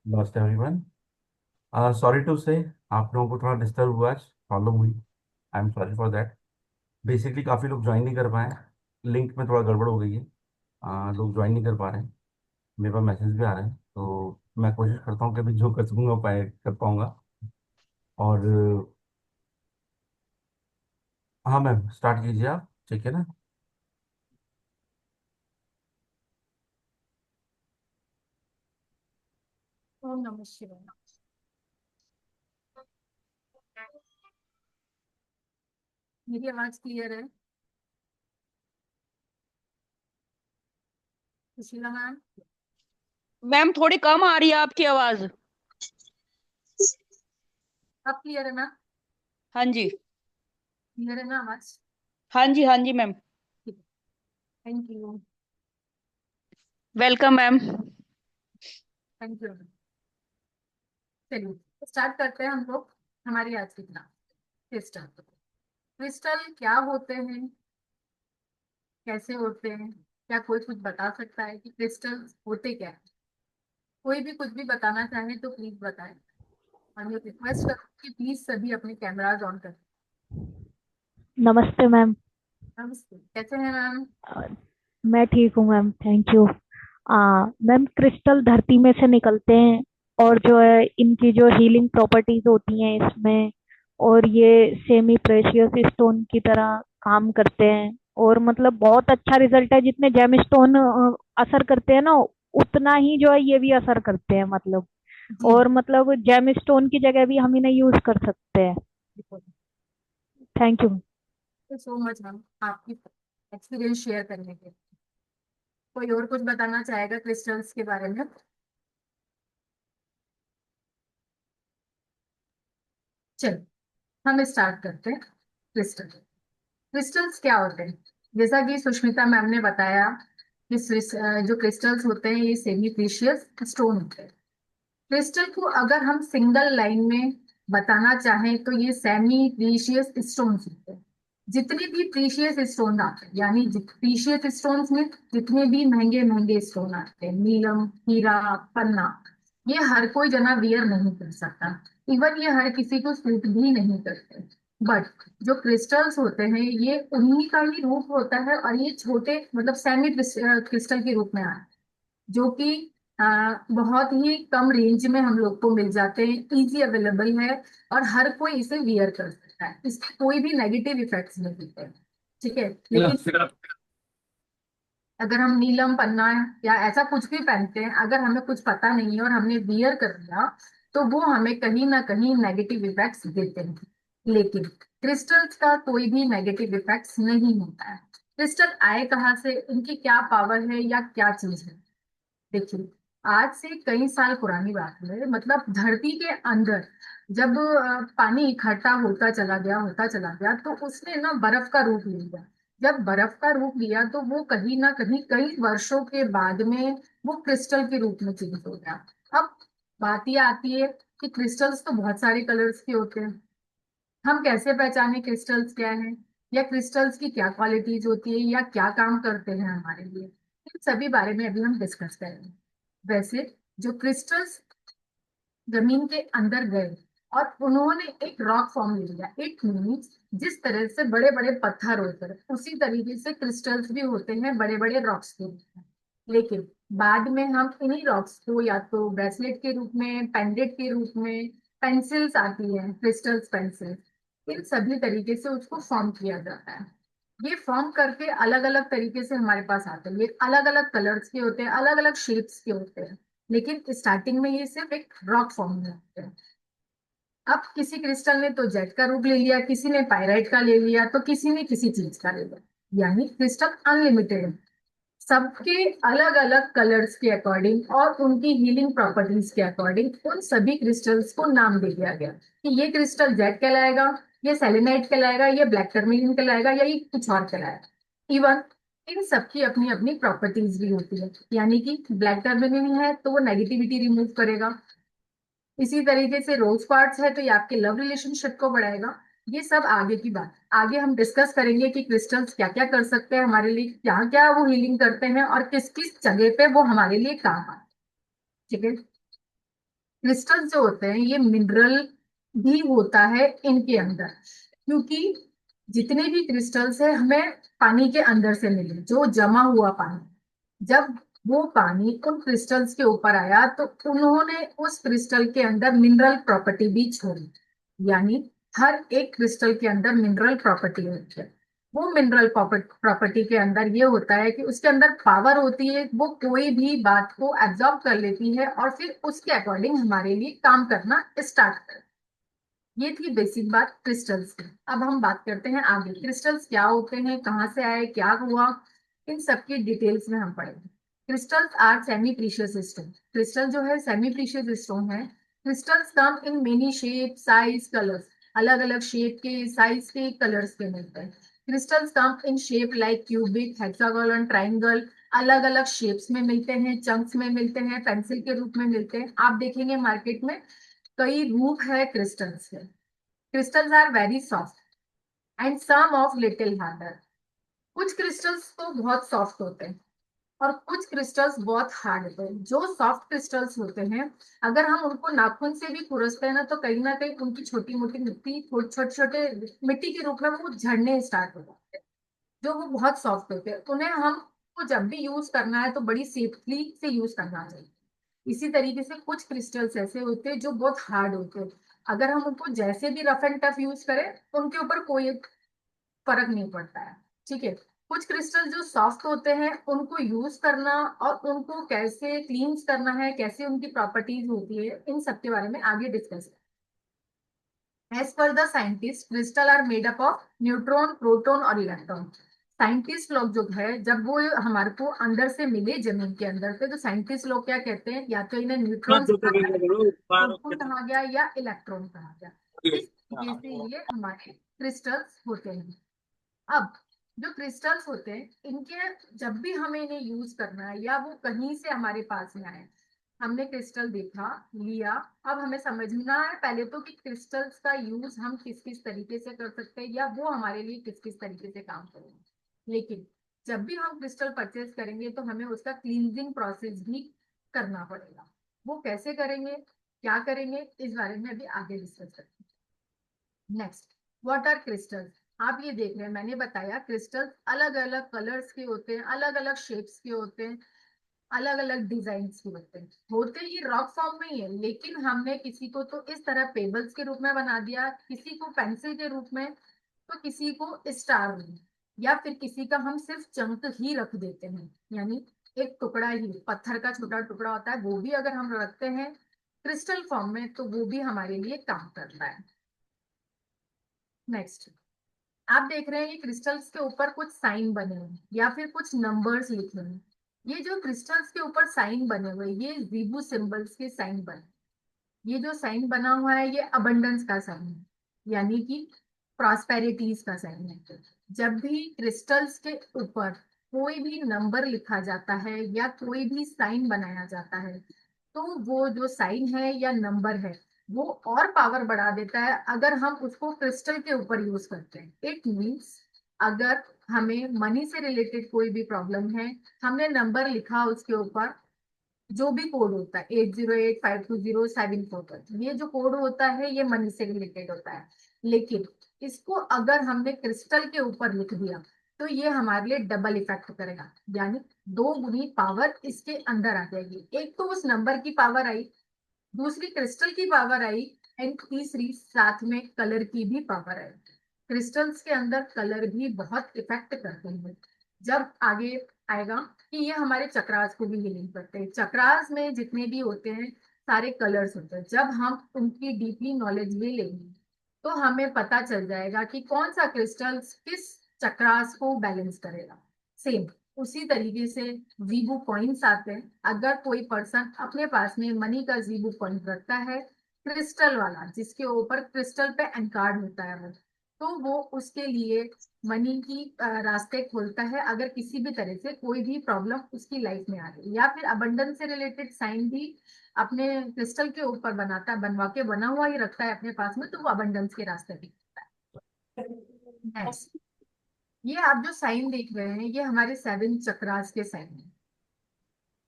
नमस्ते everyone. Sorry to से आप लोगों को थोड़ा डिस्टर्ब हुआ है, प्रॉब्लम हुई। I am sorry for that. Basically काफ़ी लोग ज्वाइन नहीं कर पाए। लिंक में थोड़ा गड़बड़ हो गई है। लोग ज्वाइन नहीं कर पा रहे हैं। मेरे पास मैसेज भी आ रहे हैं, तो मैं कोशिश करता हूँ कि अभी जो कर सकूँगा पाए कर पाऊँगा। और हाँ मैम, स्टार्ट कीजिए आप, ठीक है ना। ओम नमः शिवाय। मेरी आवाज क्लियर है? सुशीला मैम। मैम थोड़ी कम आ रही है आपकी आवाज। अब क्लियर है ना? हाँ जी। क्लियर है ना आवाज? हाँ जी, हाँ जी मैम। ठीक है, thank you. Welcome ma'am. Thank you. चलिए स्टार्ट करते हैं हम लोग हमारी आज की क्लास। क्रिस्टल। क्रिस्टल क्या होते हैं, कैसे होते हैं? क्या कोई कुछ बता सकता है कि क्रिस्टल होते क्या है? कोई भी कुछ भी बताना चाहे तो प्लीज बताएं। और मैं रिक्वेस्ट करूँ कि प्लीज सभी अपने कैमराज ऑन करें। नमस्ते मैम। नमस्ते, कैसे हैं मैम? अ, मैं ठीक हूँ ma'am, thank you. Ma'am, crystal धरती में से निकलते हैं और जो है इनकी जो हीलिंग प्रॉपर्टीज होती हैं इसमें, और ये सेमी प्रेशियस स्टोन की तरह काम करते हैं। और मतलब बहुत अच्छा रिजल्ट है, जितने जेम स्टोन असर करते हैं ना, उतना ही जो है ये भी असर करते हैं मतलब। जी। और मतलब जेम स्टोन की जगह भी हम इन्हें यूज कर सकते हैं। Thank you. So much ma'am आपकी एक्सपीरियंस शेयर करने के लिए। कोई और कुछ बताना चाहेगा क्रिस्टल्स के बारे में? चलो हम स्टार्ट करते हैं। क्रिस्टल। क्रिस्टल्स क्या होते हैं? जैसा कि सुष्मिता मैम ने बताया कि जो क्रिस्टल्स होते हैं ये सेमी प्रीशियस स्टोन होते हैं। क्रिस्टल को अगर हम सिंगल लाइन में बताना चाहें तो ये सेमी प्रीशियस स्टोन्स होते हैं। जितने भी प्रीशियस स्टोन आते हैं, यानी प्रीशियस स्टोन्स में जितने भी महंगे महंगे स्टोन आते हैं, नीलम, हीरा, पन्ना, ये हर कोई जना वियर नहीं कर सकता। इवन ये हर किसी को सूट भी नहीं करते। बट जो क्रिस्टल्स होते हैं ये उन्हीं का ही रूप होता है, और ये छोटे मतलब सेमी क्रिस्टल के रूप में आते हैं, जो कि बहुत ही कम रेंज में हम लोग को मिल जाते हैं, इजी अवेलेबल है, और हर कोई इसे वियर कर सकता है। इसके कोई भी नेगेटिव इफेक्ट्स नहीं होते हैं। ठीक है, लेकिन अगर हम नीलम, पन्ना या ऐसा कुछ भी पहनते हैं, अगर हमें कुछ पता नहीं है और हमने वियर कर लिया, तो वो हमें कहीं ना कहीं नेगेटिव इफेक्ट्स देते हैं। लेकिन क्रिस्टल्स का कोई भी नेगेटिव इफेक्ट्स नहीं होता है। क्रिस्टल आए कहाँ से, इनकी क्या पावर है या क्या चीज है? देखिए, आज से कई साल पुरानी बात है, मतलब धरती के अंदर जब पानी इकट्ठा होता चला गया तो उसने ना बर्फ का रूप ले लिया। जब बर्फ का रूप लिया तो वो कहीं ना कहीं कई वर्षों के बाद में वो क्रिस्टल के रूप में चेंज हो गया। अब बात ये आती है कि क्रिस्टल्स तो बहुत सारे कलर्स के होते हैं। हम कैसे पहचाने क्रिस्टल्स क्या है, या क्रिस्टल्स की क्या क्वालिटीज होती है, या क्या काम करते हैं हमारे लिए, इन सभी बारे में अभी हम डिस्कस करेंगे। वैसे जो क्रिस्टल्स जमीन के अंदर गए और उन्होंने एक रॉक फॉर्म ले लिया, इट मीन्स जिस तरह से बड़े बड़े पत्थर होते हैं उसी तरीके से क्रिस्टल्स भी होते हैं बड़े बड़े रॉक्स के रूप में। लेकिन बाद में हम इन्हीं रॉक्स को या तो ब्रेसलेट के रूप में, पेंडेंट के रूप में, पेंसिल्स आती हैं, क्रिस्टल्स पेंसिल, इन सभी तरीके से उसको फॉर्म किया जाता है। ये फॉर्म करके अलग अलग तरीके से हमारे पास आते हैं, ये अलग अलग कलर्स के होते हैं, अलग अलग शेप्स के होते हैं, लेकिन स्टार्टिंग में ये सिर्फ एक रॉक फॉर्म में होते हैं। अब किसी क्रिस्टल ने तो जेट का रूप ले लिया, किसी ने पायराइट का ले लिया, तो किसी ने किसी चीज का ले लिया। यानी क्रिस्टल अनलिमिटेड है। सबके अलग अलग कलर्स के अकॉर्डिंग और उनकी हीलिंग प्रॉपर्टीज के अकॉर्डिंग उन सभी क्रिस्टल्स को नाम दे दिया गया कि ये क्रिस्टल जेड कहलाएगा, ये सेलेनाइट कहलाएगा, ये ब्लैक टर्मेलिन कहलाएगा, या ये कुछ और कहलाएगा। इवन इन सबकी अपनी अपनी प्रॉपर्टीज भी होती है। यानी कि ब्लैक टर्मेलिन है तो वो नेगेटिविटी रिमूव करेगा, इसी तरीके से रोज क्वार्ट्ज है तो ये आपके लव रिलेशनशिप को बढ़ाएगा। ये सब आगे की बात, आगे हम डिस्कस करेंगे कि क्रिस्टल्स क्या क्या कर सकते हैं हमारे लिए, क्या क्या वो हीलिंग करते हैं, और किस किस जगह पे वो हमारे लिए काम आते हैं। ठीक है, क्रिस्टल्स जो होते हैं ये मिनरल भी होता है इनके अंदर, क्योंकि जितने भी क्रिस्टल्स है हमें पानी के अंदर से मिले, जो जमा हुआ पानी, जब वो पानी उन क्रिस्टल्स के ऊपर आया तो उन्होंने उस क्रिस्टल के अंदर मिनरल प्रॉपर्टी भी छोड़ी। यानी हर एक क्रिस्टल के अंदर मिनरल प्रॉपर्टी होती है। वो मिनरल प्रॉपर्टी के अंदर ये होता है कि उसके अंदर पावर होती है, वो कोई भी बात को एब्जॉर्ब कर लेती है और फिर उसके अकॉर्डिंग हमारे लिए काम करना स्टार्ट कर। ये थी बेसिक बात क्रिस्टल्स की। अब हम बात करते हैं आगे, क्रिस्टल्स क्या होते हैं, कहाँ से आए, क्या हुआ, इन सब की डिटेल्स में हम पढ़ेंगे। Crystals are semi precious stone. Crystal जो है सेमी प्रीशियस स्टोन है। Crystals come in many shape size colours. अलग अलग शेप के, साइज के, कलर्स के मिलते हैं। Crystals come in shape like cubic, hexagonal, triangle. अलग अलग शेप्स में मिलते हैं, चंक्स में मिलते हैं, पेंसिल के रूप में मिलते हैं। आप देखेंगे मार्केट में कई रूप है क्रिस्टल्स के। Crystals are very soft and some of little harder. कुछ क्रिस्टल्स तो बहुत सॉफ्ट होते हैं और कुछ क्रिस्टल्स बहुत हार्ड होते हैं। जो सॉफ्ट क्रिस्टल्स होते हैं, अगर हम उनको नाखून से भी खुरसते हैं ना कहीं उनकी छोटी मोटी मिट्टी, छोटे छोटे मिट्टी के रूप में वो झड़ने स्टार्ट हो जाते हैं। जो वो बहुत सॉफ्ट होते हैं उन्हें हमको जब भी यूज करना है तो बड़ी सेफली से यूज करना चाहिए। इसी तरीके से कुछ क्रिस्टल्स ऐसे होते हैं जो बहुत हार्ड होते हैं, अगर हम उनको जैसे भी रफ एंड टफ यूज करें उनके ऊपर कोई फर्क नहीं पड़ता है। ठीक है। कुछ क्रिस्टल जो सॉफ्ट होते हैं उनको यूज करना और उनको कैसे क्लींस करना है, कैसे उनकी प्रॉपर्टीज होती है, इन सब के बारे में आगे discuss. As per the scientist crystal are made up of neutron, proton और इलेक्ट्रॉन। साइंटिस्ट लोग जो है जब वो हमारे को अंदर से मिले जमीन के अंदर से, तो साइंटिस्ट लोग क्या कहते हैं, या तो इन्हें न्यूट्रॉन्स कहा गया, प्रोटॉन कहा गया या इलेक्ट्रॉन कहा गया। इस तरीके से ये हमारे क्रिस्टल्स होते हैं। अब जो क्रिस्टल्स होते हैं इनके जब भी हमें इन्हें यूज करना है या वो कहीं से हमारे पास में आए, हमने क्रिस्टल देखा, लिया, अब हमें समझना है पहले तो कि क्रिस्टल्स का यूज हम किस किस तरीके से कर सकते हैं या वो हमारे लिए किस किस तरीके से काम करेंगे। लेकिन जब भी हम क्रिस्टल परचेज करेंगे तो हमें उसका क्लींजिंग प्रोसेस भी करना पड़ेगा। वो कैसे करेंगे, क्या करेंगे, इस बारे में अभी आगे डिस्कस करते हैं। Next, what are crystals. आप ये देख रहे हैं, मैंने बताया क्रिस्टल्स अलग अलग कलर्स के होते हैं, अलग अलग शेप्स के होते हैं, अलग अलग डिजाइन के होते ये रॉक फॉर्म में ही है, लेकिन हमने किसी को तो इस तरह पेबल्स के रूप में बना दिया, किसी को पेंसिल के रूप में, तो किसी को स्टार में, या फिर किसी का हम सिर्फ चंक ही रख देते हैं, यानी एक टुकड़ा ही, पत्थर का छोटा टुकड़ा होता है, वो भी अगर हम रखते हैं क्रिस्टल फॉर्म में तो वो भी हमारे लिए काम करता है। नेक्स्ट, आप देख रहे हैं ये क्रिस्टल्स के ऊपर कुछ साइन बने हैं या फिर कुछ नंबर्स लिखे हैं। ये जो क्रिस्टल्स के ऊपर साइन बने हुए, ये जीबू सिंबल्स के साइन बने। ये जो साइन बना हुआ है ये अबंडेंस का साइन है, यानी कि प्रॉस्पेरिटीज का साइन है। जब भी क्रिस्टल्स के ऊपर कोई भी नंबर लिखा जाता है या कोई भी साइन बनाया जाता है, तो वो जो साइन है या नंबर है वो और पावर बढ़ा देता है अगर हम उसको क्रिस्टल के ऊपर यूज करते हैं। इट मीन्स अगर हमें मनी से रिलेटेड कोई भी प्रॉब्लम है, हमने नंबर लिखा उसके ऊपर, जो भी कोड होता है 80852074, ये जो कोड होता है ये मनी से रिलेटेड होता है, लेकिन इसको अगर हमने क्रिस्टल के ऊपर लिख दिया तो ये हमारे लिए डबल इफेक्ट करेगा, यानी दो गुनी पावर इसके अंदर आ जाएगी। एक तो उस नंबर की पावर आई, दूसरी क्रिस्टल की पावर आई, एंड तीसरी साथ में कलर की भी पावर आई। क्रिस्टल्स के अंदर कलर भी बहुत इफेक्ट करते हैं। जब आगे आएगा कि ये हमारे चक्रास को भी हीलिंग करते हैं। चक्रास में जितने भी होते हैं सारे कलर्स होते हैं, जब हम उनकी डीपली नॉलेज ले लेंगे तो हमें पता चल जाएगा कि कौन सा क्रिस्टल्स किस चक्रास को बैलेंस करेगा। सेम उसी तरीके से वीबू कॉइन्स आते हैं। अगर कोई पर्सन अपने पास में मनी का वीबू कॉइन रखता है, क्रिस्टल वाला जिसके ऊपर क्रिस्टल पे एनकार्ड होता है तो वो उसके लिए मनी की रास्ते खोलता है। अगर किसी भी तरह से कोई भी प्रॉब्लम उसकी लाइफ में आ रही या फिर अबंडेंस से रिलेटेड साइन भी अपने क्रिस्टल के ऊपर बनाता, बनवा के बना हुआ ही रखता है अपने पास में, तो वो अबंडेंस के रास्ते भी खोलता है। नेक्स्ट, ये आप जो साइन देख रहे हैं ये हमारे 7 चक्रास के साइन है।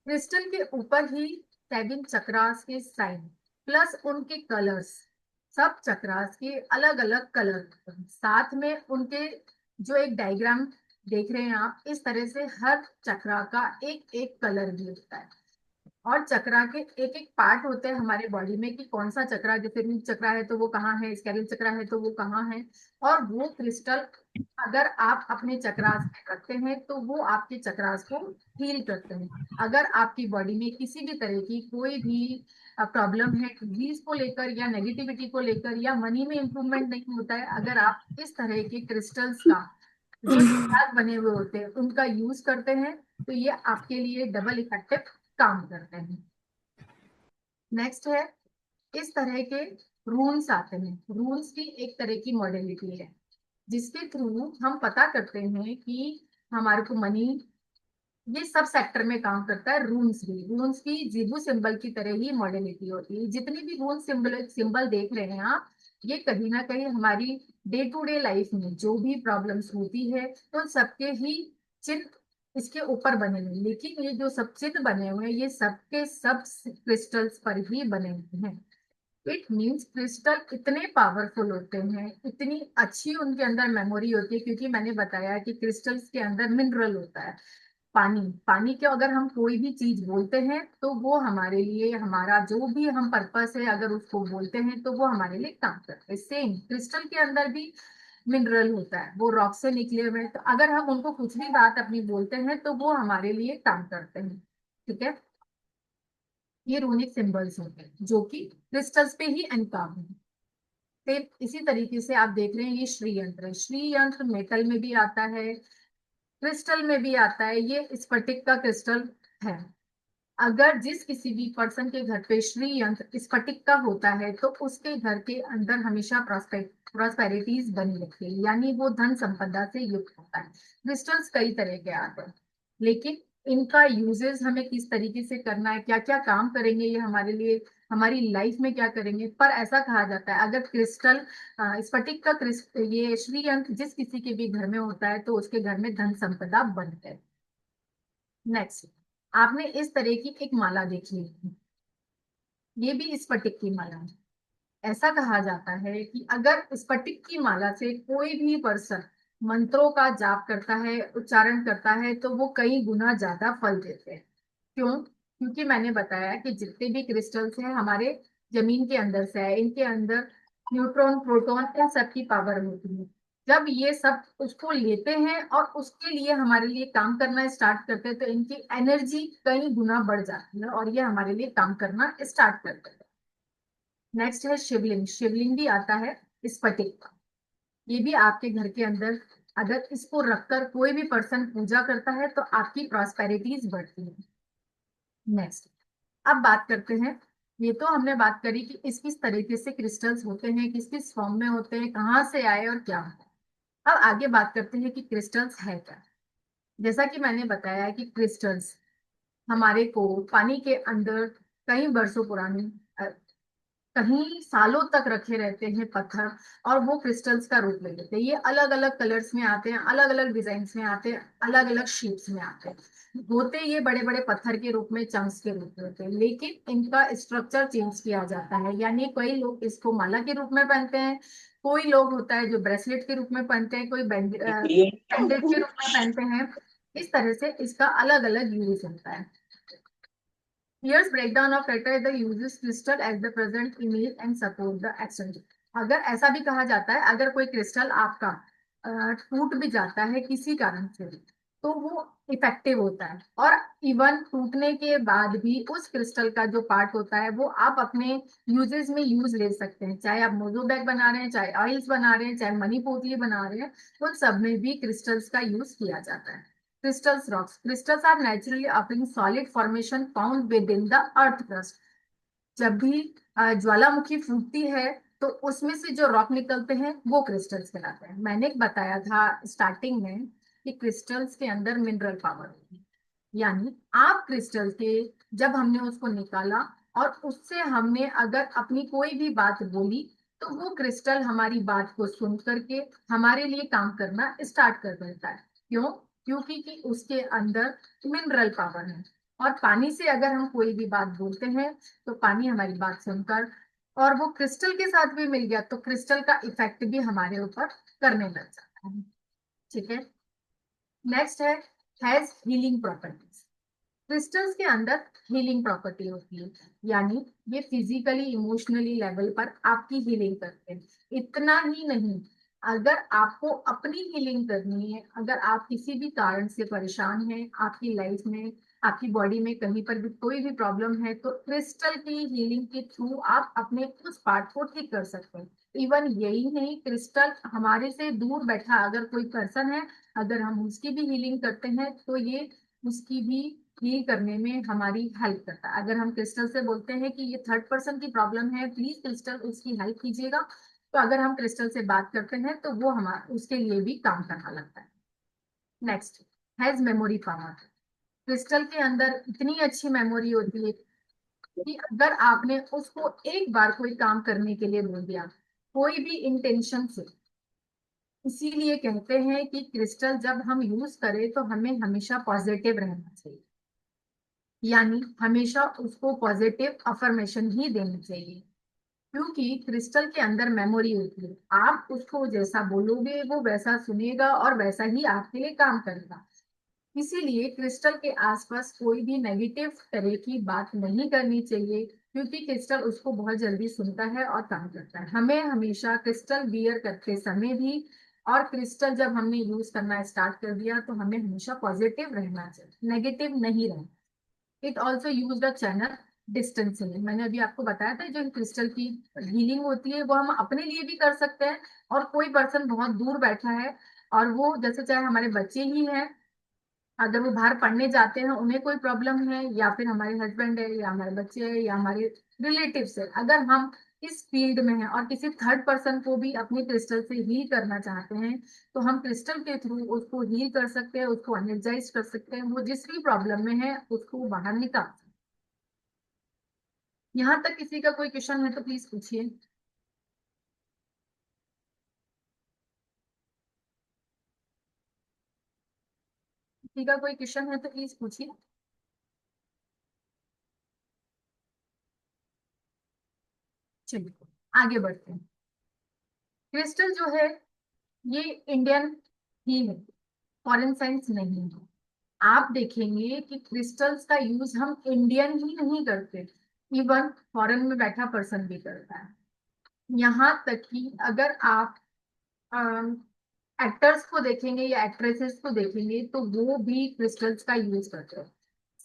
क्रिस्टल के ऊपर ही 7 चक्रास के साइन, प्लस उनके कलर्स, सब चक्रास के अलग अलग कलर, साथ में उनके जो एक डायग्राम देख रहे हैं आप, इस तरह से हर चक्रा का एक एक कलर भी होता है। और चक्रा के एक एक पार्ट होते हैं हमारे बॉडी में कि कौन सा चक्रा, जैसे रूट चक्रा है तो वो कहाँ है, स्कैरल चक्रा है तो वो कहाँ है। और वो क्रिस्टल अगर आप अपने चक्रास में रखते हैं तो वो आपके चक्रास को हील करते हैं। अगर आपकी बॉडी में किसी भी तरह की कोई भी प्रॉब्लम है, डिजीज को लेकर या नेगेटिविटी को लेकर या मनी में इंप्रूवमेंट नहीं होता है, अगर आप इस तरह के क्रिस्टल्स का जो चक्रास बने हुए होते हैं उनका यूज करते हैं तो ये आपके लिए डबल इफेक्टिव काम करते हैं। नेक्स्ट है, इस तरह के रून्स आते हैं। रून्स की एक तरह की मॉडलिटी है जिसके थ्रू हम पता करते हैं कि हमारे को मनी, ये सब सेक्टर में काम करता है। रून्स की जीबू सिंबल की तरह ही मॉडलिटी होती है। जितनी भी रून सिंबल सिंबल देख रहे हैं आप, ये कहीं ना कहीं हमारी डे टू डे लाइफ में जो भी प्रॉब्लम्स होती है तो सबके ही चिन्ह इसके ऊपर बने हुए हैं। लेकिन ये जो सब चिन्ह बने हुए हैं ये सबके सब क्रिस्टल्स पर ही बने हुए हैं। इट मीन्स क्रिस्टल इतने पावरफुल होते हैं, इतनी अच्छी उनके अंदर मेमोरी होती है, क्योंकि मैंने बताया कि क्रिस्टल्स के अंदर मिनरल होता है। पानी, पानी के अगर हम कोई भी चीज बोलते हैं तो वो हमारे लिए, हमारा जो भी हम पर्पस है अगर उसको बोलते हैं तो वो हमारे लिए काम करते हैं। सेम क्रिस्टल के अंदर भी मिनरल होता है, वो रॉक से निकले हुए हैं, तो अगर हम उनको कुछ भी बात अपनी बोलते हैं तो वो हमारे लिए काम करते हैं। ठीक है, ये रूनिक सिंबल्स होते हैं जो कि क्रिस्टल्स पे ही एनकाम है। फिर इसी तरीके से आप देख रहे हैं ये श्री यंत्र है। श्री यंत्र मेटल में भी आता है, क्रिस्टल में भी आता है। ये स्फटिक का क्रिस्टल है। अगर जिस किसी भी पर्सन के घर पे श्री यंत्र स्फटिक का होता है तो उसके घर के अंदर हमेशा प्रॉस्पेरिटीज बनी रहती है, यानी वो धन संपदा से युक्त होता है। क्रिस्टल्स कई तरह के आते हैं, लेकिन इनका यूजेस हमें किस तरीके से करना है, क्या क्या काम करेंगे ये हमारे लिए, हमारी लाइफ में क्या करेंगे। पर ऐसा कहा जाता है अगर क्रिस्टल स्फटिक का ये श्री यंत्र जिस किसी के भी घर में होता है तो उसके घर में धन संपदा बनता है। नेक्स्ट, आपने इस तरह की एक माला देखी है, ये भी स्फटिक की माला है। ऐसा कहा जाता है कि अगर स्फटिक की माला से कोई भी पर्सन मंत्रों का जाप करता है, उच्चारण करता है तो वो कई गुना ज्यादा फल देते हैं। क्यों? क्योंकि मैंने बताया कि जितने भी क्रिस्टल्स हैं हमारे जमीन के अंदर से है, इनके अंदर न्यूट्रॉन, प्रोटॉन, इन सब की पावर होती है। जब ये सब उसको लेते हैं और उसके लिए हमारे लिए काम करना स्टार्ट करते हैं तो इनकी एनर्जी कई गुना बढ़ जाती है और ये हमारे लिए काम करना स्टार्ट करते हैं। नेक्स्ट है शिवलिंग। शिवलिंग भी आता है स्फटिक का। ये भी आपके घर के अंदर अगर इसको रखकर कोई भी पर्सन पूजा करता है तो आपकी प्रॉस्पेरिटीज बढ़ती है। नेक्स्ट, अब बात करते हैं, ये तो हमने बात करी कि इस किस तरीके से क्रिस्टल्स होते हैं, किस किस फॉर्म में होते हैं, कहाँ से आए और क्या होता है। अब आगे बात करते हैं कि क्रिस्टल्स है क्या। जैसा कि मैंने बताया कि क्रिस्टल्स हमारे को पानी के अंदर कई वर्षों पुरानी, कहीं सालों तक रखे रहते हैं पत्थर, और वो क्रिस्टल्स का रूप ले लेते हैं। ये अलग अलग कलर्स में आते हैं, अलग अलग डिजाइन में आते हैं, अलग अलग शेप्स में आते हैं। होते ये बड़े बड़े पत्थर के रूप में, चंक्स के रूप में होते हैं, लेकिन इनका स्ट्रक्चर चेंज किया जाता है। यानी कई लोग इसको माला के रूप में पहनते हैं, कोई लोग होता है जो ब्रेसलेट के रूप में पहनते हैं, कोई बैंडेज के रूप में पहनते हैं। इस तरह से इसका अलग अलग यूज होता है। Here's breakdown of letter that uses crystal as the present image and support the extension. अगर ऐसा भी कहा जाता है अगर कोई क्रिस्टल आपका टूट भी जाता है किसी कारण से तो वो इफेक्टिव होता है, और इवन टूटने के बाद भी उस क्रिस्टल का जो पार्ट होता है वो आप अपने यूजेस में यूज ले सकते हैं। चाहे आप मोजो बैग बना रहे हैं, चाहे ऑयल्स बना रहे हैं, चाहे मनी पोटली बना रहे हैं, उन सब में भी क्रिस्टल्स का यूज किया जाता है। Crystals rocks. Crystals are naturally occurring solid formation found within the earth crust. जब भी ज्वालामुखी फूटती है तो उसमें से जो रॉक निकलते हैं वो क्रिस्टल्स कहलाते हैं। मैंने बताया था स्टार्टिंग में कि क्रिस्टल्स के अंदर मिनरल पावर होती है, यानी आप क्रिस्टल के जब हमने उसको निकाला और उससे हमने अगर अपनी कोई भी बात बोली तो वो क्रिस्टल हमारी बात को सुन करके हमारे लिए काम करना स्टार्ट कर देता है। क्यों? क्योंकि कि उसके अंदर मिनरल पावर है। और पानी से अगर हम कोई भी बात बोलते हैं तो पानी हमारी बात सुनकर और वो क्रिस्टल के साथ भी मिल गया तो क्रिस्टल का इफेक्ट भी हमारे ऊपर करने लग जाता है। ठीक है। नेक्स्ट है हैज हीलिंग प्रॉपर्टीज। क्रिस्टल्स के अंदर हीलिंग प्रॉपर्टी होती है, यानी ये फिजिकली इमोशनली लेवल पर आपकी हीलिंग करते हैं। इतना ही नहीं, अगर आपको अपनी हीलिंग करनी है, अगर आप किसी भी कारण से परेशान हैं आपकी लाइफ में, आपकी बॉडी में कहीं पर भी कोई भी प्रॉब्लम है, तो क्रिस्टल की हीलिंग के थ्रू आप अपने उस पार्ट को ठीक कर सकते हैं। इवन यही नहीं, क्रिस्टल हमारे से दूर बैठा अगर कोई पर्सन है, अगर हम उसकी भी हीलिंग करते हैं तो ये उसकी भी हील करने में हमारी हेल्प करता है। अगर हम क्रिस्टल से बोलते हैं कि ये थर्ड पर्सन की प्रॉब्लम है, प्लीज क्रिस्टल उसकी हेल्प कीजिएगा, तो अगर हम क्रिस्टल से बात करते हैं तो वो हमारा उसके लिए भी काम करना लगता है। Next, has memory power. Crystal के अंदर इतनी अच्छी मेमोरी होती है कि अगर आपने उसको एक बार कोई काम करने के लिए बोल दिया, कोई भी इंटेंशन से, इसीलिए कहते हैं कि क्रिस्टल जब हम यूज करें तो हमें हमेशा पॉजिटिव रहना चाहिए, यानी हमेशा उसको पॉजिटिव अफर्मेशन ही देनी चाहिए, क्योंकि क्रिस्टल के अंदर मेमोरी होती है। आप उसको जैसा बोलोगे वो वैसा सुनेगा और वैसा ही आपके लिए काम करेगा। इसीलिए क्रिस्टल के आसपास कोई भी नेगेटिव तरह की बात नहीं करनी चाहिए, क्योंकि क्रिस्टल उसको बहुत जल्दी सुनता है और काम करता है। हमें हमेशा क्रिस्टल वियर करते समय भी और क्रिस्टल जब हमने यूज करना स्टार्ट कर दिया तो हमें हमेशा पॉजिटिव रहना चाहिए, नेगेटिव नहीं रहना। It also use the channel distancing. मैंने अभी आपको बताया था जो क्रिस्टल की हीलिंग होती है वो हम अपने लिए भी कर सकते हैं, और कोई पर्सन बहुत दूर बैठा है और वो जैसे चाहे हमारे बच्चे ही हैं, अगर वो बाहर पढ़ने जाते हैं उन्हें कोई प्रॉब्लम है, या फिर हमारे हस्बैंड है या हमारे बच्चे है या हमारे रिलेटिव्स है, अगर हम इस फील्ड में हैं और किसी थर्ड पर्सन को भी अपने क्रिस्टल से हील करना चाहते हैं, तो हम क्रिस्टल के थ्रू उसको हील कर सकते हैं, उसको एनर्जाइज कर सकते हैं, वो जिस भी प्रॉब्लम में है उसको बाहर निकाल सकते हैं। यहाँ तक किसी का कोई क्वेश्चन है तो प्लीज पूछिए। किसी का कोई क्वेश्चन है तो प्लीज पूछिए। चलिए आगे बढ़ते हैं। क्रिस्टल जो है ये इंडियन ही है, फॉरेन साइंस नहीं है। आप देखेंगे कि क्रिस्टल्स का यूज हम इंडियन ही नहीं करते, इवन फॉरेन में बैठा पर्सन भी करता है। यहाँ तक कि अगर आप एक्टर्स को देखेंगे या एक्ट्रेसेस को देखेंगे तो वो भी क्रिस्टल्स का यूज करते हैं।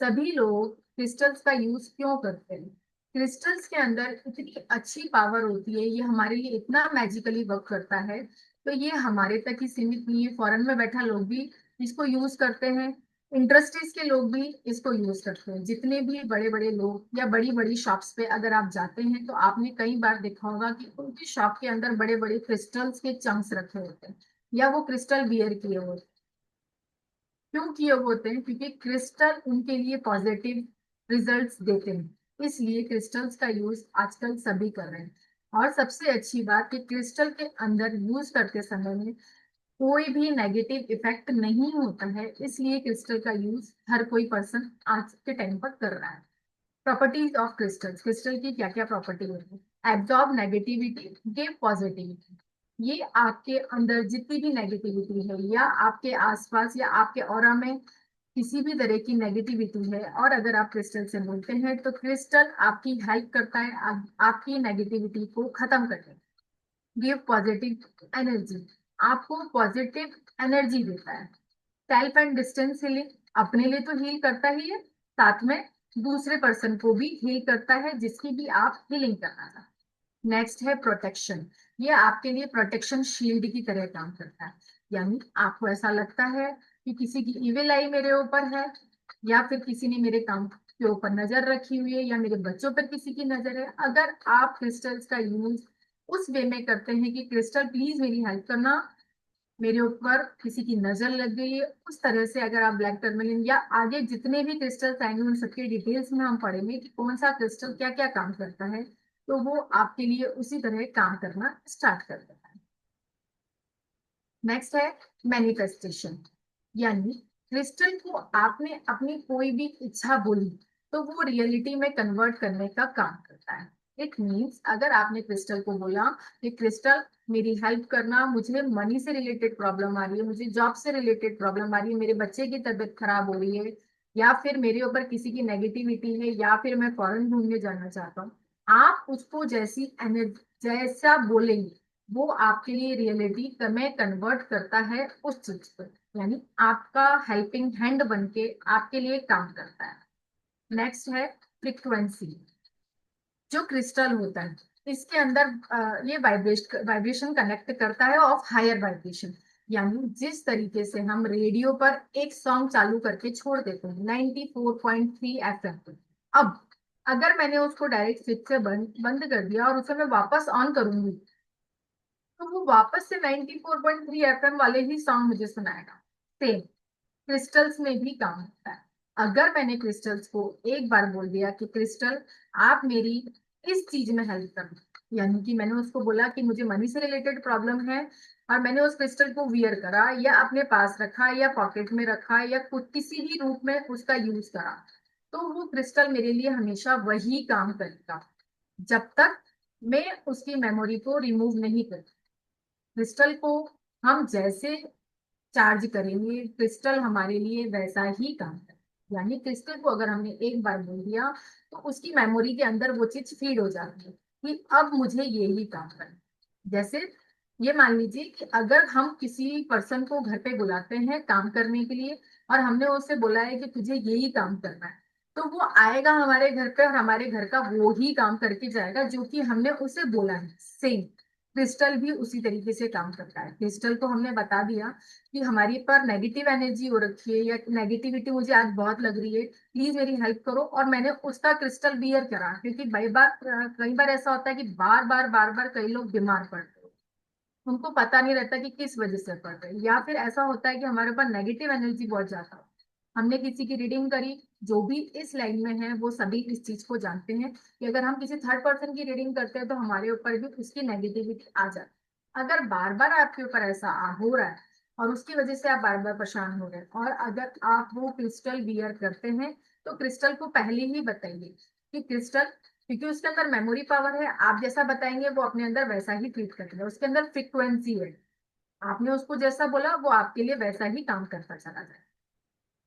सभी लोग क्रिस्टल्स का यूज क्यों करते हैं? क्रिस्टल्स के अंदर इतनी अच्छी पावर होती है, ये हमारे लिए इतना मैजिकली वर्क करता है, तो ये हमारे तक ही सीमित नहीं है, फॉरेन में बैठा लोग भी इसको यूज करते हैं, इंडस्ट्रीज के लोग भी इसको यूज करते हैं। जितने भी बड़े बड़े लोग या बड़ी बड़ी शॉप्स पे अगर आप जाते हैं तो आपने कई बार देखा होगा कि उनकी शॉप के अंदर बड़े बड़े क्रिस्टल्स के चंक्स रखे होते हैं, या वो क्रिस्टल बियर किए होते हैं। क्यों किए होते हैं? क्योंकि क्रिस्टल उनके लिए पॉजिटिव रिजल्ट्स देते हैं, इसलिए क्रिस्टल्स का यूज आजकल सभी कर रहे हैं। और सबसे अच्छी बात कि क्रिस्टल के अंदर यूज करते समय में कोई भी नेगेटिव इफेक्ट नहीं होता है, इसलिए क्रिस्टल का यूज हर कोई पर्सन आज के टाइम पर कर रहा है। Properties of crystals. क्रिस्टल की क्या क्या प्रॉपर्टी होती है? Absorb negativity, give positivity. ये आपके अंदर जितनी भी नेगेटिविटी है या आपके आसपास या आपके ऑरा में किसी भी तरह की नेगेटिविटी है, और अगर आप क्रिस्टल से बोलते हैं तो क्रिस्टल आपकी हेल्प करता है आपकी नेगेटिविटी को खत्म करने। गिव पॉजिटिव एनर्जी, आपको पॉजिटिव एनर्जी देता है। सेल्फ एंड डिस्टेंस हीलिंग, अपने लिए तो हील करता ही है, साथ में दूसरे पर्सन को भी हील करता है जिसकी भी आप हीलिंग करना चाहते हैं। नेक्स्ट है प्रोटेक्शन, ये आपके लिए प्रोटेक्शन शील्ड की तरह काम करता है, यानी आपको ऐसा लगता है कि किसी की इविल आई मेरे ऊपर है, या फिर किसी ने मेरे काम के ऊपर नजर रखी हुई है, या मेरे बच्चों पर किसी की नजर है, अगर आप क्रिस्टल्स का यूज उस वे में करते हैं कि क्रिस्टल प्लीज मेरी हेल्प करना, मेरे ऊपर किसी की नजर लग गई है, उस तरह से अगर आप ब्लैक टर्मलिन या आगे जितने भी क्रिस्टल्स आएंगे उन सबके डिटेल्स में हम पढ़ेंगे कि कौन सा क्रिस्टल क्या क्या काम करता है, तो वो आपके लिए उसी तरह काम करना स्टार्ट कर देता है। नेक्स्ट है मैनिफेस्टेशन, यानी क्रिस्टल को आपने अपनी कोई भी इच्छा बोली तो वो रियलिटी में कन्वर्ट करने का काम करता है। इट मीन्स अगर आपने क्रिस्टल को बोला कि क्रिस्टल मेरी हेल्प करना, मुझे मनी से रिलेटेड प्रॉब्लम आ रही है, मुझे जॉब से रिलेटेड प्रॉब्लम आ रही है, मेरे बच्चे की तबीयत खराब हो रही है, या फिर मेरे ऊपर किसी की नेगेटिविटी है, या फिर मैं फॉरेन घूमने जाना चाहता हूँ, आप उसको जैसी एनर्जी जैसा बोलेंगे वो आपके लिए रियलिटी में कन्वर्ट करता है उस चीज पर, यानी आपका हेल्पिंग हैंड बन के आपके लिए काम करता है। नेक्स्ट है फ्रीक्वेंसी। जो क्रिस्टल होता है इसके अंदर ये वाइब्रेशन कनेक्ट करता है ऑफ हायर वाइब्रेशन, यानी जिस तरीके से हम रेडियो पर एक सॉन्ग चालू करके छोड़ देते हैं 94.3 एफएम पे, अब अगर मैंने उसको डायरेक्ट स्विच से बंद बंद कर दिया और उसे मैं वापस ऑन करूंगी तो वो वापस से 94.3 एफएम वाले ही सॉन्ग मुझे सुनाएगा। सेम क्रिस्टल्स में भी काम होता है। अगर मैंने क्रिस्टल्स को एक बार बोल दिया कि क्रिस्टल आप मेरी इस चीज में हेल्प कर दो, यानी कि मैंने उसको बोला कि मुझे मनी से रिलेटेड प्रॉब्लम है और मैंने उस क्रिस्टल को वियर करा या अपने पास रखा या पॉकेट में रखा या कुछ किसी भी रूप में उसका यूज करा, तो वो क्रिस्टल मेरे लिए हमेशा वही काम करेगा जब तक मैं उसकी मेमोरी को रिमूव नहीं करती। क्रिस्टल को हम जैसे चार्ज करेंगे क्रिस्टल हमारे लिए वैसा ही काम करे, यानी क्रिस्टल को अगर हमने एक बार बोल दिया तो उसकी मेमोरी के अंदर वो चीज फीड हो जाती है कि अब मुझे ये ही काम करना है। जैसे ये मान लीजिए कि अगर हम किसी पर्सन को घर पे बुलाते हैं काम करने के लिए और हमने उससे बोला है कि तुझे यही काम करना है, तो वो आएगा हमारे घर पे और हमारे घर का वो ही काम करके जाएगा जो कि हमने उसे बोला है। सेम क्रिस्टल भी उसी तरीके से काम करता है। क्रिस्टल को हमने बता दिया कि हमारी पर नेगेटिव एनर्जी हो रखी है या नेगेटिविटी मुझे आज बहुत लग रही है, प्लीज मेरी हेल्प करो, और मैंने उसका क्रिस्टल बियर करा, क्योंकि कई बार ऐसा होता है कि बार बार कई लोग बीमार पड़ते हैं, उनको पता नहीं रहता कि किस वजह से पड़ रहे हैं, या फिर ऐसा होता है कि हमारे ऊपर नेगेटिव एनर्जी बहुत ज्यादा हो। हमने किसी की रीडिंग करी, जो भी इस लाइन में है वो सभी इस चीज को जानते हैं कि अगर हम किसी थर्ड पर्सन की रीडिंग करते हैं तो हमारे ऊपर भी उसकी नेगेटिविटी आ जाती है। अगर बार बार आपके ऊपर ऐसा हो रहा है और उसकी वजह से आप बार बार परेशान हो रहे हैं और अगर आप वो क्रिस्टल वियर करते हैं, तो क्रिस्टल को पहले ही बताइए कि क्रिस्टल, क्योंकि उसके अंदर मेमोरी पावर है, आप जैसा बताएंगे वो अपने अंदर वैसा ही ट्रीट करेगा, उसके अंदर फ्रिक्वेंसी है, आपने उसको जैसा बोला वो आपके लिए वैसा ही काम करता चला जाए।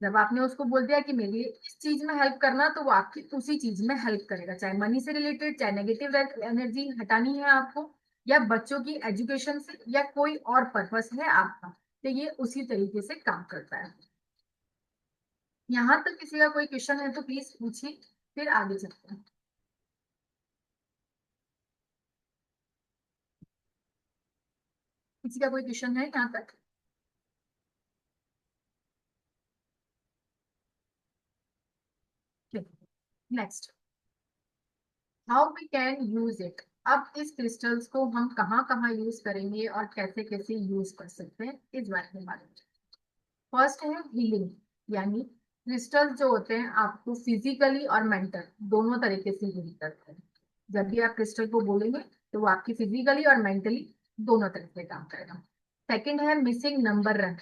जब आपने उसको बोल दिया कि मेरे लिए इस चीज में हेल्प करना, तो वो आपकी उसी चीज में हेल्प करेगा, चाहे मनी से रिलेटेड, चाहे नेगेटिव एनर्जी हटानी है आपको, या बच्चों की एजुकेशन से, या कोई और पर्पस है आपका, तो ये उसी तरीके से काम करता है। यहाँ तक किसी का कोई क्वेश्चन है तो प्लीज पूछिए, फिर आगे चलते हैं। किसी का कोई क्वेश्चन है यहाँ तक? Next, how we can use it. अब इस क्रिस्टल्स को हम कहाँ कहाँ यूज करेंगे और कैसे कैसे यूज कर सकते हैं, इस बारे में बात करें। फर्स्ट है हीलिंग, यानी क्रिस्टल जो होते हैं आपको फिजिकली और मेंटल दोनों तरीके से हील करते हैं। जब भी आप क्रिस्टल को बोलेंगे तो वो आपकी फिजिकली और मेंटली दोनों तरह से काम करेगा। सेकंड है मिसिंग नंबर रन,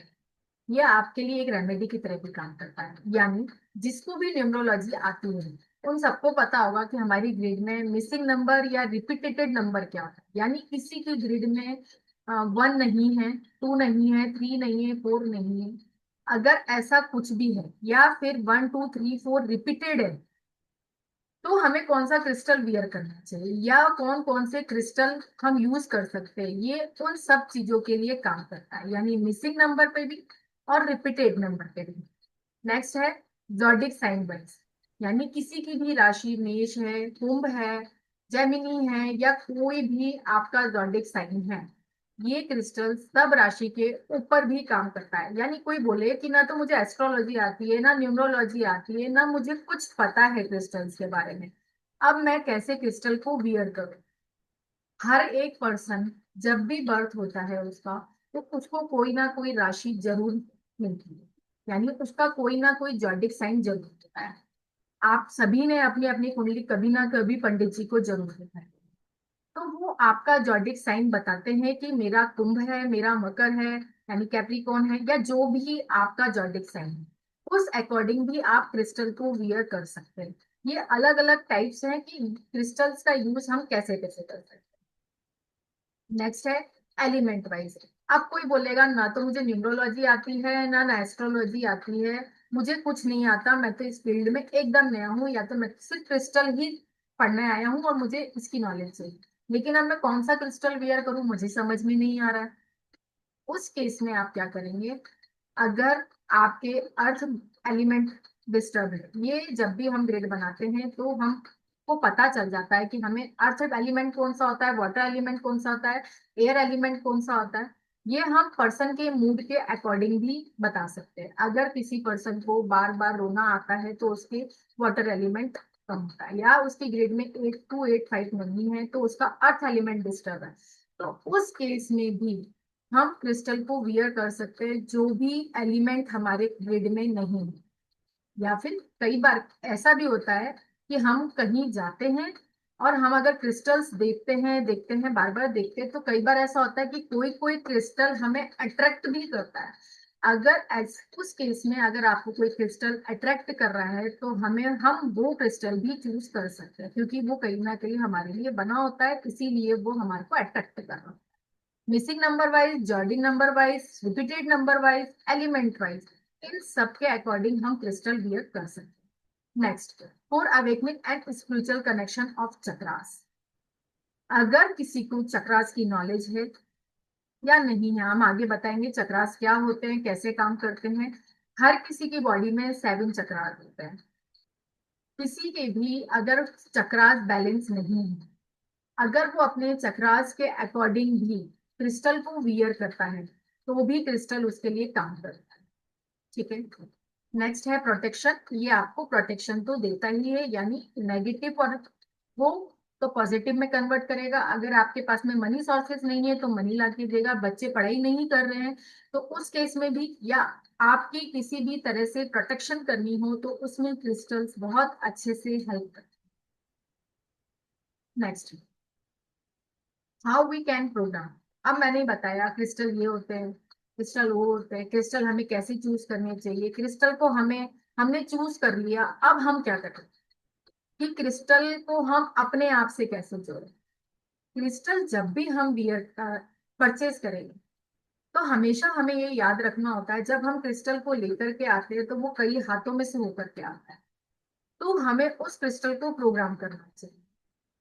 ये आपके लिए एक रेमेडी की तरह भी काम करता है, यानी जिसको भी न्यूमरोलॉजी आती है उन सबको पता होगा कि हमारी ग्रिड में मिसिंग नंबर या रिपीटेटेड नंबर क्या होता है, यानी किसी की ग्रिड में 1 नहीं है, 2 नहीं है, 3 नहीं है, 4 नहीं है, अगर ऐसा कुछ भी है या फिर 1 2 3 4 रिपीटेड है, तो हमें कौन सा क्रिस्टल वियर करना चाहिए या कौन कौन से क्रिस्टल हम यूज कर सकते हैं, ये उन सब चीजों के लिए काम करता है, यानी मिसिंग नंबर पे भी और रिपीटेड नंबर पे भी। नेक्स्ट है जॉडिक साइन वाइज, यानी किसी की भी राशि मेष है, कुंभ है, जेमिनी है, या कोई भी आपका जॉडिक साइन है, ये क्रिस्टल सब राशि के ऊपर भी काम करता है। यानी कोई बोले कि ना तो मुझे एस्ट्रोलॉजी आती है, ना न्यूमरोलॉजी आती है, ना मुझे कुछ पता है क्रिस्टल्स के बारे में, अब मैं कैसे क्रिस्टल को वियर करूं। हर एक पर्सन जब भी बर्थ होता है उसका, तो उसको कोई ना कोई राशि जरूर मिलती है, यानी उसका कोई ना कोई जॉडिक साइन जरूर होता है। आप सभी ने अपनी अपनी कुंडली कभी ना कभी पंडित जी को जरूर देखा है, तो वो आपका जॉडिक साइन बताते हैं कि मेरा कुंभ है, मेरा मकर है, यानी कैप्रिकॉन है, या जो भी आपका जॉडिक साइन है, उस अकॉर्डिंग भी आप क्रिस्टल को वियर कर सकते हैं। ये अलग अलग टाइप्स हैं कि क्रिस्टल्स का यूज हम कैसे कैसे कर सकते हैं। नेक्स्ट है एलिमेंट वाइज। अब कोई बोलेगा ना तो मुझे न्यूमरोलॉजी आती है ना एस्ट्रोलॉजी आती है, मुझे कुछ नहीं आता, मैं तो इस फील्ड में एकदम नया हूँ, या तो मैं सिर्फ क्रिस्टल ही पढ़ने आया हूँ और मुझे इसकी नॉलेज चाहिए, लेकिन अब मैं कौन सा क्रिस्टल वियर करूँ मुझे समझ में नहीं आ रहा है। उस केस में आप क्या करेंगे? अगर आपके अर्थ एलिमेंट डिस्टर्ब है, ये जब भी हम ग्रिड बनाते हैं तो हम को पता चल जाता है कि हमें अर्थ एलिमेंट कौन सा होता है, वाटर एलिमेंट कौन सा होता है, एयर एलिमेंट कौन सा होता है। ये हम पर्सन के मूड के अकॉर्डिंग भी बता सकते हैं। अगर किसी पर्सन को बार बार रोना आता है तो उसके वाटर एलिमेंट कम होता है, या उसकी ग्रिड में 8285 नहीं है तो उसका अर्थ एलिमेंट डिस्टर्ब है। तो उस केस में भी हम क्रिस्टल को वियर कर सकते हैं जो भी एलिमेंट हमारे ग्रिड में नहीं है। या फिर कई बार ऐसा भी होता है कि हम कहीं जाते हैं और हम अगर क्रिस्टल्स देखते हैं बार बार देखते हैं, तो कई बार ऐसा होता है कि कोई कोई क्रिस्टल हमें अट्रैक्ट भी करता है। उस केस में अगर आपको कोई क्रिस्टल अट्रैक्ट कर रहा है तो हम वो क्रिस्टल भी चूज कर सकते हैं, क्योंकि वो कहीं ना कहीं हमारे लिए बना होता है, इसीलिए वो हमारे को अट्रैक्ट कर रहा है। मिसिंग नंबर वाइज, जॉर्डिन number wise, repeated number wise, element wise, इन सब के अकॉर्डिंग हम क्रिस्टल वियर कर सकते हैं। Next, for awakening and spiritual connection of chakras. अगर किसी को चक्रास की नॉलेज है या नहीं है, हम आगे बताएंगे चक्रास क्या होते हैं, कैसे काम करते हैं। हर किसी की बॉडी में 7 चक्रास होते हैं। किसी के भी अगर चक्रास बैलेंस नहीं है, अगर वो अपने चक्रास के अकॉर्डिंग भी क्रिस्टल को वियर करता है तो भी क्रिस्टल उसके लिए काम करता है। ठीक है। नेक्स्ट है प्रोटेक्शन। ये आपको प्रोटेक्शन तो देता ही है, यानी नेगेटिव और वो तो पॉजिटिव में कन्वर्ट करेगा। अगर आपके पास में मनी सोर्सेस नहीं है तो मनी ला के देगा। बच्चे पढ़ाई नहीं कर रहे हैं तो उस केस में भी, या आपकी किसी भी तरह से प्रोटेक्शन करनी हो तो उसमें क्रिस्टल्स बहुत अच्छे से हेल्प करते हैं। Next, how we can program. अब मैंने बताया क्रिस्टल ये होते हैं, क्रिस्टल वो होते हैं, क्रिस्टल हमें कैसे चूज करने चाहिए। क्रिस्टल को हमने चूज कर लिया, अब हम क्या करें कि क्रिस्टल को हम अपने आप से कैसे जोड़ें। क्रिस्टल जब भी हम बियर परचेज करेंगे तो हमेशा हमें ये याद रखना होता है, जब हम क्रिस्टल को लेकर के आते हैं तो वो कई हाथों में से होकर के आता है, तो हमें उस क्रिस्टल को प्रोग्राम करना चाहिए।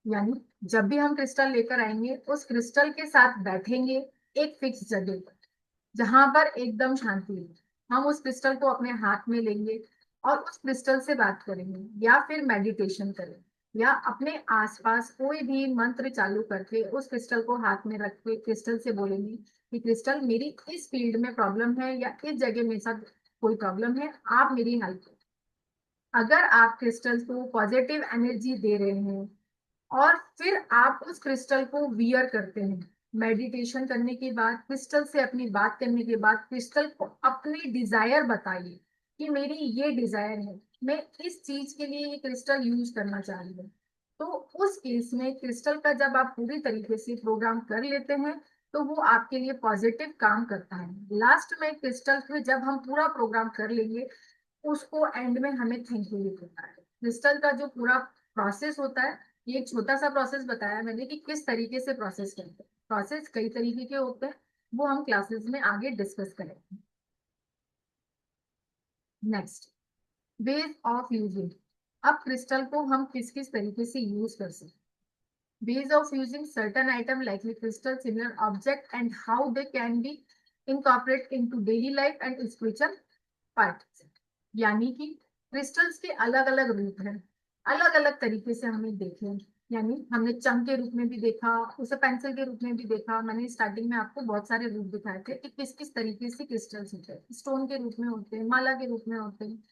यानी जब भी हम क्रिस्टल लेकर आएंगे उस क्रिस्टल के साथ बैठेंगे एक फिक्स जगह पर, जहां पर एकदम शांति है। हम उस क्रिस्टल को अपने हाथ में लेंगे और उस क्रिस्टल से बात करेंगे, या फिर मेडिटेशन करेंगे, या अपने आसपास कोई भी मंत्र चालू करके उस क्रिस्टल को हाथ में रख के क्रिस्टल से बोलेंगे कि क्रिस्टल मेरी इस फील्ड में प्रॉब्लम है या इस जगह मेरे साथ कोई प्रॉब्लम है, आप मेरी हेल्प करें। अगर आप क्रिस्टल को पॉजिटिव एनर्जी दे रहे हैं और फिर आप उस क्रिस्टल को वियर करते हैं, मेडिटेशन करने के बाद क्रिस्टल से अपनी बात करने के बाद क्रिस्टल को अपनी डिजायर बताइए कि मेरी ये डिजायर है, मैं इस चीज के लिए ये क्रिस्टल यूज करना चाह रही हूँ। तो उस केस में क्रिस्टल का जब आप पूरी तरीके से प्रोग्राम कर लेते हैं तो वो आपके लिए पॉजिटिव काम करता है। लास्ट में क्रिस्टल को जब हम पूरा प्रोग्राम कर लेंगे उसको एंड में हमें थैंक यू लिखना है। क्रिस्टल का जो पूरा प्रोसेस होता है, ये एक छोटा सा प्रोसेस बताया मैंने कि किस तरीके से प्रोसेस करते हैं। प्रोसेस कई तरीके के होते हैं, वो हम क्लासेस में आगे डिस्कस करेंगे। Next, ways of using. अब क्रिस्टल को हम किस किस तरीके से यूज कर सकते हैं। Ways of using certain item like crystal similar object and how they can be incorporate into daily life and spiritual part. यानी कि क्रिस्टल्स के अलग अलग रूप हैं, अलग अलग तरीके से हमने देखे। यानी हमने चंग के रूप में भी देखा, उसे पेंसिल के रूप में भी देखा। मैंने स्टार्टिंग में आपको बहुत सारे रूप दिखाए थे कि किस किस तरीके से क्रिस्टल्स होते हैं। स्टोन के रूप में होते हैं, माला के रूप में होते हैं,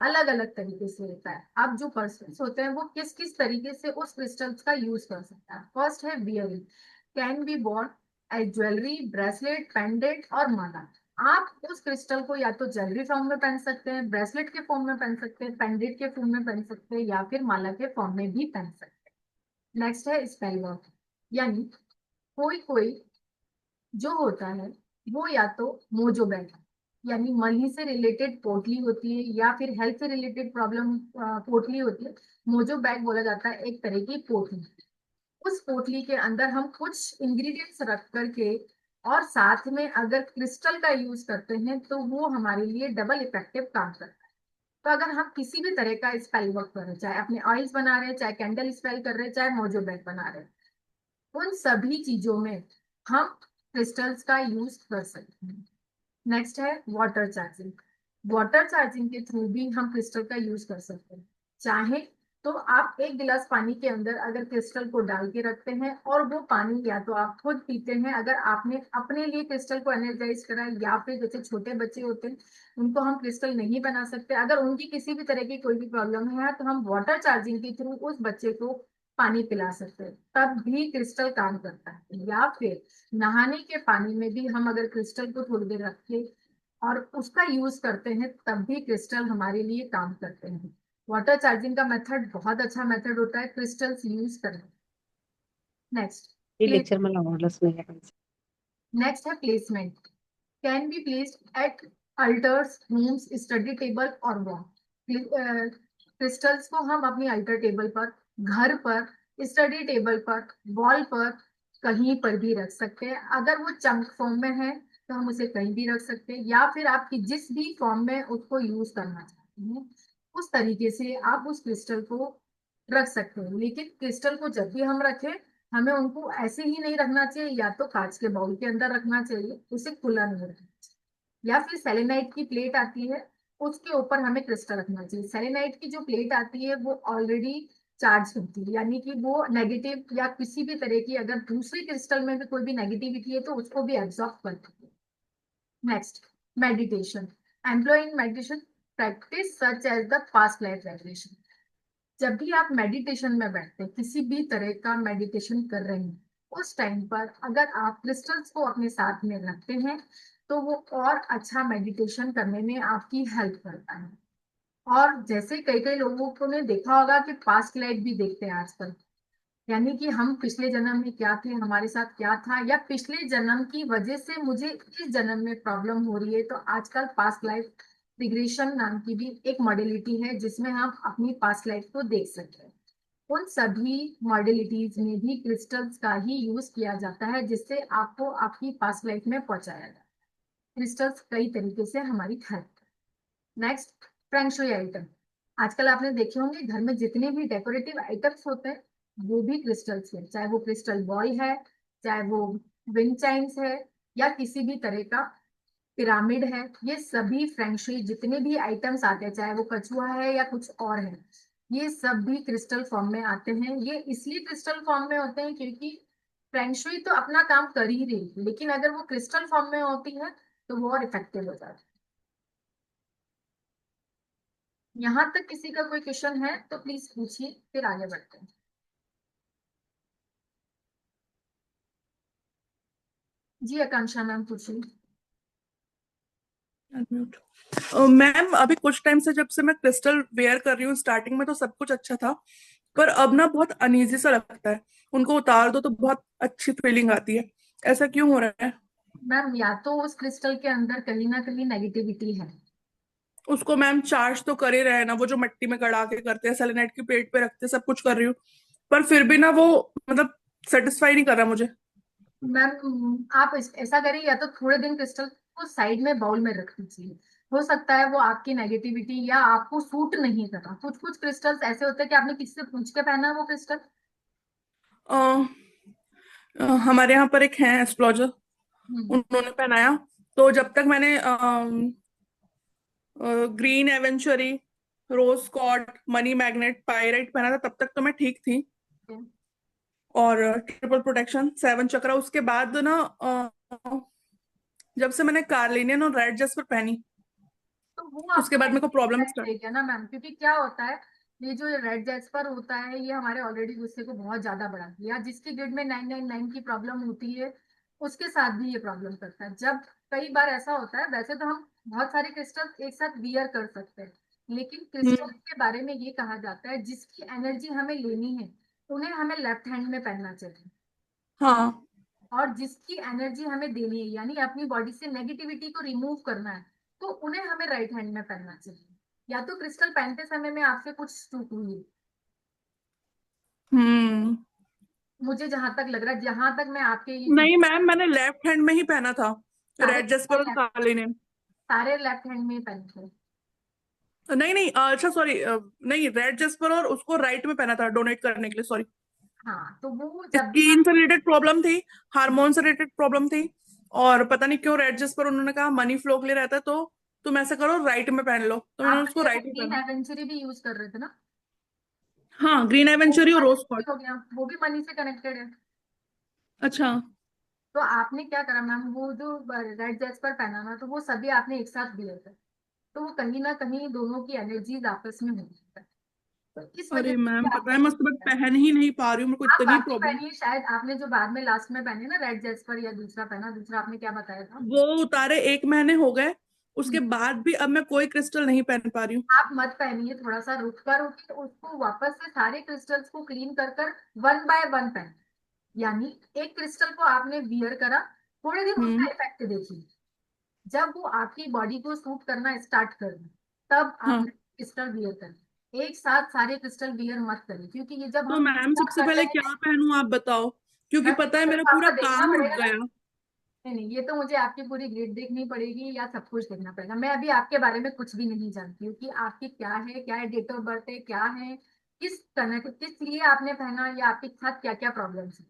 अलग अलग तरीके से होता है। अब जो पर्सन होते हैं वो किस किस तरीके से उस क्रिस्टल्स का यूज कर सकता है। फर्स्ट है bearing, can be born as jewellery, bracelet, pendant और माला। आप उस क्रिस्टल को या तो ज्वेलरी फॉर्म में पहन सकते हैं, ब्रेसलेट के फॉर्म में पहन सकते हैं, पेंडेंट के फॉर्म में पहन सकते हैं, या फिर माला के फॉर्म में भी पहन सकते हैं। नेक्स्ट है स्पेल वर्क। यानी कोई कोई जो होता है वो या तो मोजो बैठा, यानी मनी से रिलेटेड पोटली होती है या फिर हेल्थ से रिलेटेड प्रॉब्लम पोटली होती है। मोजो बैग बोला जाता है एक तरह की पोटली। उस पोटली के अंदर हम कुछ इंग्रेडिएंट्स रख करके और साथ में अगर क्रिस्टल का यूज करते हैं तो वो हमारे लिए डबल इफेक्टिव काम करता है। तो अगर हम किसी भी तरह का स्पेल वर्क कर रहे हैं, चाहे अपने ऑयल्स बना रहे हैं, चाहे कैंडल स्पेल कर रहे हैं, चाहे मोजो बैग बना रहे हैं, उन सभी चीजों में हम क्रिस्टल्स का यूज कर सकते हैं। नेक्स्ट है वाटर चार्जिंग। वाटर चार्जिंग के थ्रू भी हम क्रिस्टल का यूज कर सकते हैं। चाहे तो आप एक गिलास पानी के अंदर अगर क्रिस्टल को डाल के रखते हैं और वो पानी या तो आप खुद पीते हैं, अगर आपने अपने लिए क्रिस्टल को एनर्जाइज करा है, या फिर जैसे छोटे बच्चे होते हैं उनको हम क्रिस्टल नहीं बना सकते, अगर उनकी किसी भी तरह की कोई भी प्रॉब्लम है तो हम वाटर चार्जिंग के थ्रू उस बच्चे को पानी पिला सकते हैं, तब भी क्रिस्टल काम करता है। या फिर नहाने के पानी में भी हम अगर क्रिस्टल को थोड़ी देर रख के और उसका यूज करते हैं तब भी क्रिस्टल हमारे लिए काम करते हैं। वाटर चार्जिंग का मेथड बहुत अच्छा मेथड होता है क्रिस्टल्स यूज करना। नेक्स्ट ఈ प्लेस లెక్చర్ మళ్ళీ అవార్డ్స్ नेक्स्ट है placement. Can be placed at altars, homes, study table और वॉल। क्रिस्टल्स को हम अपनी अल्टर टेबल पर, घर पर, स्टडी टेबल पर, वॉल पर, कहीं पर भी रख सकते हैं। अगर वो चंक फॉर्म में है तो हम उसे कहीं भी रख सकते हैं, या फिर आपकी जिस भी फॉर्म में उसको यूज करना चाहते हैं उस तरीके से आप उस क्रिस्टल को रख सकते हैं। लेकिन क्रिस्टल को जब भी हम रखें हमें उनको ऐसे ही नहीं रखना चाहिए, या तो कांच के बाउल के अंदर रखना चाहिए, उसे खुला नहीं रखना चाहिए, या फिर सेलेनाइट की प्लेट आती है उसके ऊपर हमें क्रिस्टल रखना चाहिए। सेलेनाइट की जो प्लेट आती है वो ऑलरेडी चार्ज होती है, यानी कि वो नेगेटिव या किसी भी तरह की अगर दूसरी क्रिस्टल में भी कोई भी नेगेटिविटी है तो उसको भी एब्जॉर्ब करती है। Next, meditation. Employ in meditation practice such as the past life regulation. जब भी आप मेडिटेशन में बैठते हैं, किसी भी तरह का मेडिटेशन कर रहे हैं, उस टाइम पर अगर आप क्रिस्टल्स को अपने साथ में रखते हैं तो वो और अच्छा मेडिटेशन करने में आपकी हेल्प करता है। और जैसे कई कई लोगों को ने देखा होगा कि पास्ट लाइफ भी देखते हैं आजकल, यानी कि हम पिछले जन्म में क्या थे, हमारे साथ क्या था, या पिछले जन्म की वजह से मुझे इस जन्म में प्रॉब्लम हो रही है। तो आजकल पास्ट लाइफ रिग्रेशन नाम की भी एक मॉडलिटी है जिसमें हम अपनी पास्ट लाइफ को देख सकते हैं। उन सभी मॉडलिटीज में भी क्रिस्टल्स का ही यूज किया जाता है जिससे आपको आपकी पास्ट लाइफ में पहुंचाया जाए। क्रिस्टल्स कई तरीके से हमारी help. Next, feng shui item. आजकल आपने देखे होंगे घर में जितने भी डेकोरेटिव आइटम्स होते हैं वो भी क्रिस्टल्स है, चाहे वो क्रिस्टल बॉल है, चाहे वो विंड चाइम्स है, या किसी भी तरह का पिरामिड है। ये सभी फेंग शुई जितने भी आइटम्स आते हैं, चाहे वो कछुआ है या कुछ और है, ये सब भी क्रिस्टल फॉर्म में आते हैं। ये इसलिए क्रिस्टल फॉर्म में होते हैं क्योंकि फेंग शुई तो अपना काम कर ही रही है, लेकिन अगर वो क्रिस्टल फॉर्म में होती है तो वो और इफेक्टिव हो जाती है। यहाँ तक किसी का कोई क्वेश्चन है तो प्लीज पूछिए, फिर आगे बढ़ते हैं। जी आकांक्षा मैम पूछिए। मैम अभी कुछ टाइम से जब से मैं क्रिस्टल वेयर कर रही हूँ, स्टार्टिंग में तो सब कुछ अच्छा था, पर अब ना बहुत अनईजी सा लगता है। उनको उतार दो तो बहुत अच्छी फीलिंग आती है। ऐसा क्यों हो रहा है? मैम या तो उस क्रिस्टल के अंदर कहीं ना कहीं नेगेटिविटी है। उसको मैम चार्ज तो कर ही रहे हैं ना, वो जो मिट्टी में गड़ा के करते हैं, सेलेनाइट की प्लेट पे रखते हैं, सब कुछ कर रही हूँ, पर फिर भी ना वो मतलब सेटिस्फाई नहीं कर रहा मुझे। मैम आप ऐसा करिए, या तो थोड़े दिन क्रिस्टल को साइड में बाउल में रख दीजिए। हो सकता है वो आपकी नेगेटिविटी या आपको सूट नहीं कर रहा। कुछ कुछ क्रिस्टल्स ऐसे होते हैं कि आपने किसी से पूछ के पहना है वो क्रिस्टल। अ, हमारे यहाँ पर एक है एस्ट्रोलॉजर, हम्म। उन्होंने पहनाया। तो जब तक मैंने ग्रीन एवेंचुरी, रोज कॉर्ड, मनी मैग्नेट, पायराइट पहना था, तब तक तो मैं ठीक थी। और ट्रिपल प्रोटेक्शन, 7 चक्रा। उसके बाद ना जब से मैंने कार्लिनियन और रेड जस्पर पहनी, तो वो उसके आपको बाद मेरे को प्रॉब्लम एंटीऑक्सीडेंट स्टार्ट। देगा ना मैम, क्योंकि क्या होता है, ये जो रेड जैस्पर होता है ये हमारे ऑलरेडी गुस्से को बहुत ज्यादा बढ़ा दिया। जिसकी ग्रिड में 999 की प्रॉब्लम होती है उसके साथ भी ये प्रॉब्लम करता है। जब कई बार ऐसा होता है, वैसे तो हम बहुत सारे क्रिस्टल एक साथ वियर कर सकते हैं, लेकिन क्रिस्टल के बारे में ये कहा जाता है जिसकी एनर्जी हमें लेनी है उन्हें हमें लेफ्ट हैंड में पहनना चाहिए, हाँ। और जिसकी एनर्जी हमें देनी है यानी अपनी बॉडी से नेगेटिविटी को रिमूव करना है तो उन्हें हमें राइट हैंड में पहनना चाहिए। या तो क्रिस्टल पहनते समय में आपसे कुछ चूक हुई है, हम्म। मुझे जहां तक लग रहा है, जहां तक मैं आपके ये नहीं मैम, मैंने लेफ्ट हैंड में ही पहना था, सारे रेड जैस्पर और काले ने। सारे लेफ्ट हैंड में ही पहनते हैं। नहीं नहीं, अच्छा सॉरी, नहीं रेड जैस्पर और उसको राइट में पहना था डोनेट करने के लिए, सॉरी। हाँ, तो वो जब भी स्किन से रिलेटेड प्रॉब्लम थी, हार्मोन से रिलेटेड प्रॉब्लम थी, और पता नहीं क्यों रेड जैस्पर उन्होंने कहा मनी फ्लो के लिए रहता है, तो तुम ऐसा करो राइट में पहन लो, तो मैंने आप उसको जैसे राइट में ग्रीन पहना। एवेंचुरी भी यूज कर रहे थे ना, हाँ, ग्रीन वो भी एवेंचुरी और मनी रोज से क्वार्ट्ज। हो गया, वो भी मनी से कनेक्टेड है। अच्छा। तो आपने क्या करा मैम, वो जो रेड जैस्पर पहना ना, तो वो सभी आपने एक साथ दिए थे, तो वो कहीं ना कहीं दोनों की एनर्जीज आपस में होती है। तो इस वजह अरे से मैम भी पता है, आपने मैं ये उसके बाद किया है। पहन ही नहीं पा रही हूँ, मेरे को आप इतनी बाकी प्रॉब्लम। पहनिए, शायद आपने जो बाद में लास्ट में पहने ना रेड जैस्पर, या दूसरा पहना, दूसरा आपने क्या बताया था। वो उतारे 1 महीने हो गए, उसके हम्म। बाद भी अब मैं कोई क्रिस्टल नहीं पहन पा रही हूँ। आप मत पहनिए, थोड़ा सा रुक कर उठिए, उसको वापस से सारे क्रिस्टल्स को क्लीन कर कर वन बाय वन पहन। यानी एक क्रिस्टल को आपने वियर करा, थोड़े दिन हम्म। उसका इफेक्ट देखिए, जब वो आपकी बॉडी को सूट करना स्टार्ट कर दे, तब आप हाँ, क्रिस्टल वियर करें। एक साथ सारे क्रिस्टल वियर मत करें, क्योंकि ये जब तो हम मैम सब सबसे करते पहले हैं। क्या पहनूं आप बताओ, क्योंकि मैम पता है तो मेरा पूरा आपको देखना काम रुक पड़ेगा ना। गया। नहीं नहीं, ये तो मुझे आपकी पूरी ग्रिड देखनी पड़ेगी या सब कुछ देखना पड़ेगा। मैं अभी आपके बारे में कुछ भी नहीं जानती हूँ कि आपकी क्या है डेट ऑफ बर्थ है, क्या है, किस तरह के, किस लिए आपने पहना, या आपके साथ क्या क्या प्रॉब्लम्स है।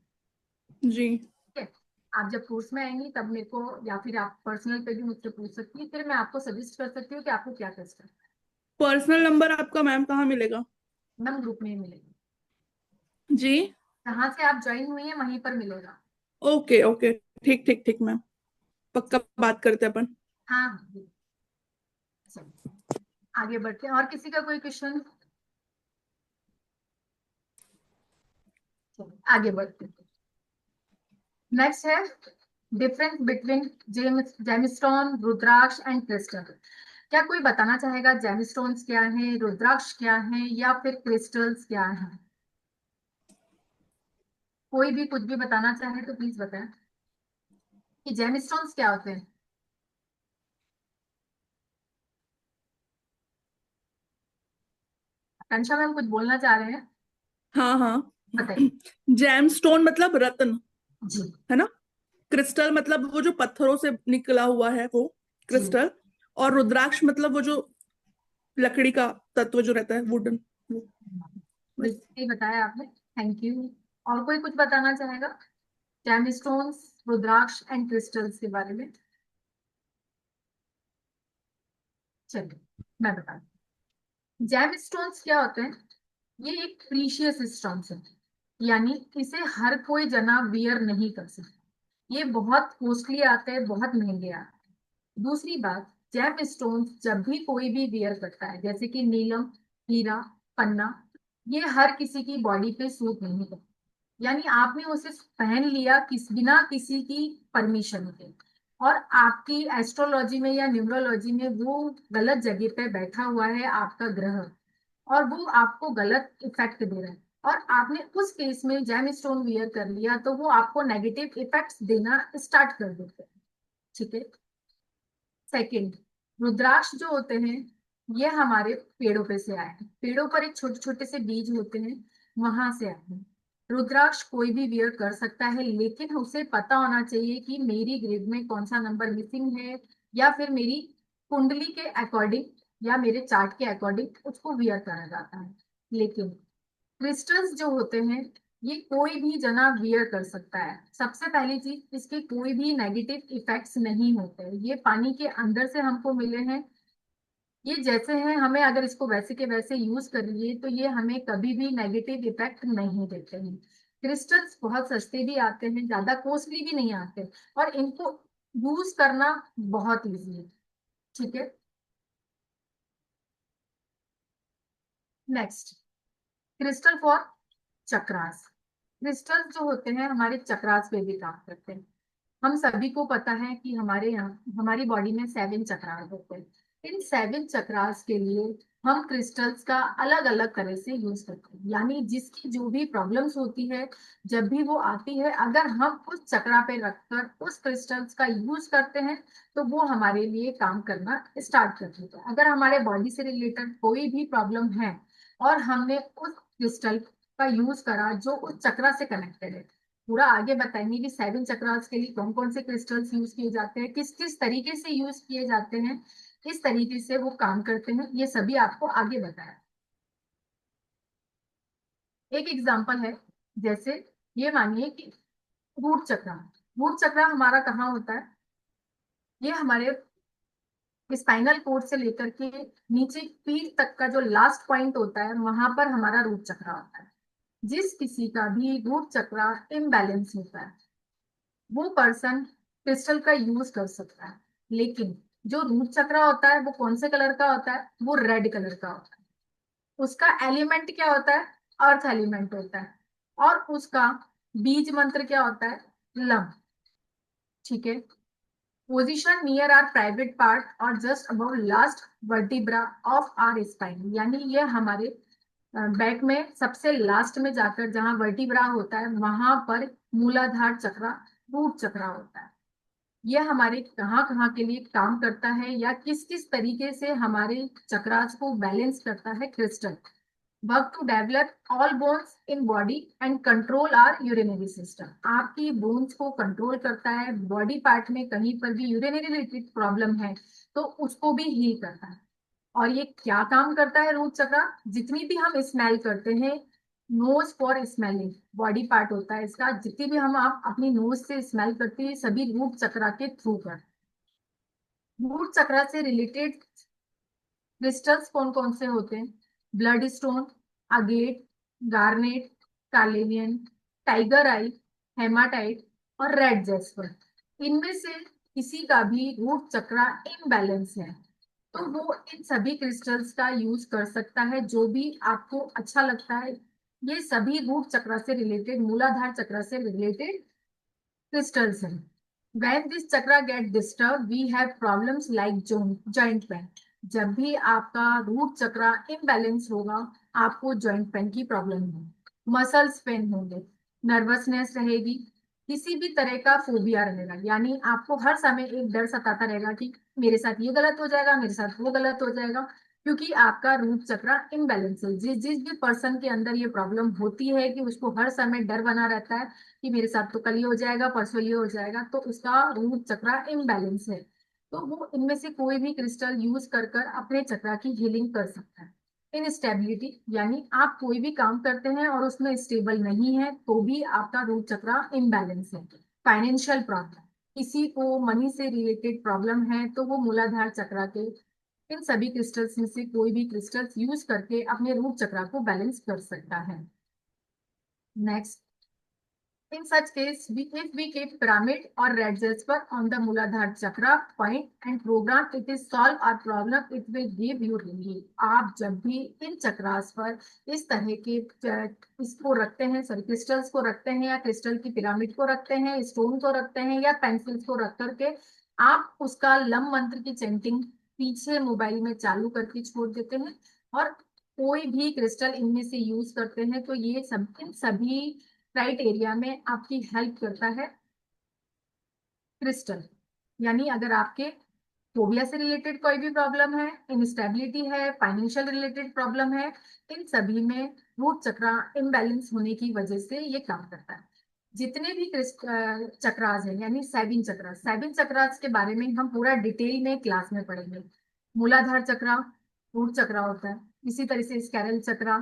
जी। ठीक है, आप जब कोर्स में आएंगी तब मेरे को, या फिर आप पर्सनल पे भी मुझसे पूछ सकती है, फिर मैं आपको सजेस्ट कर सकती हूँ कि आपको क्या टेस्ट है। पर्सनल नंबर आपका मैम कहाँ मिलेगा? मैम ग्रुप में ही मिलेगी, जी। जहाँ से आप ज्वाइन हुई है वहीं पर मिलेगा। ओके ओके, ठीक ठीक ठीक मैम, पक्का बात करते हैं अपन। हाँ हाँ, जी। चलिए आगे बढ़ते हैं, और किसी का कोई क्वेश्चन। चलिए आगे बढ़ते हैं। नेक्स्ट है difference between gemstone, rudraksha and crystal. क्या कोई बताना चाहेगा जेमिस्टोन्स क्या है, रुद्राक्ष क्या है, या फिर क्रिस्टल्स क्या है। कोई भी कुछ भी बताना चाहे तो प्लीज बताएं कि जेमिस्टोन्स क्या होते हैं। कंशा मैम कुछ बोलना चाह रहे हैं, हाँ हाँ। बताइए। जैम स्टोन मतलब रत्न, जी है ना? क्रिस्टल मतलब वो जो पत्थरों से निकला हुआ है वो जी, क्रिस्टल। और रुद्राक्ष मतलब वो जो लकड़ी का तत्व जो रहता है, वुडन, वो। बस। बिल्कुल सही बताया आपने, थैंक यू। और कोई कुछ बताना चाहेगा जेमिस्टोन्स, रुद्राक्ष एंड क्रिस्टल्स के बारे में। चलिए मैं बता, जेमस्टोन्स क्या होते हैं, ये एक प्रीशियस स्टोन्स है, यानी इसे हर कोई जना वियर नहीं कर सकता, ये बहुत कॉस्टली आते हैं, बहुत महंगे आते हैं। दूसरी बात, जेम स्टोन्स जब भी कोई भी वियर करता है, जैसे कि नीलम, हीरा, पन्ना, ये हर किसी की बॉडी पे सूट नहीं करता। यानी आपने उसे पहन लिया बिना किसी की परमिशन के, और आपकी एस्ट्रोलॉजी में या न्यूमरोलॉजी में वो गलत जगह पे बैठा हुआ है आपका ग्रह, और वो आपको गलत इफेक्ट दे रहा है, और आपने उस केस में जेम स्टोन वियर कर लिया, तो वो आपको नेगेटिव इफेक्ट्स देना स्टार्ट कर देते हैं। ठीक है। सेकंड, रुद्राक्ष जो होते हैं, ये हमारे पेड़ों पे से आए हैं, पेड़ों पर एक छोटे छोटे से बीज होते हैं, वहां से आए हैं। रुद्राक्ष कोई भी वियर कर सकता है, लेकिन उसे पता होना चाहिए कि मेरी ग्रिड में कौन सा नंबर मिसिंग है, या फिर मेरी कुंडली के अकॉर्डिंग या मेरे चार्ट के अकॉर्डिंग उसको वियर करा जाता है। लेकिन क्रिस्टल्स जो होते हैं, ये कोई भी जना वियर कर सकता है। सबसे पहली चीज, इसके कोई भी नेगेटिव इफेक्ट्स नहीं होते, ये पानी के अंदर से हमको मिले हैं, ये जैसे हैं, हमें अगर इसको वैसे के वैसे यूज कर लिए तो ये हमें कभी भी नेगेटिव इफेक्ट नहीं देते हैं। क्रिस्टल्स बहुत सस्ते भी आते हैं, ज्यादा कॉस्टली भी नहीं आते, और इनको यूज करना बहुत इजी है। ठीक है। Next, crystal for chakras. Crystal जो होते हैं हमारे चक्रास पे भी काम करते हैं। हम सभी को पता है कि हमारे यहाँ, हमारी बॉडी में 7 चक्रास होते हैं। इन 7 चक्रास के लिए हम क्रिस्टल्स का अलग अलग तरह से यूज करते हैं, यानी जिसकी जो भी प्रॉब्लम्स होती है, जब भी वो आती है, अगर हम उस चक्रा पे रखकर उस क्रिस्टल्स का यूज करते हैं तो वो हमारे लिए काम करना स्टार्ट कर देता है। अगर हमारे बॉडी से रिलेटेड कोई भी प्रॉब्लम है और हमने उस क्रिस्टल का यूज करा जो उस चक्रा से कनेक्टेड है, पूरा आगे बताएंगे कि 7 चक्रास के लिए कौन कौन से क्रिस्टल्स यूज किए जाते हैं, किस किस तरीके से यूज किए जाते हैं, किस तरीके से वो काम करते हैं, ये सभी आपको आगे बताया। एक एग्जांपल है, जैसे ये मानिए कि रूट चक्र। रूट चक्र हमारा कहाँ होता है? ये हमारे स्पाइनल कोड से लेकर के नीचे पीठ तक का जो लास्ट पॉइंट होता है, वहां पर हमारा रूट चक्र होता है। जिस किसी का भी रूट चक्र इम्बैलेंस होता है, वो पर्सन क्रिस्टल का यूज कर सकता है, लेकिन जो रूट चक्र होता है वो कौन से कलर का होता है? वो रेड कलर का होता है। उसका एलिमेंट क्या होता है? अर्थ एलिमेंट होता है। और उसका बीज मंत्र क्या होता है? लम। ठीक है। Position near our private part और just above last vertebra of our spine, यानी ये हमारे बैक में सबसे लास्ट में जाकर जहां वर्टिब्रा होता है, वहां पर मूलाधार चक्र, रूट चक्र होता है। यह हमारे कहाँ कहाँ के लिए काम करता है या किस किस तरीके से हमारे चक्रास को बैलेंस करता है crystal. Work to develop all bones in body and control our urinary system. आपकी बोन्स को कंट्रोल करता है, बॉडी पार्ट में कहीं पर भी यूरिनरी रिलेटेड प्रॉब्लम है तो उसको भी हील करता है। और ये क्या काम करता है रूट चक्र? जितनी भी हम स्मेल करते हैं, nose for smelling body part होता है इसका, जितनी भी हम आप अपनी नोज से स्मेल करते हैं सभी रूट चक्र के थ्रू कर। रूट चक्र से रिलेटेड क्रिस्टल्स कौन कौन से होते हैं? Bloodstone, agate, garnet, carnelian, tiger eye, hematite और रेड जेस्पर। इनमें से किसी का भी रूट चक्र इम्बैलेंस है तो वो इन सभी क्रिस्टल्स का यूज कर सकता है, जो भी आपको अच्छा लगता है। ये सभी रूट चक्र से रिलेटेड, मूलाधार चक्र से रिलेटेड crystals हैं। When this chakra get disturbed, we have problems like joint pain। जब भी आपका रूट चक्र इम्बैलेंस होगा, आपको जॉइंट पेन की प्रॉब्लम होगी, मसल्स पेन होंगे, नर्वसनेस रहेगी, किसी भी तरह का फोबिया रहेगा, यानी आपको हर समय एक डर सताता रहेगा कि मेरे साथ ये गलत हो जाएगा, मेरे साथ वो गलत हो जाएगा, क्योंकि आपका रूट चक्र इम्बैलेंस है। जिस जिस भी पर्सन के अंदर ये प्रॉब्लम होती है कि उसको हर समय डर बना रहता है कि मेरे साथ तो कल ये हो जाएगा, परसों ये हो जाएगा, तो उसका रूट चक्र इम्बैलेंस है। तो वो इनमें से कोई भी क्रिस्टल यूज कर कर अपने चक्र की हीलिंग कर सकता है। इनस्टेबिलिटी, यानी आप कोई भी काम करते हैं और उसमें स्टेबल नहीं है तो भी आपका रूट चक्र इम्बैलेंस है। फाइनेंशियल प्रॉब्लम, किसी को मनी से रिलेटेड प्रॉब्लम है तो वो मूलाधार चक्र के इन सभी क्रिस्टल्स में से कोई भी क्रिस्टल्स यूज करके अपने रूट चक्र को बैलेंस कर सकता है। Next, in such case, if we keep pyramid or red jasper on the Muladhara chakra point and program it is solve our problem, it will give you relief। आप जब भी इन चक्रास पर इस तरह के इसको रखते हैं, सॉरी क्रिस्टल्स को रखते हैं या क्रिस्टल की पिरामिड को रखते हैं, स्टोन को रखते हैं या पेंसिल्स को रख करके आप उसका लम मंत्र की चैंटिंग पीछे मोबाइल में चालू करके छोड़ देते हैं और कोई भी क्रिस्टल इनमें से यूज करते हैं तो ये सब इन सभी राइट एरिया में आपकी हेल्प करता है क्रिस्टल। यानी अगर आपके फोबिया से रिलेटेड कोई भी प्रॉब्लम है, इनस्टेबिलिटी है, फाइनेंशियल रिलेटेड प्रॉब्लम है, इन सभी में रूट चक्र इम्बैलेंस होने की वजह से ये काम करता है। जितने भी चक्रास हैं, यानी 7 चक्रास के बारे में हम पूरा डिटेल में क्लास में पढ़ेंगे। मूलाधार चक्र रूट चक्र होता है, इसी तरह से स्कैरल चक्र,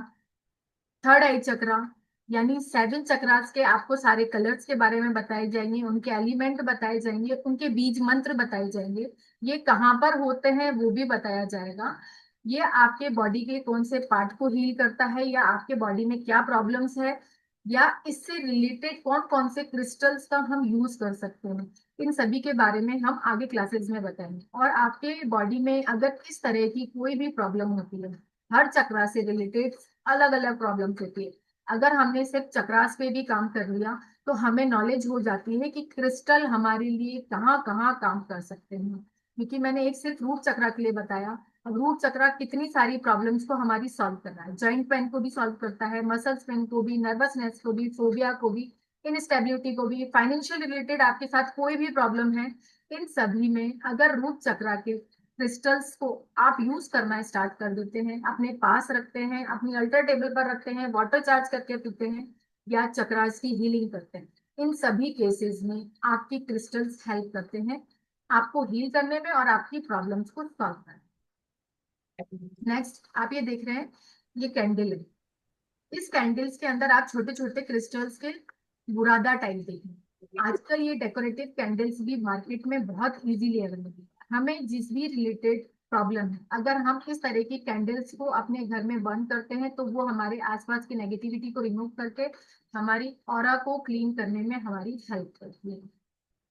थर्ड आई चक्र, यानी 7 चक्रास के आपको सारे कलर्स के बारे में बताए जाएंगे, उनके एलिमेंट बताए जाएंगे, उनके बीज मंत्र बताए जाएंगे, ये कहाँ पर होते हैं वो भी बताया जाएगा। ये आपके बॉडी के कौन से पार्ट को हील करता है या आपके बॉडी में क्या प्रॉब्लम्स है या इससे रिलेटेड कौन कौन से क्रिस्टल्स का हम यूज कर सकते हैं, इन सभी के बारे में हम आगे क्लासेस में बताएंगे। और आपके बॉडी में अगर इस तरह की कोई भी प्रॉब्लम होती है, हर चक्रा से रिलेटेड अलग अलग प्रॉब्लम्स होती है, अगर हमने सिर्फ चक्रास पे भी काम कर लिया तो हमें नॉलेज हो जाती है कि क्रिस्टल हमारे लिए कहाँ कहाँ काम कर सकते हैं। क्योंकि मैंने एक सिर्फ रूट चक्रा के लिए बताया। अब रूट चक्रा कितनी सारी प्रॉब्लम्स को हमारी सॉल्व कर रहा है, जॉइंट पेन को भी सॉल्व करता है, मसल्स पेन को भी, नर्वसनेस को भी, फोबिया को भी, इनस्टेबिलिटी को भी, फाइनेंशियल रिलेटेड आपके साथ कोई भी प्रॉब्लम है, इन सभी में अगर रूट चक्रा के क्रिस्टल्स को आप यूज करना स्टार्ट कर देते हैं, अपने पास रखते हैं, अपनी अल्टर टेबल पर रखते हैं, वाटर चार्ज करके पीते हैं, या चक्रास की हीलिंग करते हैं, इन सभी केसेस में आपकी क्रिस्टल्स हेल्प करते हैं आपको हील करने में और आपकी प्रॉब्लम्स को सॉल्व करने में। नेक्स्ट आप ये देख रहे हैं, ये कैंडल है। इस कैंडल्स के अंदर आप छोटे छोटे क्रिस्टल्स के बुरादा टाइप देखें। आजकल ये डेकोरेटिव कैंडल्स भी मार्केट में बहुत इजीली अवेलेबल है। हमें जिस भी रिलेटेड प्रॉब्लम है, अगर हम इस तरह की कैंडल्स को अपने घर में बर्न करते हैं तो वो हमारे आसपास की नेगेटिविटी को रिमूव करके हमारी ऑरा को क्लीन करने में हमारी हेल्प करती है।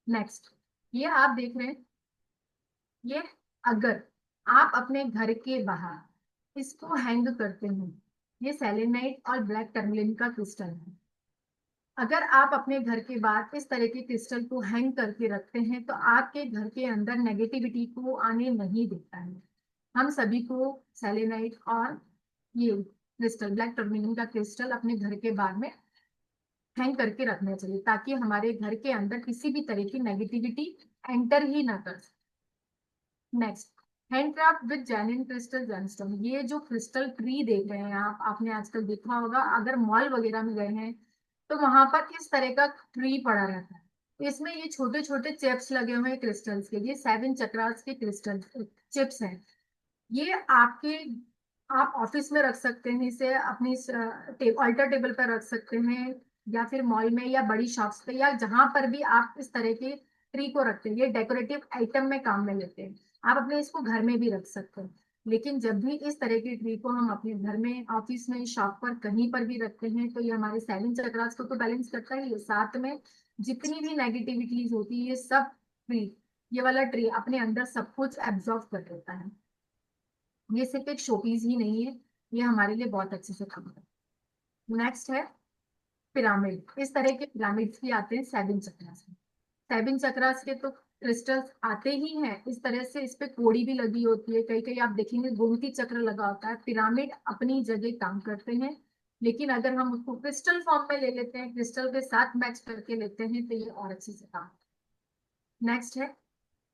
नेक्स्ट ये आप देख रहे हैं, ये अगर आप अपने घर के बाहर इसको हैंग करते हैं, ये सेलेनाइट और ब्लैक टर्मलिन का क्रिस्टल है। अगर आप अपने घर के बाहर इस तरह के क्रिस्टल को हैंग करके रखते हैं तो आपके घर के अंदर नेगेटिविटी को आने नहीं देता है। हम सभी को सेलेनाइट और ये क्रिस्टल ब्लैक टर्मलिन का क्रिस्टल अपने घर के बाहर में हैंग करके रखना चाहिए, ताकि हमारे घर के अंदर किसी भी तरह की नेगेटिविटी एंटर ही ना कर सके। Next, handcraft with genuine crystal gemstone. ये जो क्रिस्टल ट्री देख रहे हैं आप, आपने आजकल देखा होगा, अगर मॉल वगैरह में गए हैं तो वहां पर इस तरह का ट्री पड़ा रहता है। इसमें ये छोटे छोटे चिप्स लगे हुए हैं क्रिस्टल्स के, ये 7 चक्रास के क्रिस्टल चिप्स हैं। ये आपके आप ऑफिस में रख सकते हैं, इसे अपनी अल्टर टेबल पर रख सकते हैं, या फिर मॉल में या बड़ी शॉप्स पे या जहां पर भी आप इस तरह के ट्री को रखते हैं, ये डेकोरेटिव आइटम में काम में लेते हैं। आप अपने इसको घर में भी रख सकते हैं। लेकिन जब भी इस तरह की ट्री को हम अपने घर में, ऑफिस में, शॉप पर कहीं पर भी रखते हैं तो ये हमारे 7 चक्रास को तो बैलेंस करता ही है, साथ में जितनी भी नेगेटिविटीज होती है ये सब ट्री, ये वाला ट्री अपने अंदर सब कुछ एब्जॉर्ब कर लेता है। ये सिर्फ एक शोपीस ही नहीं है, ये हमारे लिए बहुत अच्छे से काम करता है। नेक्स्ट है पिरामिड। इस तरह के पिरामिड्स भी आते हैं 7 चक्रास में। 7 चक्रास के तो क्रिस्टल्स आते ही हैं इस तरह से, इस पे कोड़ी भी लगी होती है, कहीं कहीं आप देखेंगे गोमती चक्र लगा होता है। पिरामिड अपनी जगह काम करते हैं, लेकिन अगर हम उसको क्रिस्टल फॉर्म में ले लेते हैं, क्रिस्टल के साथ मैच करके लेते हैं, तो ये और अच्छे से काम। नेक्स्ट है,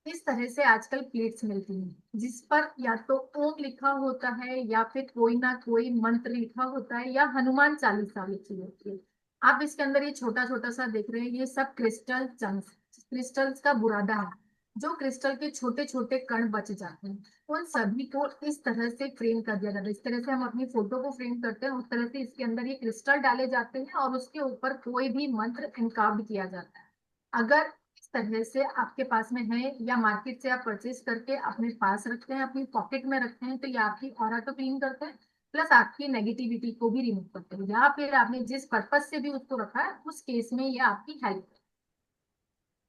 इस तरह से आजकल प्लेट्स मिलती हैं जिस पर या तो ओम लिखा होता है या फिर कोई ना कोई मंत्र लिखा होता है या हनुमान चालीसा लिखी होती है। आप इसके अंदर ये छोटा छोटा सा देख रहे हैं, ये सब क्रिस्टल चंक्स, क्रिस्टल्स का बुरादा है। जो क्रिस्टल के छोटे छोटे कण बच जाते हैं उन सभी को इस तरह से फ्रेम कर दिया जाता है। इस तरह से हम अपनी फोटो को फ्रेम करते हैं, उस तरह से इसके अंदर ये क्रिस्टल डाले जाते हैं और उसके ऊपर कोई भी मंत्र इनकार्ड किया जाता है। अगर इस तरह से आपके पास में है या मार्केट से आप परचेज करके अपने पास रखते हैं, अपनी पॉकेट में रखते हैं, तो ये आपकी ऑरा को क्लीन करते हैं, प्लस आपकी नेगेटिविटी को भी रिमूव करते हैं, या फिर आपने जिस पर्पज से भी उसको रखा है उस केस में ये आपकी हेल्प है।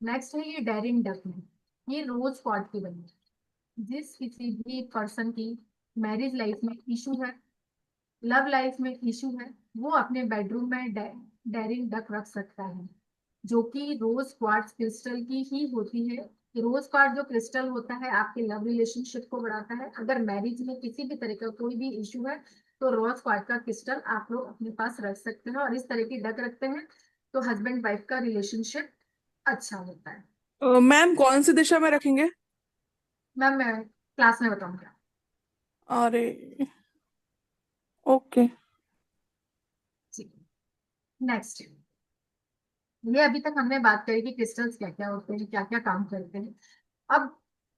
नेक्स्ट है ये डेरिन डक में, ये रोज क्वार्ट की बनी है। जिस किसी भी पर्सन की मैरिज लाइफ में इशू है, लव लाइफ में इशू है, वो अपने बेडरूम में डेरिन डक रख सकता है, जो कि रोज क्वार्ट्ज क्रिस्टल की ही होती है। रोज क्वार्ट्ज जो क्रिस्टल होता है आपके लव रिलेशनशिप को बढ़ाता है। अगर मैरिज में किसी भी तरह का कोई भी इशू है तो रोज क्वार्ट्ज का क्रिस्टल आप लोग अपने पास रख सकते हैं, और इस तरह की डक रखते हैं तो हस्बैंड वाइफ का रिलेशनशिप अच्छा होता है। मैम कौन सी दिशा में रखेंगे? मैम मैं क्लास में बताऊंगा। अरे, ओके। जी, नेक्स्ट, ये अभी तक हमने बात करी कि क्रिस्टल्स क्या क्या होते हैं, क्या क्या काम करते हैं। अब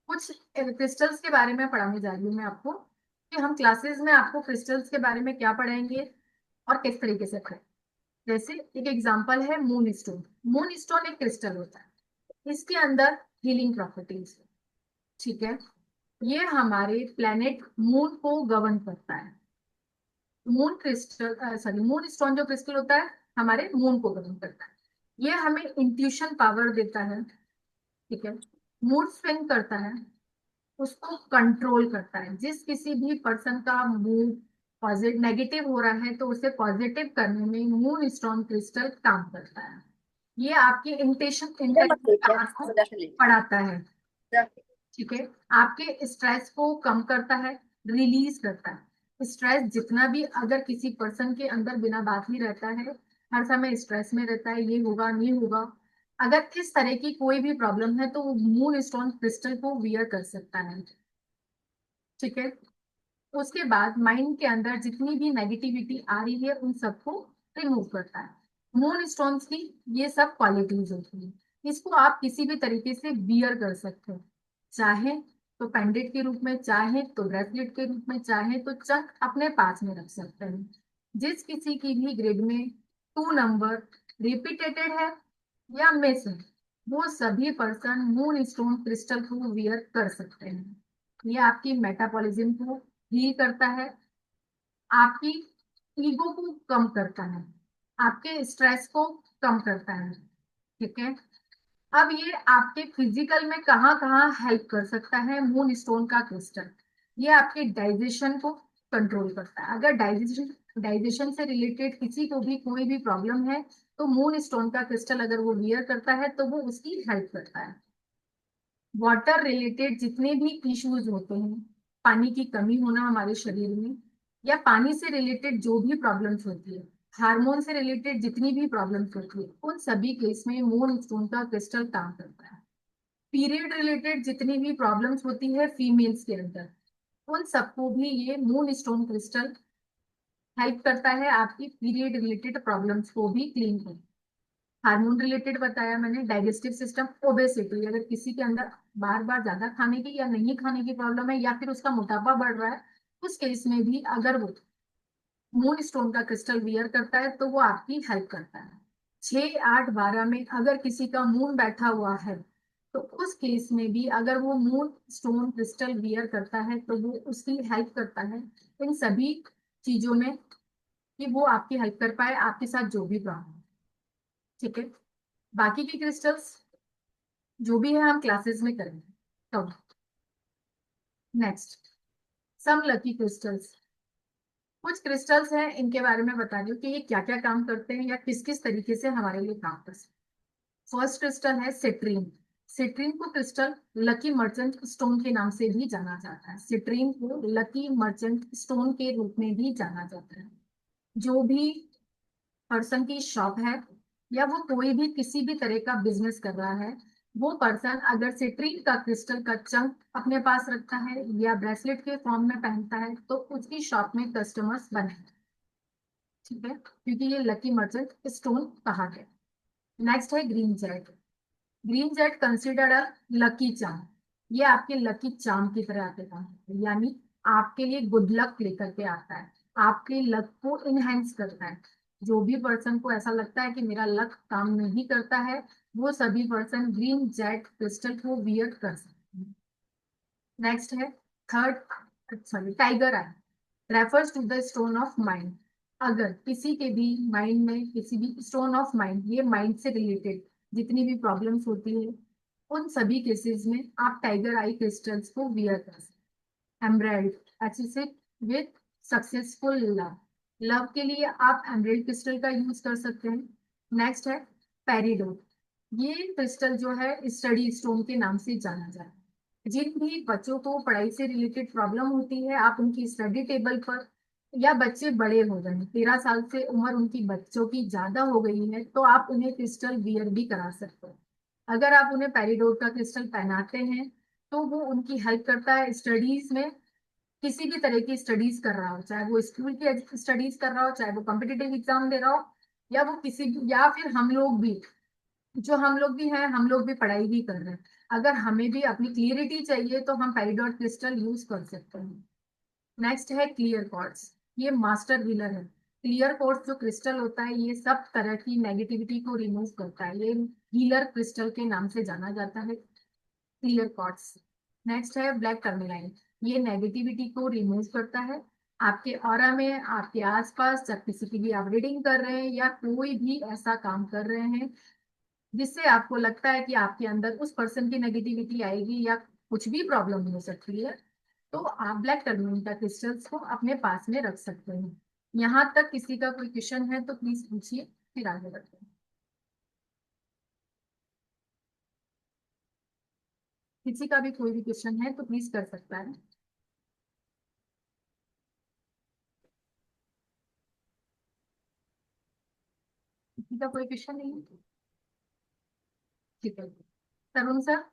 कुछ क्रिस्टल्स के बारे में पढ़ाने जा रही हूँ मैं आपको, कि हम क्लासेस में आपको क्रिस्टल्स के बारे में क्या पढ़ाएंगे और किस तरीके से पढ़ाएंगे। जैसे एक एग्जांपल है मून स्टोन। मून स्टोन एक क्रिस्टल होता है, इसके अंदर हीलिंग प्रॉपर्टीज है, ठीक है। ये हमारे प्लेनेट मून को गवर्न करता है। Moon crystal sorry moon stone जो क्रिस्टल होता है हमारे मून को गवर्न करता है। ये हमें इंट्यूशन पावर देता है, ठीक है। मूड स्विंग करता है, उसको कंट्रोल करता है। जिस किसी भी पर्सन का मूड पॉजिटिव नेगेटिव हो रहा है तो उसे पॉजिटिव करने में मून स्टोन क्रिस्टल काम करता है। ये आपकी इंटेंशन इंटेलिजेंस बढ़ाता है, ठीक है। आपके स्ट्रेस को कम करता है, रिलीज करता है। स्ट्रेस जितना भी अगर किसी पर्सन के अंदर बिना बात ही रहता है, हर समय स्ट्रेस में रहता है, ये होगा नहीं होगा, अगर इस तरह की कोई भी प्रॉब्लम है तो वो मून स्टोन क्रिस्टल को वियर कर सकता है। ठीक है। उसके बाद माइंड के अंदर जितनी भी नेगेटिविटी आ रही है उन सबको रिमूव करता है। मून स्टोन्स की ये सब क्वालिटीज होती है। इसको आप किसी भी तरीके से बियर कर सकते हो, चाहे तो पेंडेंट के रूप में, चाहे तो ब्रेसलेट के रूप में, चाहे तो चक अपने पास में रख सकते हैं। जिस किसी की भी ग्रिड में 2 नंबर रिपीटेटेड है या मिस है, वो सभी पर्सन मून स्टोन क्रिस्टल को वियर कर सकते हैं। ये आपकी मेटाबॉलिज्म को हील करता है, आपकी ईगो को कम करता है, आपके स्ट्रेस को कम करता है। ठीक है। अब ये आपके फिजिकल में कहाँ कहाँ हेल्प कर सकता है मून स्टोन का क्रिस्टल? ये आपके डाइजेशन को कंट्रोल करता है। अगर डाइजेशन से रिलेटेड किसी को भी कोई भी प्रॉब्लम है तो मून स्टोन का क्रिस्टल अगर वो वियर करता है तो वो उसकी हेल्प करता है। वाटर रिलेटेड जितने भी इश्यूज होते हैं, पानी की कमी होना हमारे शरीर में, या पानी से रिलेटेड जो भी प्रॉब्लम्स होती है, हार्मोन से रिलेटेड जितनी भी प्रॉब्लम्स होती है, उन सभी केस में मून स्टोन का क्रिस्टल काम करता है। पीरियड रिलेटेड जितनी भी प्रॉब्लम्स होती है फीमेल्स के अंदर, उन सबको भी ये मून स्टोन क्रिस्टल हेल्प करता है आपकी पीरियड रिलेटेड प्रॉब्लम्स को भी क्लीन करने। हार्मोन रिलेटेड बताया मैंने, डाइजेस्टिव सिस्टम, ओबेसिटी, अगर किसी के अंदर बार बार ज्यादा खाने की या नहीं खाने की प्रॉब्लम है या फिर उसका मोटापा बढ़ रहा है, उस केस में भी अगर वो मून स्टोन का क्रिस्टल वियर करता है तो वो आपकी हेल्प करता है। 6, 8, 12 में अगर किसी का मून बैठा हुआ है तो उस केस में भी अगर वो मून स्टोन क्रिस्टल वियर करता है तो वो उसकी हेल्प करता है इन सभी चीजों में, कि वो आपकी हेल्प कर पाए आपके साथ जो भी प्रॉब्लम। ठीक है। बाकी के क्रिस्टल्स जो भी है हम क्लासेस में करेंगे। तो नेक्स्ट, सम लकी क्रिस्टल्स। कुछ क्रिस्टल्स हैं, इनके बारे में बता रही हूँ कि ये क्या क्या काम करते हैं या किस किस तरीके से हमारे लिए काम कर सकते हैं। फर्स्ट क्रिस्टल है सिट्रीन। सिट्रीन को क्रिस्टल लकी मर्चेंट स्टोन के नाम से भी जाना जाता है। सिट्रीन को लकी मर्चेंट स्टोन के रूप में भी जाना जाता है। जो भी पर्सन की शॉप है या वो कोई भी किसी भी तरह का बिजनेस कर रहा है, वो पर्सन अगर सिट्रीन का क्रिस्टल का चंक अपने पास रखता है या ब्रेसलेट के फॉर्म में पहनता है तो उसकी शॉप में कस्टमर्स बने। ठीक है, क्योंकि ये लकी मर्चेंट स्टोन कहा गया। नेक्स्ट है green Z. Green Z considered a lucky charm. ये आपके लकी चार्म की तरह आते काम करता है, यानी आपके लिए गुड लक लेकर के आता है, आपके लक को इनहेंस करता है। जो भी पर्सन को ऐसा लगता है कि मेरा लक काम नहीं करता है, वो सभी पर्सन ग्रीन जेड क्रिस्टल को वियर कर सकते हैं। नेक्स्ट है third, sorry, tiger eye refers to the stone of mind. अगर किसी के भी माइंड में किसी भी स्टोन ऑफ माइंड, ये माइंड से रिलेटेड जितनी भी प्रॉब्लम्स होती है उन सभी केसेस में आप टाइगर आई क्रिस्टल्स को वियर कर सकते हैं। Emerald associate with successful love. Love के लिए आप एमराल्ड क्रिस्टल का यूज कर सकते हैं। नेक्स्ट है पेरिडोट। ये क्रिस्टल जो है स्टडी स्टोन के नाम से जाना जाता है। जिन भी बच्चों को पढ़ाई से रिलेटेड प्रॉब्लम होती है, आप उनकी स्टडी टेबल पर, या बच्चे बड़े हो गए हैं, 13 साल से उम्र उनकी बच्चों की ज्यादा हो गई है, तो आप उन्हें क्रिस्टल वियर भी करा सकते हैं। अगर आप उन्हें पेरिडोट का क्रिस्टल पहनाते हैं तो वो उनकी हेल्प करता है स्टडीज में। किसी भी तरह की स्टडीज कर रहा हो, चाहे वो स्कूल की स्टडीज कर रहा हो, चाहे वो कॉम्पिटिटिव एग्जाम दे रहा हो, या वो किसी भी, या फिर हम लोग भी, जो हम लोग भी हैं, हम लोग भी पढ़ाई ही कर रहे हैं, अगर हमें भी अपनी क्लियरिटी चाहिए तो हम पेरिडोट क्रिस्टल यूज कर सकते हैं। नेक्स्ट है क्लियर क्वार्ट्ज। ये मास्टर हीलर है। क्लियर क्वार्ट्ज जो क्रिस्टल होता है ये सब तरह की नेगेटिविटी को रिमूव करता है, ये हीलर क्रिस्टल के नाम से जाना जाता है, क्लियर क्वार्ट्ज। नेक्स्ट है ब्लैक टर्मेलाइन। ये नेगेटिविटी को रिमूव करता है आपके ऑरा में, आपके आसपास, जब किसी की भी आप रीडिंग कर रहे हैं या कोई भी ऐसा काम कर रहे हैं जिससे आपको लगता है कि आपके अंदर उस पर्सन की नेगेटिविटी आएगी या कुछ भी प्रॉब्लम हो सकती है, तो आप ब्लैक टर्मरिन का क्रिस्टल्स को अपने पास में रख सकते हैं। यहाँ तक किसी का कोई क्वेश्चन है तो प्लीज पूछिए, फिर आगे बढ़ते हैं। किसी का भी कोई भी क्वेश्चन है तो प्लीज कर सकता है। किसी का कोई क्वेश्चन नहीं है? ठीक है, तरुण सर।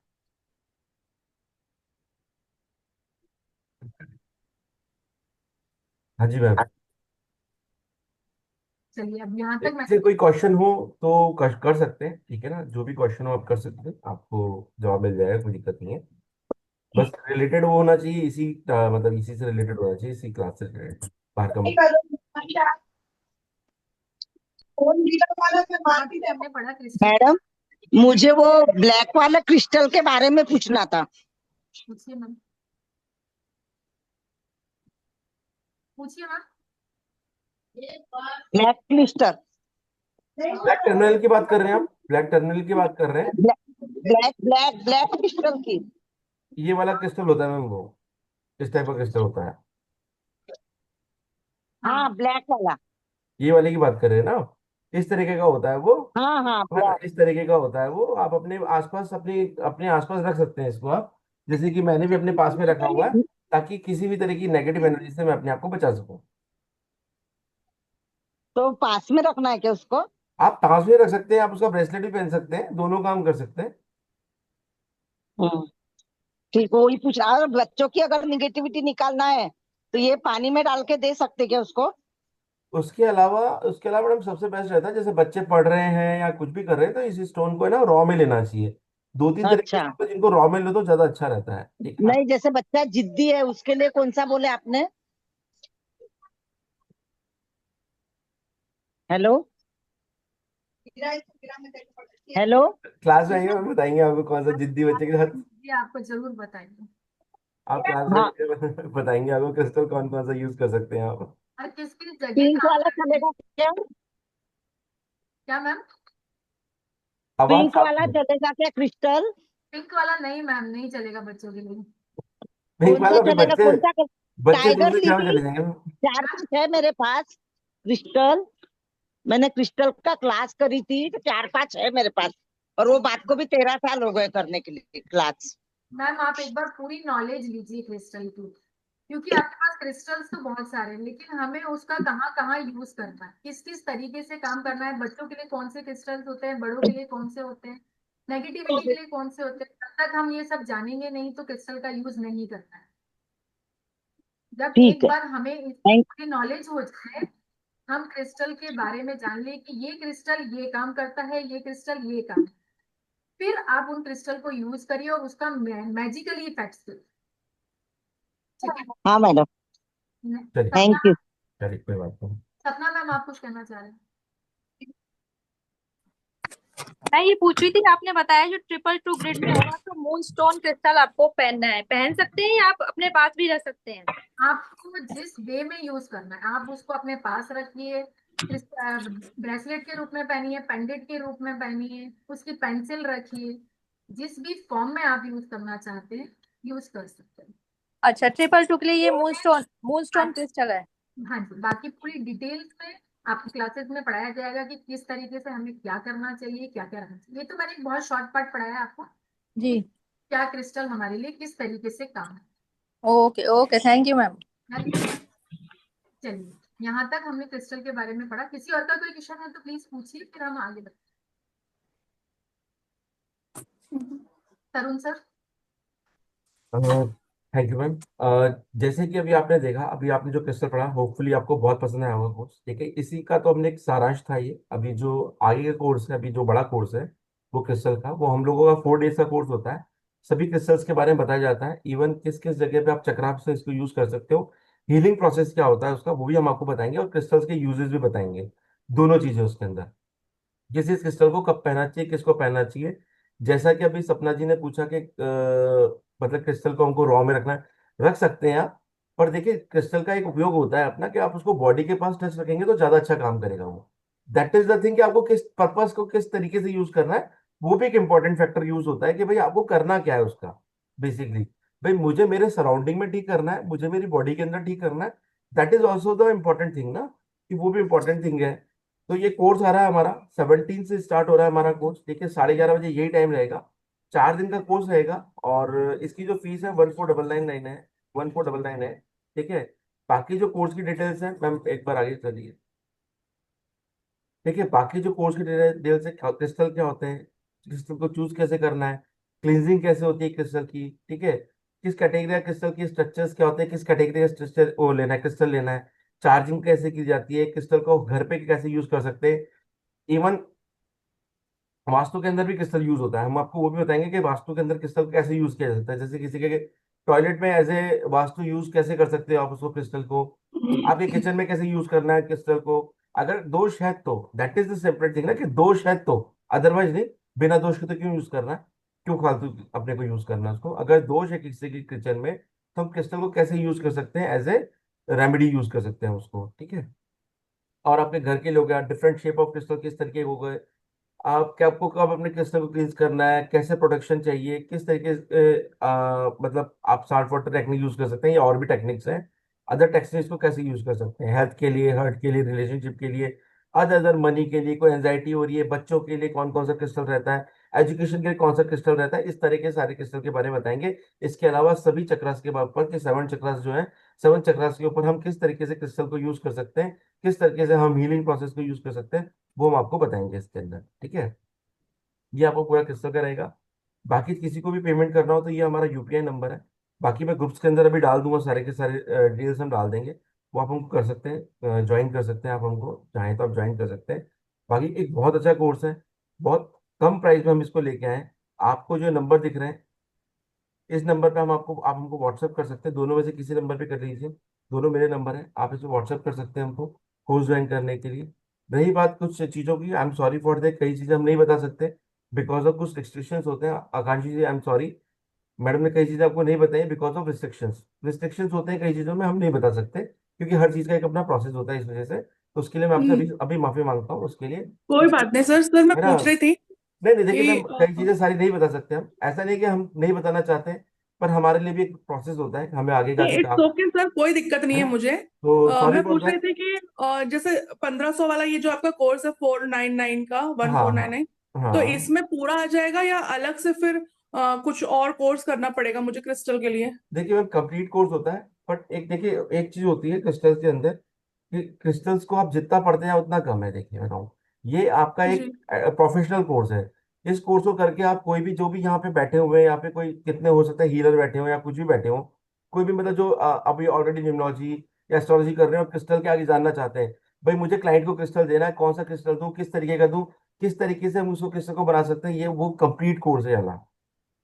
हाँ जी मैम। चलिए अब यहाँ तक मैं। से कोई क्वेश्चन हो तो कर सकते हैं, ठीक है ना, जो भी क्वेश्चन हो आप कर सकते हैं, आपको जवाब मिल जाएगा, कोई दिक्कत नहीं है। बस रिलेटेड वो होना चाहिए इसी मतलब इसी से रिलेटेड होना चाहिए, इसी क्लास से रिलेटेड, बाहर का मत। कहाँ पे हमने पढ़ा क्रिस्टल? मैडम, मुझे वो ब्लैक वाला क्रिस्टल के बारे में पूछना था। पूछिए मैम, पूछिए ma'am. Black crystal, black terminal की बात कर रहे हैं आप? ब्लैक टर्मिनल की बात कर रहे हैं? ब्लैक ब्लैक ब्लैक क्रिस्टल की। ये वाला क्रिस्टल होता है मैम, वो इस टाइप का क्रिस्टल होता है। हाँ हाँ, ब्लैक वाला। ये वाले की बात कर रहे हैं ना? इस तरीके का होता है वो, हाँ हाँ, है ना, ब्लैक। इस तरीके का होता है वो। आप अपने आसपास, अपने अपने आसपास रख सकते हैं इसको आप, जैसे कि मैंने भी अपने पास में रखा हुआ है, ताकि किसी भी तरह की नेगेटिव एनर्जी से मैं अपने आप को बचा सकूं। तो पास में रखना है क्या उसको? आप पास में रख सकते हैं, आप उसका ब्रेसलेट भी पहन सकते हैं, दोनों काम कर सकते हैं। हम्म, ठीक, वही पूछ रहा। और बच्चों की अगर निगेटिविटी निकालना है तो ये पानी में डाल के दे सकते क्या उसको? उसके अलावा मैडम सबसे बेस्ट रहता है, जैसे बच्चे पढ़ रहे हैं या कुछ भी कर रहे हैं, तो इस स्टोन को है ना रॉ में लेना चाहिए। दो तीन तरह के अच्छा, स्टोन है जिनको रॉ में लो तो ज्यादा अच्छा रहता है, ठीक है ना। नहीं, जैसे बच्चा जिद्दी है उसके लिए कौन सा बोले आपने? Hello, hello. क्लास में आएंगे और बताएंगे आपको कौन सा जिद्दी बच्चे के साथ। ये आपको जरूर बताएंगे। आप क्लास में हाँ, आएंगे बताएंगे आपको क्रिस्टल कौन कौन सा यूज कर सकते हैं आप। और किस किस जगह पिंक काम वाला करते हैं? चलेगा क्या? क्या मैम? आवाज पिंक साफ वाला है। चलेगा क्या क्रिस्टल? पिंक वाला नहीं मैम, नहीं चलेगा बच्चों के लिए। पिंक कौन सा वाला फिर चलेगा, बच्चे, कौन सा? बच्चे टाइगर दूसरी जगह में लिली। चले जाएंगे। 4-5 है मेरे पास क्रिस्टल। मैंने क्रिस्टल का क्लास करी थी तो 4-5 है मेरे पास। और वो बात को भी 13 साल हो गए करने के लिए क्लास। मैम आप एक बार पूरी नॉलेज लीजिए क्रिस्टल की, क्योंकि आपके पास क्रिस्टल्स तो बहुत सारे हैं, लेकिन हमें उसका कहाँ कहाँ यूज करना है, किस किस तरीके से काम करना है, बच्चों के लिए कौन से क्रिस्टल्स होते हैं, बड़ों के लिए कौन से होते हैं, नेगेटिविटी के लिए कौन से होते हैं, तब तक हम ये सब जानेंगे नहीं तो क्रिस्टल का यूज नहीं करना है। जब ठीक एक है। बार हमें इसकी थैंक पूरी नॉलेज हो जाए, हम क्रिस्टल के बारे में जान ले कि ये क्रिस्टल ये काम करता है, ये क्रिस्टल ये काम, फिर आप उन क्रिस्टल को यूज करिए और उसका मैजिकली इफेक्ट्स देखिए। ठीक है। हाँ मैडम, चलिए, थैंक सपना, यू। चलिए कोई बात नहीं। सपना मैम आप कुछ कहना चाह रहे हैं? मैं ये पूछ रही थी, आपने बताया जो ट्रिपल टू ग्रिड में होगा तो मून स्टोन क्रिस्टल आपको पहनना है, पहन सकते हैं या आप अपने पास भी रख सकते हैं? आपको जिस वे में यूज करना है आप उसको अपने पास रखिए, ब्रेसलेट के रूप में पहनिए, पेंडेंट के रूप में पहनिए, उसकी पेंसिल रखिए, जिस भी फॉर्म में आप यूज करना चाहते हैं यूज कर सकते हैं। अच्छा, ट्रिपल टू के लिए ये मून स्टोन आज- क्रिस्टल है। हाँ जी, बाकी पूरी डिटेल्स में आपको क्लासेस में पढ़ाया जाएगा कि किस तरीके से हमें क्या करना चाहिए, क्या क्या रखना चाहिए। ये तो मैंने एक बहुत शॉर्ट पार्ट पढ़ाया आपको, जी। क्या क्रिस्टल हमारे लिए किस तरीके से काम okay okay, thank you ma'am. है। चलिए, यहाँ तक हमने क्रिस्टल के बारे में पढ़ा। किसी और का कोई क्वेश्चन है तो प्लीज पूछिए, फिर हम आगे बढ़ते हैं। तरुण सर। Thank you ma'am. जैसे कि अभी आपने देखा, अभी आपने जो क्रिस्टल पढ़ा, होपफुली आपको बहुत पसंद आया होगा कोर्स, ठीक है। इसी का तो हमने एक सारांश था ये। अभी जो आगे का कोर्स है, अभी जो बड़ा कोर्स है वो क्रिस्टल का, वो हम लोगों का 4 डेज का कोर्स होता है। सभी क्रिस्टल्स के बारे में बताया जाता है, इवन किस किस जगह पे आप चक्राफ से इसको यूज कर सकते हो, हीलिंग प्रोसेस क्या होता है उसका, वो भी हम आपको बताएंगे, और क्रिस्टल्स के यूजेस भी बताएंगे। दोनों चीजें उसके अंदर, किस इस क्रिस्टल को कब पहनना चाहिए, किसको पहनना चाहिए। जैसा कि अभी सपना जी ने पूछा कि मतलब क्रिस्टल को हमको रॉ में रखना है, रख सकते हैं आप। पर देखिए, क्रिस्टल का एक उपयोग होता है अपना, कि आप उसको बॉडी के पास टच रखेंगे तो ज्यादा अच्छा काम करेगा वो। दैट इज द थिंग, कि आपको किस पर्पस को किस तरीके से यूज करना है, वो भी एक इंपॉर्टेंट फैक्टर यूज होता है, कि भाई आपको करना क्या है उसका। बेसिकली भाई मुझे मेरे सराउंडिंग में ठीक करना है, मुझे मेरी बॉडी के अंदर ठीक करना है। That is also the important thing ना, कि वो भी इम्पोर्टेंट थिंग है। तो ये कोर्स आ रहा है हमारा 17 से स्टार्ट हो रहा है हमारा कोर्स, ठीक है। 11:30 बजे यही टाइम रहेगा। 4 दिन का कोर्स रहेगा, और इसकी जो फीस है 1499 है, 1499 है। ठीक है। बाकी जो कोर्स की डिटेल्स है मैम, एक बार आगे चलिए। देखिए, बाकी जो कोर्स के डिटेल्स है, क्रिस्टल क्या होते हैं, क्रिस्टल को चूज कैसे करना है, क्लींजिंग कैसे होती है क्रिस्टल की, ठीक है, किस कैटेगरी का क्रिस्टल की स्ट्रक्चर्स क्या होते हैं, किस कैटेगरी का स्ट्रक्चर वो लेना है, क्रिस्टल लेना है, चार्जिंग कैसे की जाती है, क्रिस्टल को घर पे कैसे यूज कर सकते हैं। इवन वास्तु के अंदर भी क्रिस्टल यूज होता है, हम आपको वो भी बताएंगे कि वास्तु के अंदर क्रिस्टल को कैसे यूज किया जाता है। जैसे किसी के टॉयलेट में एज ए वास्तु यूज कैसे कर सकते हो आप उसको, क्रिस्टल को आपके किचन में कैसे यूज करना है क्रिस्टल को। अगर दोष है तो that is the separate thing ना, कि दोष है तो, अदरवाइज नहीं। बिना दोष के तो क्यों यूज करना है, क्यों फालतू अपने को यूज करना है उसको। अगर दोष है किसी के किचन में, तो हम क्रिस्टल को कैसे यूज कर सकते हैं, एज ए रेमेडी यूज कर सकते हैं उसको। ठीक है। और अपने घर के लोग डिफरेंट शेप ऑफ क्रिस्टल किस तरीके हो गए, आप क्या, आपको कब अपने क्रिस्टल को क्लींस करना है, कैसे प्रोटेक्शन चाहिए, किस तरीके से मतलब आप साल्ट वाटर टेक्निक यूज कर सकते हैं, या और भी टेक्निक्स हैं, अदर टेक्निक्स को कैसे यूज कर सकते हैं, हेल्थ के लिए, हर्ट के लिए, रिलेशनशिप के लिए, अदर अदर मनी के लिए, कोई एंजाइटी हो रही है, बच्चों के लिए कौन कौन सा क्रिस्टल रहता है, एजुकेशन के लिए कौन सा क्रिस्टल रहता है, इस तरह के सारे क्रिस्टल के बारे में बताएंगे। इसके अलावा सभी चक्रास के ऊपर के 7 चक्रास जो है, 7 चक्रास के ऊपर हम किस तरीके से क्रिस्टल को यूज कर सकते हैं, किस तरीके से हम हीलिंग प्रोसेस को यूज कर सकते हैं, वो हम आपको बताएंगे इसके अंदर। ठीक है। ये आपको पूरा क्रिस्टल का रहेगा। बाकी किसी को भी पेमेंट करना हो तो ये हमारा यूपीआई नंबर है। बाकी मैं ग्रुप्स के अंदर अभी डाल दूंगा, सारे के सारे डिटेल्स हम डाल देंगे, वो आप हमको कर सकते हैं, ज्वाइन कर सकते हैं, आप हमको चाहें तो आप ज्वाइन कर सकते हैं। बाकी एक बहुत अच्छा कोर्स है, बहुत कम प्राइस में हम इसको लेके आए हैं। आपको जो नंबर दिख रहे हैं, इस नंबर पे आप हमको व्हाट्सअप कर सकते हैं, दोनों में से किसी नंबर पे कर लीजिए, दोनों मेरे नंबर हैं, आप इसमें व्हाट्सअप कर सकते हैं हमको कोर्स ज्वाइन करने के लिए। रही बात कुछ चीज़ों की, I am sorry for that, कई चीज़ें हम नहीं बता सकते बिकॉज ऑफ कुछ रिस्ट्रिक्शंस होते हैं। आकांक्षी जी, आई एम सॉरी, मैडम ने कई चीज़ें आपको नहीं बताई बिकॉज ऑफ रिस्ट्रिक्शंस। रिस्ट्रिक्शंस होते हैं कई चीज़ों में, हम नहीं बता सकते क्योंकि हर चीज़ का एक अपना प्रोसेस होता है, इस वजह से तो उसके लिए मैं आपसे अभी हम्म, अभी माफी मांगता हूँ उसके लिए। कोई बात नहीं सर। सर मैं है ना। पूछ रही थी नहीं नहीं, देखिए कि मैम, कई चीजें सारी नहीं बता सकते हम, ऐसा नहीं कि हम नहीं बताना चाहते हैं, पर हमारे लिए भी एक प्रोसेस होता है, हमें आगे का नहीं, आगे इट्स काम। ओके सर, कोई दिक्कत नहीं है है ना। मुझे। तो सॉरी मैं फॉर पूछ रही दैट। थी कि जैसे 1500 वाला ये जो आपका कोर्स है 499 का, वन हाँ फोर हाँ नाइन नाइन तो हाँ। इसमें पूरा आ जाएगा या अलग से फिर कुछ और कोर्स करना पड़ेगा मुझे क्रिस्टल के लिए? देखिए मैम, कंप्लीट कोर्स होता है, बट एक देखिए, एक चीज होती है क्रिस्टल्स के अंदर, कि क्रिस्टल्स को आप जितना पढ़ते हैं उतना कम है। देखिए मैं बताऊँ, ये आपका एक जी प्रोफेशनल कोर्स है। इस कोर्स को करके आप कोई भी, जो भी यहाँ पे बैठे हुए हैं, यहाँ पे कोई कितने हो सकते हैं हीलर बैठे हो या कुछ भी बैठे हो, कोई भी मतलब जो अभी ऑलरेडी न्यूमरोलॉजी या एस्ट्रोलॉजी कर रहे हो, क्रिस्टल के आगे जानना चाहते हैं, भाई मुझे क्लाइंट को क्रिस्टल देना है, कौन सा क्रिस्टल दूं, किस तरीके का दूं, किस तरीके से हम उसको क्रिस्टल को बना सकते हैं, ये वो कंप्लीट कोर्स है यहाँ,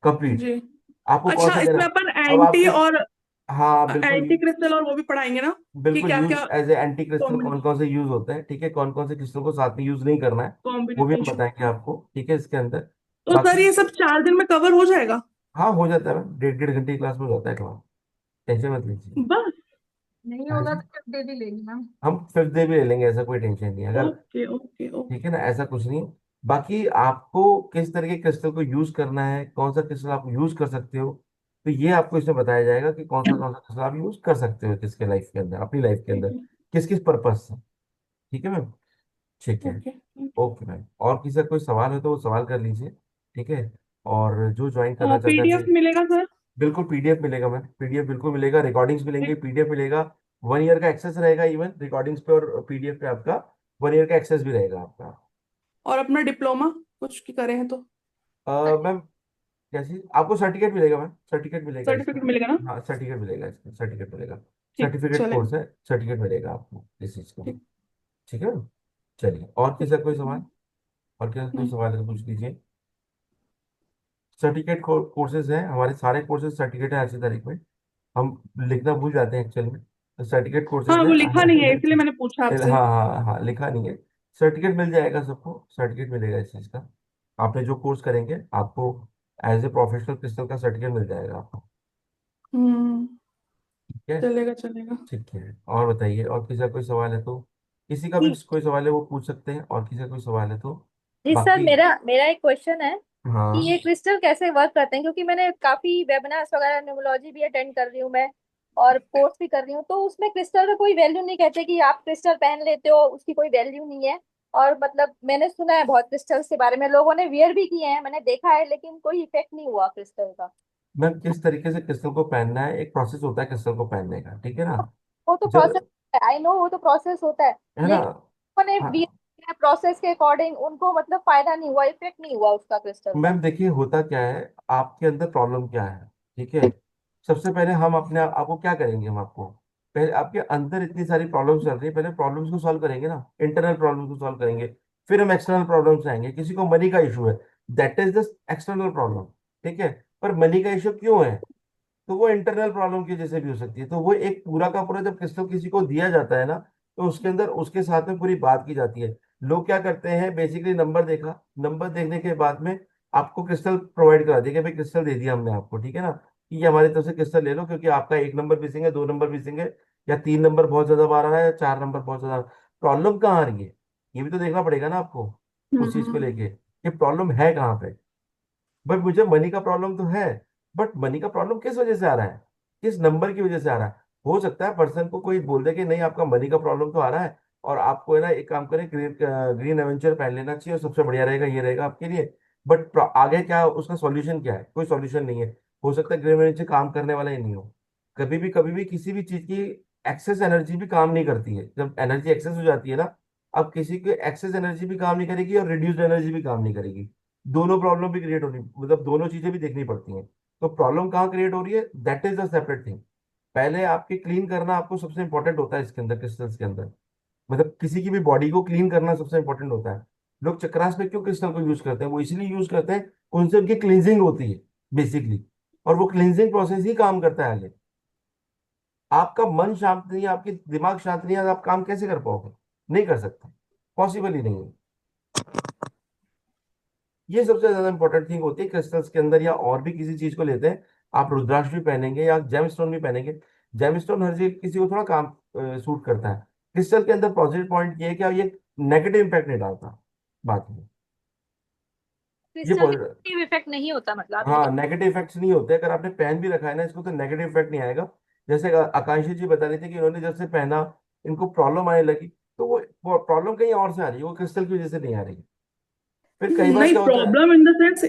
कंप्लीट। जी। आपको कौन अच्छा, सा देना इसमें है? अपन अब एंटी आपके, और हाँ बिल्कुल, एंटी क्रिस्टल और वो भी पढ़ाएंगे ना, कि बिल्कुल क्या यूज क्या एज ए एंटी क्रिस्टल कौन कौन कॉम्बिनेशन? से यूज होते हैं, ठीक है, कौन कौन से क्रिस्टल को साथ में यूज नहीं करना है, वो भी हम कॉम्बिनेशन। बताएंगे आपको, ठीक है, इसके अंदर। तो सर बाकी ये सब 4 दिन में कवर हो जाएगा? हाँ, हो जाता है मैम, 1.5 घंटे की क्लास में हो जाता है क्लास, टेंशन मत लीजिए। बस। नहीं हाँ होगा जी। तो फिर दे भी लेंगे मैम। हम 5th डे भी ले लेंगे, ऐसा कोई टेंशन नहीं है अगर, ओके ओके ठीक ओके। है ना, ऐसा कुछ नहीं। बाकी आपको किस तरह के क्रिस्टल को यूज करना है, कौन सा क्रिस्टल आप यूज कर सकते हो, तो ये आपको इसमें बताया जाएगा कि कौन सा क्रिस्टल आप यूज कर सकते हो किसके लाइफ के अंदर, अपनी लाइफ के ठीक अंदर, है। किस किस पर्पज से। ठीक है मैम। ठीक है। ओके। ओके मैम, और किसी का कोई सवाल है तो वो सवाल कर लीजिए। ठीक है। और जो ज्वाइन करना चाहता है पीडीएफ फिर, मिलेगा सर? बिल्कुल पीडीएफ मिलेगा मैम, पीडीएफ बिल्कुल मिलेगा, रिकॉर्डिंग्स मिलेंगे, पीडीएफ मिलेगा, 1 ईयर का एक्सेस रहेगा, इवन रिकॉर्डिंग्स पे और पीडीएफ पे आपका 1 ईयर का एक्सेस भी रहेगा आपका। और अपना डिप्लोमा कुछ की करें तो मैम, कैसी आपको सर्टिफिकेट मिलेगा मैम, सर्टिफिकेट मिलेगा इसका। सर्टिफिकेट मिलेगा ना? हाँ, सर्टिफिकेट मिलेगा इसका, सर्टिफिकेट मिलेगा, ठीक सर्टिफिकेट चलेगा। कोर्स है, सर्टिफिकेट मिलेगा आपको इस चीज़ का। ठीक। ठीक है मैम। चलिए, और किसी का कोई सवाल, हम्म, और किसी का कोई नहीं। सवाल है तो पूछ लीजिए। सर्टिफिकेट कोर्सेज हैं हमारे, सारे कोर्सेज सर्टिफिकेट है आज की तारीख में, हम लिखना भूल जाते हैं एक्चुअल में, तो सर्टिफिकेट हाँ, कोर्सेज वो लिखा नहीं है इसलिए है। मैंने पूछा आपसे। हाँ हाँ हाँ, लिखा नहीं है। सर्टिफिकेट मिल जाएगा सबको, सर्टिफिकेट मिलेगा इस चीज़ का, आपने जो कोर्स करेंगे आपको एज ए प्रोफेशनल क्रिस्टल का सर्टिफिकेट मिल जाएगा आपको। हम्म। ठीक है। चलेगा चलेगा। ठीक है, और बताइए, और किसी का कोई सवाल है तो, किसी का भी जी कोई सवाल है वो पूछ सकते हैं, और किसी का कोई सवाल है तो। जी सर, बाकी मेरा मेरा एक क्वेश्चन है कि ये हाँ। क्रिस्टल कैसे वर्क करते हैं, क्योंकि मैंने काफी वेबिनार्स वगैरह न्यूमरोलॉजी भी अटेंड कर रही हूँ मैं, और कोर्स भी कर रही हूँ, तो उसमें क्रिस्टल का कोई वैल्यू नहीं कहते कि आप क्रिस्टल पहन लेते हो उसकी कोई वैल्यू नहीं है। और मतलब मैंने सुना है बहुत क्रिस्टल्स के बारे में, लोगों ने वियर भी किए हैं, मैंने देखा है, लेकिन कोई इफेक्ट नहीं हुआ क्रिस्टल का। मैम किस तरीके से क्रिस्टल को पहनना है, एक प्रोसेस होता है क्रिस्टल को पहनने का, ठीक है ना। वो तो प्रोसेस, जब, आई नो वो तो प्रोसेस होता है, है ना। लेकिन उन्होंने हाँ वियर प्रोसेस के अकॉर्डिंग उनको मतलब फायदा नहीं हुआ, इफेक्ट नहीं हुआ उसका क्रिस्टल का। मैम देखिए होता क्या है, आपके अंदर प्रॉब्लम क्या है, ठीक है। सबसे पहले हम अपने आपको क्या करेंगे, हम आपको पहले आपके अंदर इतनी सारी प्रॉब्लम्स चल रही है, पहले प्रॉब्लम्स को सॉल्व करेंगे ना, इंटरनल प्रॉब्लम्स को सॉल्व करेंगे। फिर हम एक्सटर्नल प्रॉब्लम्स आएंगे, किसी को मनी का इशू है, that is the external problem, ठीक है। पर मनी का इशू क्यों है, तो वो इंटरनल प्रॉब्लम की वजह से भी हो सकती है। तो वो एक पूरा का पूरा जब क्रिस्टल किसी को दिया जाता है ना, तो उसके अंदर उसके साथ में पूरी बात की जाती है। लोग क्या करते हैं, बेसिकली नंबर देखा, नंबर देखने के बाद में आपको क्रिस्टल प्रोवाइड करा दिया कि भाई क्रिस्टल दे दिया हमने आपको, ठीक है ना, कि ये हमारी तरफ से क्रिस्टल ले लो, क्योंकि आपका एक नंबर मिसिंग है, दो नंबर मिसिंग है, या तीन नंबर बहुत ज्यादा बार आ रहा है, या चार नंबर बहुत ज्यादा। प्रॉब्लम कहाँ आ रही है, ये भी तो देखना पड़ेगा ना आपको, उस चीज को हम्म। लेके कि प्रॉब्लम है कहाँ पे। भाई मुझे मनी का प्रॉब्लम तो है, बट मनी का प्रॉब्लम किस वजह से आ रहा है, किस नंबर की वजह से आ रहा है। हो सकता है पर्सन को कोई बोल दे कि नहीं आपका मनी का प्रॉब्लम तो आ रहा है, और आपको है ना एक काम करें, ग्रीन ग्रीन एवेंचर पहन लेना चाहिए और सबसे बढ़िया रहेगा, ये रहेगा आपके लिए। बट आगे क्या उसका सॉल्यूशन क्या है, कोई सॉल्यूशन नहीं है। हो सकता है ग्रीन एवेंचर काम करने वाला ही नहीं हो। कभी भी किसी भी चीज की एक्सेस एनर्जी भी काम नहीं करती है, जब एनर्जी एक्सेस हो जाती है ना, अब किसी की एक्सेस एनर्जी भी काम नहीं करेगी और रिड्यूस्ड एनर्जी भी काम नहीं करेगी। दोनों प्रॉब्लम भी क्रिएट होनी, मतलब दोनों चीजें भी देखनी पड़ती हैं। तो प्रॉब्लम कहाँ क्रिएट हो रही है, that is the separate thing. पहले आपके क्लीन करना आपको सबसे इंपॉर्टेंट होता है इसके अंदर, क्रिस्टल्स के अंदर, मतलब किसी की भी बॉडी को क्लीन करना सबसे इंपॉर्टेंट होता है। लोग चक्रास में क्यों क्रिस्टल को यूज करते हैं, वो इसलिए यूज करते हैं, उनसे उनकी क्लींजिंग होती है बेसिकली, और वो क्लींजिंग प्रोसेस ही काम करता है आगे। आपका मन शांत नहीं है, आपकी दिमाग शांत नहीं है, आप काम कैसे कर पाओगे, नहीं कर सकते, पॉसिबल ही नहीं है। ये सबसे ज्यादा इंपॉर्टेंट थिंग होती है क्रिस्टल्स के अंदर, या और भी किसी चीज को लेते हैं, आप रुद्राक्ष भी पहनेंगे या जेम स्टोन भी पहनेंगे। जेम स्टोन हर चीज किसी को थोड़ा काम सूट करता है। क्रिस्टल के अंदर पॉजिटिव पॉइंट ये है कि ये नेगेटिव इंपैक्ट नहीं डालता बात में। ये क्रिस्टल नेगेटिव इफेक्ट नहीं होता मतलब आप ये हाँ नेगेटिव इफेक्ट्स नहीं होते, अगर आपने पहन भी रखा है ना इसको तो नेगेटिव इफेक्ट नहीं आएगा। जैसे आकांक्षी जी बता रहे थे कि उन्होंने जब से पहना इनको प्रॉब्लम आने लगी, तो वो प्रॉब्लम कहीं और से आ रही है, वो क्रिस्टल की वजह से नहीं आ रही। फिर कई बार नहीं, क्या होता है, problem in the sense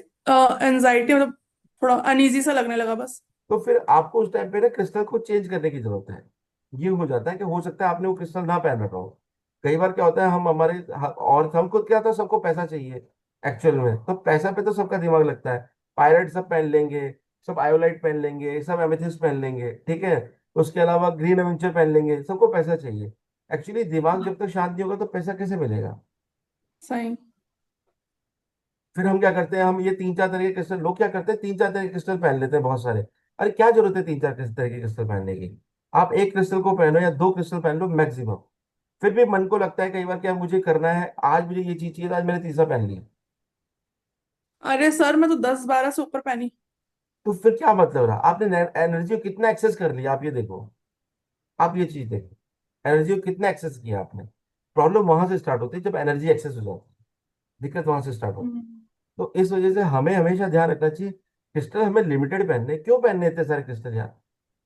anxiety, मतलब थोड़ा अनईजी सा लगने लगा बस। तो फिर आपको उस टाइम पे ना क्रिस्टल को चेंज करने की जरूरत है। ये हो जाता है कि हो सकता है आपने वो क्रिस्टल ना पहन रखा हो। कई बार क्या होता है, हम हमारे और हमको क्या था, सबको पैसा चाहिए एक्चुअल में, तो पैसा पे तो सबका दिमाग लगता है। पायरेट सब पहन लेंगे, सब आयोलाइट पहन लेंगे, सब एमेथिस्ट पहन लेंगे, ठीक है। उसके अलावा ग्रीन एवेंचर पहन लेंगे, सबको पैसा चाहिए। एक्चुअली दिमाग जब तक शांत नहीं होगा तो पैसा कैसे मिलेगा। सही। फिर हम क्या करते हैं, हम ये तीन चार तरह के क्रिस्टल, लोग क्या करते हैं तीन चार तरह के क्रिस्टल पहन लेते हैं बहुत सारे। अरे क्या जरूरत है तीन चार तरह के क्रिस्टल पहनने की। आप एक क्रिस्टल को पहनो या दो क्रिस्टल पहन लो मैक्सिमम। फिर भी मन को लगता है कई बार क्या मुझे करना है, आज मुझे ये चीज चाहिए, तो आज मैंने तीसरा पहन लिया। अरे सर, मैं तो 10-12 से ऊपर पहनी। तो फिर क्या मतलब रहा, आपने एनर्जी को कितना एक्सेस कर लिया, आप ये देखो, आप ये चीज देखो, एनर्जी को कितना एक्सेस किया आपने। प्रॉब्लम वहां से स्टार्ट होती है जब एनर्जी एक्सेस हो जाती है, दिक्कत वहां से स्टार्ट होती है। हम्म। तो इस वजह से हमें हमेशा ध्यान रखना चाहिए, क्रिस्टल हमें लिमिटेड पहनने, क्यों पहनने इतने सारे क्रिस्टल यार।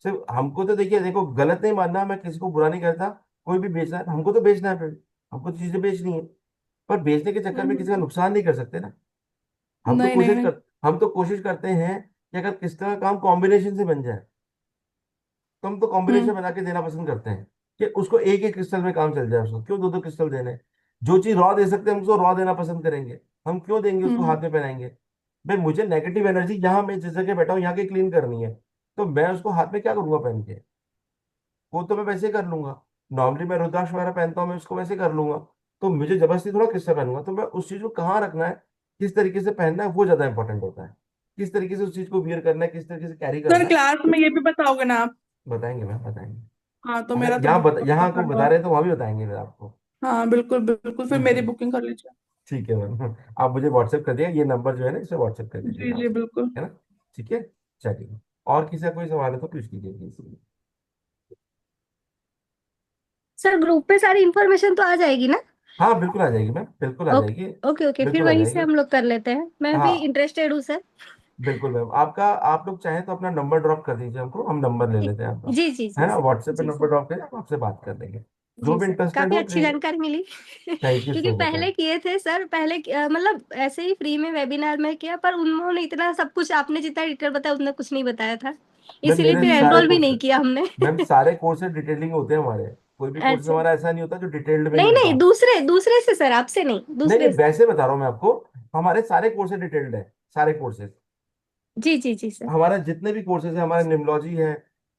सिर्फ हमको तो देखिए, देखो गलत नहीं मानना, मैं किसी को बुरा नहीं करता, कोई भी बेचना है हमको तो बेचना है, फिर हमको तो चीजें बेचनी है। पर बेचने के चक्कर में किसी का हम्म। नुकसान नहीं कर सकते ना। नहीं नहीं नहीं। हम तो कोशिश करते हैं कि अगर क्रिस्टल का काम कॉम्बिनेशन से बन जाए, तो हम तो हम्म। कॉम्बिनेशन बना के देना पसंद करते हैं, कि उसको एक एक क्रिस्टल में काम चल जाए, उसको क्यों दो दो क्रिस्टल देने। जो चीज रॉ दे सकते हैं हम उसको रॉ देना पसंद करेंगे, हम क्यों देंगे उसको हम्म। हाथ में पहनाएंगे। भाई मुझे नेगेटिव एनर्जी यहाँ मैं जिस जगह बैठा हूँ यहाँ की क्लीन करनी है, तो मैं उसको हाथ में क्या करूंगा पहन के, वो तो मैं वैसे कर लूंगा। नॉर्मली मैं रुद्राक्ष वगैरह पहनता हूँ, मैं उसको वैसे कर लूंगा। तो मुझे जबरदस्ती थोड़ा क्रिस्टल पहनूंगा, तो मैं उस चीज को कहाँ रखना है, किस तरीके से पहनना है, वो ज्यादा इंपॉर्टेंट होता है। किस तरीके से उस चीज को वियर करना है, किस तरीके से कैरी सर, करना है। क्लास में ये भी बताओगे ना आप? बताएंगे मैम, बताएंगे। हाँ, तो अगर मेरा तो बुक यहाँ कर को दो बता रहे आप। हैं तो वहां भी बताएंगे फिर आपको। हाँ, बिल्कुल बिल्कुल, फिर मेरी बिल्कुल। बुकिंग कर लीजिए। ठीक है मैम, आप मुझे व्हाट्सएप कर दिए, ये नंबर जो है ना इसे व्हाट्सएप कर जी दीजिएगा जी आप, बिल्कुल। है ना। ठीक है, चलिए। और किसी का कोई सवाल है तो पूछ लीजिए प्लीज। सर ग्रुप पे सारी इन्फॉर्मेशन तो आ जाएगी ना? हाँ बिल्कुल आ जाएगी मैम, बिल्कुल आ ओके जाएगी। ओके ओके, फिर बिल्कुल आ वहीं से जाएगी। हम लोग कर लेते हैं, मैं भी हाँ इंटरेस्टेड हूँ सर। बिल्कुल मैम, आपका आप लोग चाहें तो अपना नंबर ड्रॉप कर दीजिए हमको, हम नंबर ले लेते हैं आपका, जी जी जी है ना, सर। व्हाट्सएप पे जी नंबर सर। ड्रॉप करें, हम आपसे बात कर लेंगे। जो जी भी सर, इंटरेस्टेड काफी हो अच्छी जानकारी मिली। थैंक यू क्योंकि सो मच। पहले किए थे सर, पहले मतलब ऐसे ही फ्री में वेबिनार में किया, पर उन्होंने इतना सब कुछ आपने जितना डिटेल बताया उतना कुछ नहीं बताया था, मैम इसीलिए मेरे फिर सारे एनरोल भी कोर्स नहीं किया हमने। मैम सारे कोर्सेज डिटेलिंग होते हैं हमारे। कोई भी कोर्स अच्छा, हमारा ऐसा नहीं होता जो डिटेल्ड में नहीं नहीं होता। नहीं, दूसरे दूसरे से सर, आपसे नहीं, नहीं नहीं, दूसरे से। वैसे बता रहा हूँ मैं आपको। हमारे सारे कोर्सेज डिटेल्ड है, सारे कोर्सेज। जी जी जी सर। हमारा जितने भी कोर्सेज है, हमारा निम्नोलॉजी है।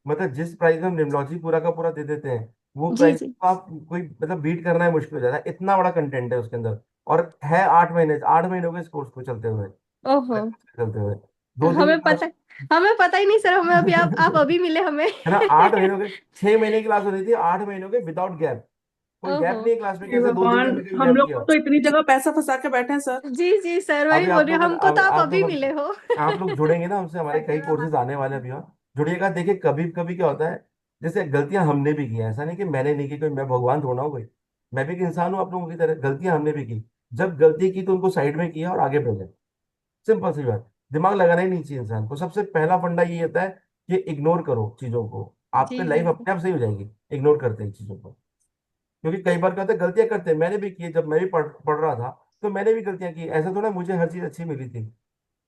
मतलब जिस प्राइस में हम निम्नोलॉजी पूरा का पूरा दे देते हैं, वो जी प्राइस जी। आप कोई मतलब बीट करना है मुश्किल हो जाता है, इतना बड़ा कंटेंट है उसके अंदर। और है 8 महीने, 8 महीने हो गए इस कोर्स को चलते हुए, ओहो। चलते हुए। 2 दिन की हमें क्लास पता हमें पता ही नहीं सर, हमें अभी आप अभी मिले हमें। है ना। 8 महीने हो गए, 6 महीने की क्लास होती थी, 8 महीने हो गए विदाउट गैप। कोई गैप ओहो। नहीं है क्लास में, हे कैसे 2 दिन भगवान, में हमने कभी हम गैप लोग किया। को तो इतनी जगह पैसा फंसा के बैठे हैं सर। जी जी सर, वही अभी बोल आप रही हूँ, लोग हमको तो आप आप अभी लोग मिले हो। आप लोग जुड़ेंगे ना हमसे, हमारे कई कोर्सेज आने वाले हैं अभी। हाँ, जुड़िएगा। देखिए कभी कभी क्या होता है, जैसे गलतियां हमने भी की हैं, ऐसा नहीं कि मैंने नहीं की, कोई मैं भगवान थोड़ा हूँ कोई। मैं भी एक इंसान हूँ आप लोगों की तरह, गलतियां हमने भी की। जब गलती की तो उनको साइड में किया और आगे बढ़े। सिंपल सी बात। दिमाग लगाना ही नहीं चाहिए इंसान को। सबसे पहला फंडा ये होता है कि इग्नोर करो चीजों को। जी आपकी लाइफ जी सर। अपने आप सही हो जाएगी इग्नोर करते हैं चीजों को। क्योंकि कई बार क्या होता है, गलतियां करते हैं, मैंने भी की है। जब मैं भी पढ़ रहा था तो मैंने भी गलतियां की। ऐसा थोड़ा मुझे हर चीज अच्छी मिली थी।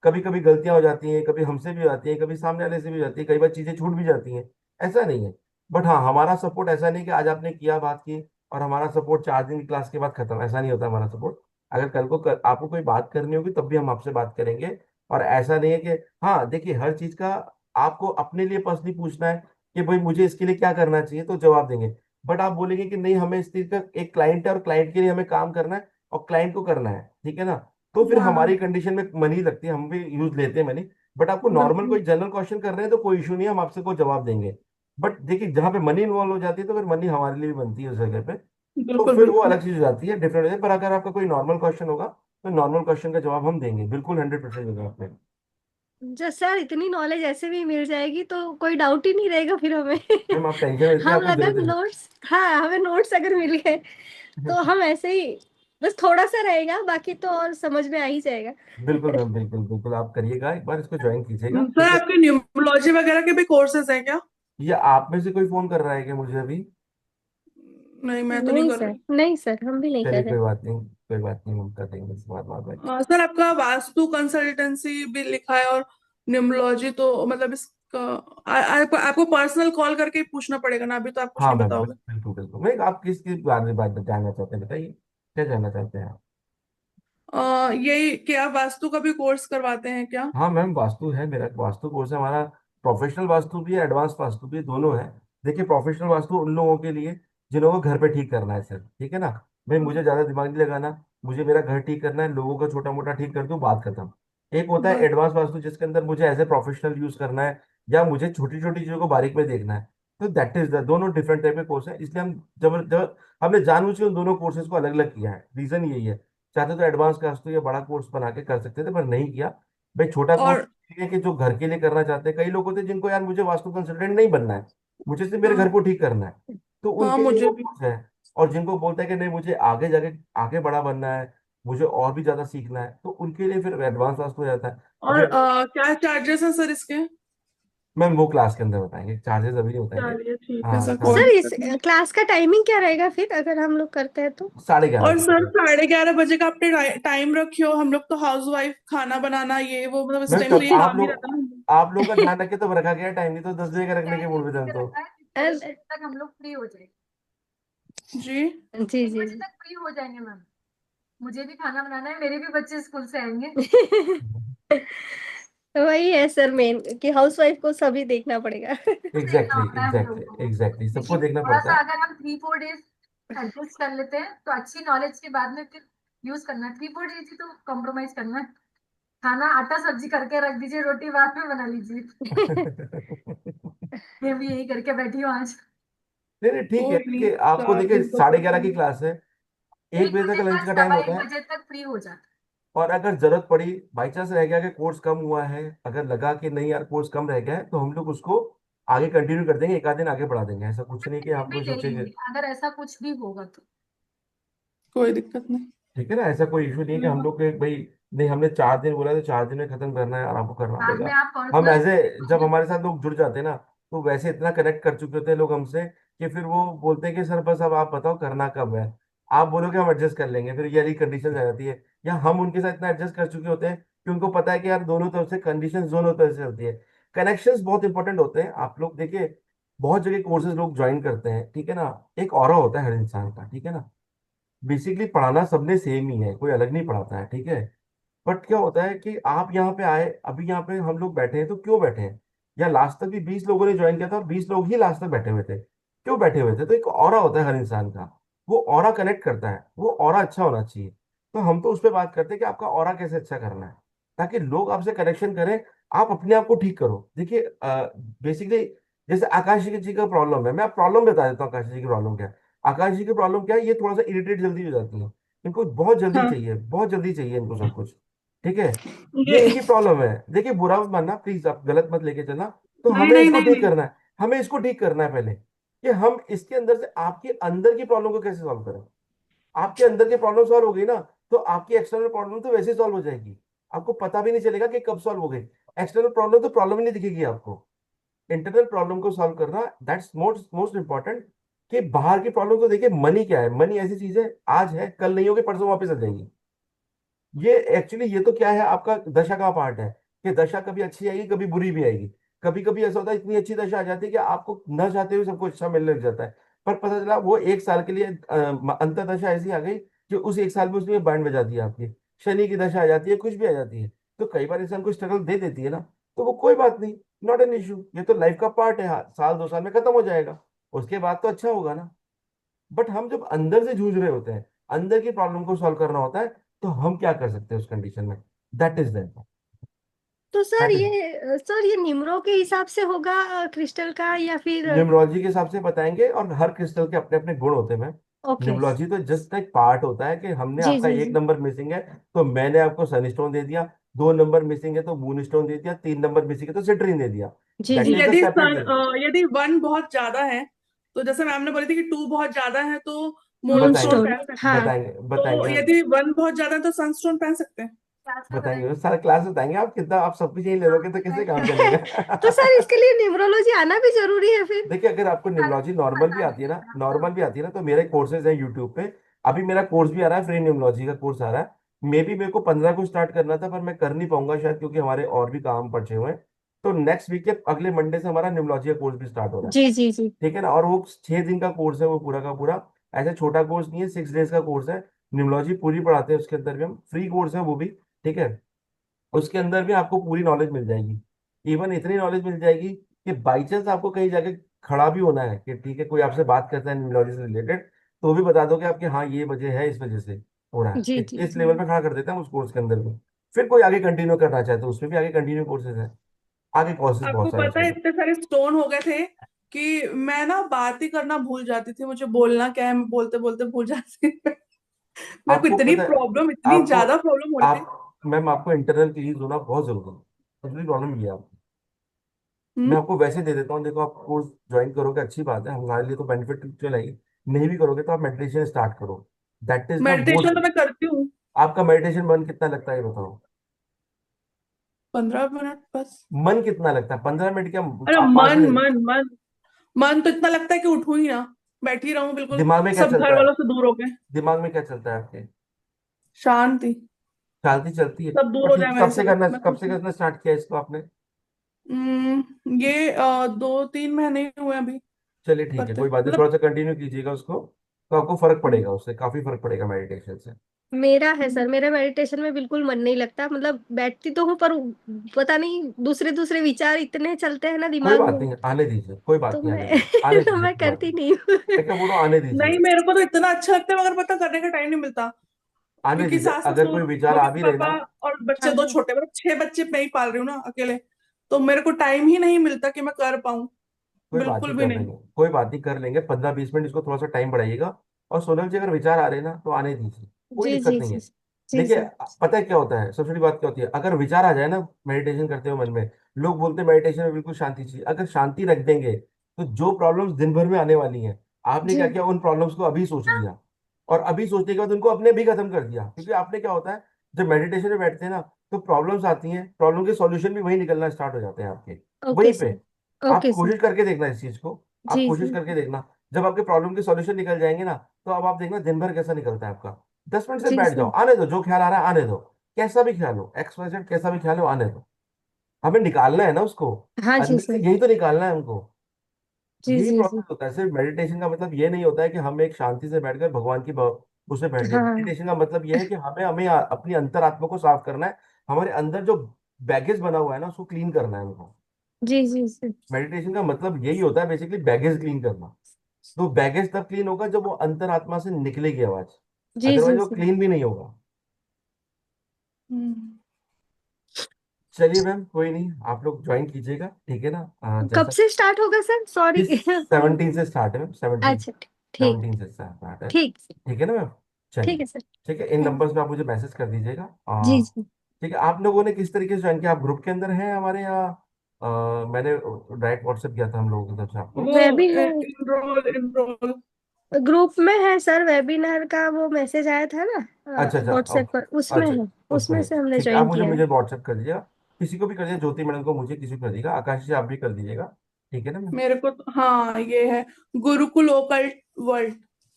कभी कभी गलतियां हो जाती हैं, कभी हमसे भी हो जाती हैं, कभी सामने वाले से भी हो जाती है, कई बार चीजें छूट भी जाती हैं। ऐसा नहीं है। बट हाँ, हमारा सपोर्ट ऐसा नहीं कि आज आपने किया बात की और हमारा सपोर्ट 4 दिन की क्लास के बाद खत्म। ऐसा नहीं होता हमारा सपोर्ट। अगर कल को आपको कोई बात करनी होगी तब भी हम आपसे बात करेंगे। और ऐसा नहीं है कि हाँ, देखिए हर चीज का आपको अपने लिए पर्सनली पूछना है कि भाई मुझे इसके लिए क्या करना चाहिए, तो जवाब देंगे। बट आप बोलेंगे कि नहीं, हमें इस चीज का एक क्लाइंट है और क्लाइंट के लिए हमें काम करना है और क्लाइंट को करना है, ठीक है ना। तो फिर हाँ, हमारी कंडीशन में मनी लगती है, हम भी यूज लेते हैं मनी। बट आपको नॉर्मल बिल्कुल कोई जनरल क्वेश्चन कर रहे हैं तो कोई इशू नहीं है, हम आपसे को जवाब देंगे। बट देखिए जहाँ पे मनी इन्वॉल्व हो जाती है तो फिर मनी हमारे लिए भी बनती है उस जगह पे। तो बिल्कुल फिर वो बिल्कुल। अलग चीज हो जाती है, डिफरेंट हो जाती है। पर अगर आपका कोई नॉर्मल क्वेश्चन होगा तो नॉर्मल क्वेश्चन का जवाब हम देंगे, बिल्कुल 100% देंगे आपको। जो सर, इतनी नॉलेज ऐसे भी मिल जाएगी तो कोई डाउट ही नहीं रहेगा फिर हमें। मैम आप टेंशन लेते हैं, हम आपको अगर जरूरत नोट्स, हाँ, हमें नोट्स अगर मिल गए तो है। हम ऐसे ही, बस थोड़ा सा रहेगा, बाकी तो और समझ में आ ही जाएगा। बिल्कुल मैम, बिल्कुल बिल्कुल, आप करिएगा एक बार, इसको ज्वाइन कीजिएगा, सर, ठीक है। आपके न्यूमरोलॉजी वगैरह के भी कोर्सेज हैं क्या? ये आप में से कोई फोन कर रहा है क्या मुझे अभी? नहीं, मैं तो नहीं नहीं कर सर, रही। नहीं सर, हम भी नहीं कर चलिए रहे। कोई बात नहीं, कोई बात नहीं, हम कर देंगे इस बार बाद में। सर, आपका वास्तु कंसल्टेंसी भी लिखा है और न्यूमरोलॉजी, तो मतलब इसका आपको पर्सनल कॉल करके ही पूछना पड़ेगा ना, अभी तो आप कुछ हाँ नहीं मैम, बताओगे। बिल्कुल बिल्कुल। मैं आप किस किस बारे में बात जानना चाहते हैं, बताइए क्या जानना चाहते हैं आप? यही कि आप वास्तु का भी कोर्स करवाते हैं क्या? हाँ मैम, वास्तु है, मेरा वास्तु कोर्स है हमारा। प्रोफेशनल वास्तु भी है, एडवांस वास्तु भी है, दोनों है। देखिए प्रोफेशनल वास्तु उन लोगों के लिए जिन्हों को घर पे ठीक करना है सर, ठीक है ना। भाई मुझे ज्यादा दिमाग नहीं लगाना, मुझे मेरा घर ठीक करना है, लोगों का छोटा मोटा ठीक कर दूं, बात खत्म। एक होता है बस। एडवांस वास्तु जिसके अंदर मुझे एज ए प्रोफेशनल यूज करना है, या मुझे छोटी छोटी चीजों को बारीक में देखना है। तो दैट इज द दोनों डिफरेंट टाइप के कोर्स है, इसलिए हम जब जब हमने जानबूझ के उन दोनों कोर्सेज को अलग अलग किया है, रीजन यही है। चाहते तो एडवांस वास्तु या बड़ा कोर्स बना के कर सकते थे, पर नहीं किया। भाई छोटा कोर्स और है कि जो घर के लिए करना चाहते हैं, कई लोग होते हैं जिनको यार मुझे वास्तु कंसल्टेंट नहीं बनना है, मुझे सिर्फ मेरे घर हाँ, को ठीक करना है, तो हाँ, उनके लिए मुझे वो भी। कोर्स है। और जिनको बोलता है कि नहीं मुझे आगे जाके आगे बड़ा बनना है, मुझे और भी ज्यादा सीखना है, तो उनके लिए फिर एडवांस वास्तु हो जाता है। और और फिर क्या चार्जेस हैं सर इसके? मैम वो क्लास के अंदर बताएंगे, चार्जेस अभी नहीं बताएंगे। चलिए ठीक है हाँ, सर, कोई सर, इस दिक्कत नहीं। क्लास का टाइमिंग क्या रहेगा फिर, अगर हम लोग करते हैं तो? 11:30 और सर, बजे। 11:30 का आपने टाइम रखे हो, हम लोग तो हाउस वाइफ, खाना बनाना ये वो, मतलब इस मैम टाइम तो तब ये काम ही रहता है ना। आप लोगों का ध्यान रखे तो रखा गया टाइम, नहीं तो 10 बजे का रखने के मूड में थे हम तो। रहता है कि अ, 6 बजे तक हम लोग फ्री हो जाएंगे। जी। जी 6 जी बजे तक फ्री हो जाएंगे मैम। मुझे भी खाना बनाना है, मेरे भी बच्चे स्कूल से आएंगे। जी। वही है सर मेन, कि हाउसवाइफ को सभी देखना पड़ेगा। सबको देखना एग्जैक्टली होता है हम एग्जैक्टली लोगों को। एग्जैक्टली, सबको लेकिन देखना थोड़ा पड़ता सा है। अगर हम 3-4 डेज एडजस्ट कर लेते हैं तो अच्छी नॉलेज के बाद में फिर यूज करना है। 3-4 डेज ही तो कॉम्प्रोमाइज करना है। खाना आटा सब्जी करके रख दीजिए, रोटी बाद में बना लीजिए। मैं भी यही करके बैठी हूँ आज। नहीं नहीं, ठीक है। कोई नहीं, देखिए आपको, देखिए 4 दिन तो 11:30 की करते क्लास है, एक एक बजे तक बजे लंच का का टाइम सवा होता एक है। बजे तक फ्री हो जाता और अगर जरूरत पड़ी, बाई चांस रह गया कि कोर्स कम हुआ है, अगर लगा कि नहीं यार कोर्स कम रह गया है, तो हम लोग उसको आगे कंटिन्यू कर देंगे, एक आध दिन आगे बढ़ा देंगे। ऐसा कुछ नहीं कि है। हम भी कोई ले सोचेंगे। लेंगे अगर ऐसा कुछ भी होगा तो। कोई दिक्कत नहीं। ठीक है ना, ऐसा कोई इशू नहीं है कि हम लोग के भाई नहीं, हमने 4 दिन बोला तो 4 दिन में खत्म करना है और आपको करना बाद में पड़ेगा। आप हम पर्सनल। एज ए जब हमारे साथ लोग जुड़ जाते हैं ना, तो वैसे इतना कनेक्ट कर चुके होते हैं लोग हमसे कि फिर वो बोलते हैं कि सर बस अब आप बताओ करना कब है। आप बोलोगे हम एडजस्ट कर लेंगे, फिर ये वाली कंडीशन आ जाती है। या हम उनके साथ इतना एडजस्ट कर चुके होते हैं कि उनको पता है कि यार दोनों तरफ से कंडीशन दोनों तरफ से होती है। कनेक्शंस बहुत इंपॉर्टेंट होते हैं। आप लोग देखिए, बहुत जगह कोर्सेज लोग ज्वाइन करते हैं, ठीक है ना। एक ऑरा होता है हर इंसान का, ठीक है ना। बेसिकली पढ़ाना सबने सेम ही है, कोई अलग नहीं पढ़ाता है, ठीक है। बट क्या होता है कि आप यहाँ पे आए, अभी यहाँ पे हम लोग बैठे हैं तो क्यों बैठे हैं, या लास्ट तक भी 20 लोगों ने ज्वाइन किया था और 20 लोग ही लास्ट तक बैठे हुए थे, क्यों बैठे हुए थे। तो एक ऑरा होता है हर इंसान का, वो ऑरा कनेक्ट करता है, वो ऑरा अच्छा होना चाहिए। तो हम तो उस पर बात करते हैं कि आपका ऑरा कैसे अच्छा करना है, ताकि लोग आपसे कनेक्शन करें। आप अपने आप को ठीक करो। देखिए बेसिकली जैसे आकाश जी का प्रॉब्लम है, मैं आप प्रॉब्लम बता देता हूँ आकाश जी की प्रॉब्लम क्या है। आकाश जी की प्रॉब्लम क्या है, ये थोड़ा सा इरिटेट जल्दी हो जाती है। इनको बहुत जल्दी हाँ चाहिए, बहुत जल्दी चाहिए इनको सब कुछ, ठीक है। ये ये इनकी प्रॉब्लम है। देखिए बुरा मत मानना प्लीज, आप गलत मत लेके चलना। तो नहीं हमें नहीं इसको नहीं ठीक नहीं। करना है, हमें इसको ठीक करना है पहले, कि हम इसके अंदर से आपके अंदर की प्रॉब्लम को कैसे सॉल्व करें। आपके अंदर की प्रॉब्लम सॉल्व हो गई ना, तो आपकी एक्सटर्नल प्रॉब्लम तो वैसे सॉल्व हो जाएगी। आपको पता भी नहीं चलेगा कि कब सॉल्व हो गई। एक्सटर्नल प्रॉब्लम तो प्रॉब्लम ही नहीं दिखेगी आपको। इंटरनल प्रॉब्लम को सॉल्व करना, दैट्स मोस्ट मोस्ट इंपॉर्टेंट। कि बाहर की प्रॉब्लम तो देखिए, मनी क्या है, मनी ऐसी चीज है, आज है कल नहीं होगी, परसों वापस आ जाएगी। ये एक्चुअली ये तो क्या है, आपका दशा का पार्ट है। कि दशा कभी अच्छी आएगी, कभी बुरी भी आएगी। कभी कभी ऐसा होता है इतनी अच्छी दशा आ जाती है कि आपको न चाहते हुए सब कुछ अच्छा मिलने लग जाता है। पर पता चला वो एक साल के लिए अंतर दशा ऐसी आ गई कि उस एक साल में उसने बैंड बजा दिया आपकी। शनि की दशा आ जाती है, कुछ भी आ जाती है। तो कई बार इंसान को स्ट्रगल दे देती है ना, तो वो कोई बात नहीं, नॉट एन इशू, ये तो लाइफ का पार्ट है। हाँ, साल 2 साल में खत्म हो जाएगा, उसके बाद तो अच्छा होगा ना। बट हम जब अंदर से जूझ रहे होते हैं, अंदर की प्रॉब्लम को सॉल्व करना होता है, तो हम क्या कर सकते हैं उस कंडीशन में। That is that. तो सर दैट इज ये निम्रो के हिसाब से होगा क्रिस्टल का या फिर? न्यूमरोलॉजी के हिसाब से बताएंगे, और हर क्रिस्टल के अपने अपने गुण होते हैं मैम। ओके। न्यूमरोलॉजी तो जस्ट एक पार्ट होता है कि हमने जी आपका जी एक जी नंबर मिसिंग है, तो मैंने आपको सन स्टोन दे दिया। 2 नंबर मिसिंग है तो मून स्टोन दे दिया। 3 नंबर मिसिंग है तो सिट्रीन दे दिया। जी दैट जी। इज द यदि सेपरेट सन थिंग। यदि वन बहुत ज्यादा है, तो जैसे मैम ने बोली थी कि टू बहुत ज्यादा है तो मूनस्टोन बताएंगे, मूनस्टोन, पहन सकते हाँ। हैं। बताएंगे, तो बताएंगे, यदि वन बहुत ज्यादा है तो सनस्टोन पहन सकते हैं। बताएंगे सारा क्लास बताएंगे। आप कितना, आप सब कुछ यही ले लोगे तो कैसे काम तो सर चलेगा। इसके लिए न्यूमरोलॉजी आना भी जरूरी है फिर? देखिए अगर आपको न्यूमरोलॉजी नॉर्मल भी आती है ना, नॉर्मल भी आती है ना, तो मेरे कोर्सेज हैं यूट्यूब पे। अभी मेरा कोर्स भी आ रहा है, फ्री न्यूमरोलॉजी का कोर्स आ रहा है। मे बी मेरे को 15 को स्टार्ट करना था, पर मैं कर नहीं पाऊंगा शायद, क्योंकि हमारे और भी काम पड़े हुए हैं। तो नेक्स्ट वीक के अगले मंडे से हमारा न्यूमरोलॉजी का कोर्स भी स्टार्ट हो रहा है, जी जी जी। ठीक है ना। और वो 6 दिन का कोर्स है, वो पूरा का पूरा। ऐसा छोटा कोर्स नहीं है, 6 डेज का कोर्स है। न्यूमरोलॉजी पूरी पढ़ाते हैं, उसके अंदर भी हम फ्री कोर्स है वो भी, ठीक है। उसके अंदर भी आपको पूरी नॉलेज मिल जाएगी। इवन इतनी नॉलेज मिल जाएगी कि बाई चांस आपको कहीं जाके खड़ा भी होना है, कि ठीक है कोई आपसे बात करता है न्यूमरोलॉजी से रिलेटेड, तो भी बता दोगे आपके, हाँ ये वजह है, इस वजह से हो रहा है। जी जी इस जी। लेवल पे खड़ा कर देते हैं उस कोर्स के अंदर भी। फिर कोई आगे कंटिन्यू करना चाहे तो उसमें भी आगे कंटिन्यू कोर्सेज है, आगे कोर्सेज आपको बहुत सारे पता है उसमें भी। इतने सारे स्टोन हो गए थे कि मैं ना बात ही करना भूल जाती थी, मुझे बोलना क्या है मैं बोलते बोलते भूल जाती थी। मेरे को आपको इतनी पता है, प्रॉब्लम, इतनी आपको ज्यादा प्रॉब्लम हो रही थी। आप मैम आपको इंटरनल क्लीन होना बहुत जरूरी है। सबसे प्रॉब्लम ये है आपको। मैं हम्म। आपको वैसे दे देता हूँ, देखो आप कोर्स ज्वाइन करोगे अच्छी बात है, हमारे लिए तो बेनिफिट चलेगी। नहीं भी करोगे तो आप मेडिटेशन स्टार्ट करो। That is the meditation most. तो मैं करती हूँ। आपका मेडिटेशन मन कितना लगता है ये बताओ। 15 मिनट बस। मन कितना लगता है, 15 मिनट क्या, अरे आप मन 5 मिनट। मन मन मन तो इतना लगता है कि उठूं ही ना, बैठी रहूं बिल्कुल दिमाग में क्या सब घर चलता है, वालों से दूर हो गए। दिमाग में क्या चलता है आपके। शांति। शांति चलती है सब तो दूर हो जाए ठीक। मेरे से बस मैं कब खुश से हूँ। करना स्टार्ट किया इसको आपने। ये 2-3 महीने ही हुए अभी चलिए ठीक है, करते कोई बात नहीं, मतलब। थोड़ा सा कंटिन्यू कीजिएगा उसको, तो आपको फर्क पड़ेगा, उससे काफी फर्क पड़ेगा मेडिटेशन से। मेरा है सर, मेरा मेडिटेशन में बिल्कुल मन नहीं लगता, मतलब बैठती तो हूँ पर पता नहीं दूसरे दूसरे विचार इतने चलते हैं ना कोई दिमाग बात में। नहीं, आने दीजिए, कोई बात तो नहीं, आने मैं दीजिए, आने तो दीजिए, मैं कोई बात करती नहीं। नहीं हूँ। मैं क्या बोल रहा हूँ, आने नहीं दीजिए। मेरे को तो इतना अच्छा लगता है मगर पता करने का टाइम नहीं मिलता, आने क्योंकि दीजिए, सास अगर ससुर कोई विचार आ मम्मी भी रहे पापा ना। और बच्चे हाँ दो हाँ। छोटे, मतलब 6 बच्चे मैं ही पाल रही हूँ ना अकेले। तो मेरे को टाइम ही नहीं मिलता कि मैं कर पाऊँ, कोई बात बिल्कुल नहीं, भी कर नहीं। लेंगे, कोई बात नहीं, कर लेंगे 15-20 मिनट, इसको थोड़ा सा टाइम बढ़ाइएगा। और सोनल जी अगर विचार आ रहे हैं ना, तो आने दीजिए, कोई जी दिक्कत जी नहीं जी। है। जी देखिए सर। पता है क्या होता है, सबसे बड़ी बात क्या होती है, अगर विचार आ जाए ना मेडिटेशन करते हुए मन में, लोग बोलते हैं मेडिटेशन में बिल्कुल शांति चाहिए, अगर शांति रख देंगे तो जो प्रॉब्लम्स दिन भर में आने वाली हैं, आपने क्या जी किया, उन प्रॉब्लम्स को अभी सोच लिया। और अभी सोचने के बाद उनको अपने भी खत्म कर दिया, क्योंकि आपने क्या होता है, जब मेडिटेशन में बैठते हैं ना, तो प्रॉब्लम्स आती हैं, प्रॉब्लम के सॉल्यूशन भी वही निकलना स्टार्ट हो जाते हैं आपके, ओके वहीं पे। सर। आप ओके सर। कोशिश करके देखना इस चीज को, आप जी कोशिश जी। करके देखना। जब आपके प्रॉब्लम के सॉल्यूशन निकल जाएंगे ना, तो अब आप देखना दिन भर कैसा निकलता है आपका। 10 मिनट से जी बैठ जाओ, सर। आने दो, जो ख्याल आ रहा है आने दो। कैसा भी ख्याल हो, XYZ कैसा भी ख्याल हो, आने दो। हमें निकालना है ना उसको, हाँ जी अंदर से सर। यही तो निकालना है हमको। जी यही जी जी। प्रोसेस होता है। सिर्फ मेडिटेशन का मतलब ये नहीं होता है कि हम एक शांति से बैठकर भगवान की उसमें बैठ जाए। हाँ। मेडिटेशन का मतलब ये है कि हमें हमें अपनी अंतरात्मा को साफ करना है। हमारे अंदर जो बैगेज बना हुआ है ना, उसको क्लीन करना है हमको। जी जी सर। मेडिटेशन का मतलब यही होता है बेसिकली, बैगेज क्लीन करना। तो बैगेज तब क्लीन होगा जब वो अंतरात्मा से निकलेगी आवाज, जी अदरवाइज जी वो सर। क्लीन भी नहीं होगा। हम्म। चलिए मैम, कोई नहीं, आप लोग ज्वाइन कीजिएगा, ठीक है ना। कब जैसा से स्टार्ट होगा सर, सॉरी? इस 17 से स्टार्ट है मैम, 17। अच्छा ठीक। 17 से स्टार्ट है। ठीक। ठीक है ना मैम। चलिए, ठीक है सर। ठीक है, इन थैंक। नंबर्स पे आप मुझे मैसेज कर दीजिएगा। जी जी। ठीक है, आप लोगों ने किस तरीके से ज्वाइन किया? आप ग्रुप के अंदर हैं हमारे, या मैंने डायरेक्ट व्हाट्सएप किया था हम लोगों की तरफ से आपको? वो वेबिनार एनरोल एनरोल। ग्रुप में है सर, वेबिनार का वो मैसेज आया था ना अच्छा अच्छा, व्हाट्सएप पर, उसमें अच्छा, है। उसमें उसमें है। से हमने ठीक है, आप ज्वाइन मुझे किया है। मुझे व्हाट्सएप कर दीजिएगा। किसी को भी कर दीजिए, ज्योति मैडम को, मुझे किसी को कर दीजिएगा, आकाश जी आप भी कर दीजिएगा। ठीक है ना मैम। मेरे को तो हाँ ये है, गुरुकुल ओकल्ट वर्ल्ड।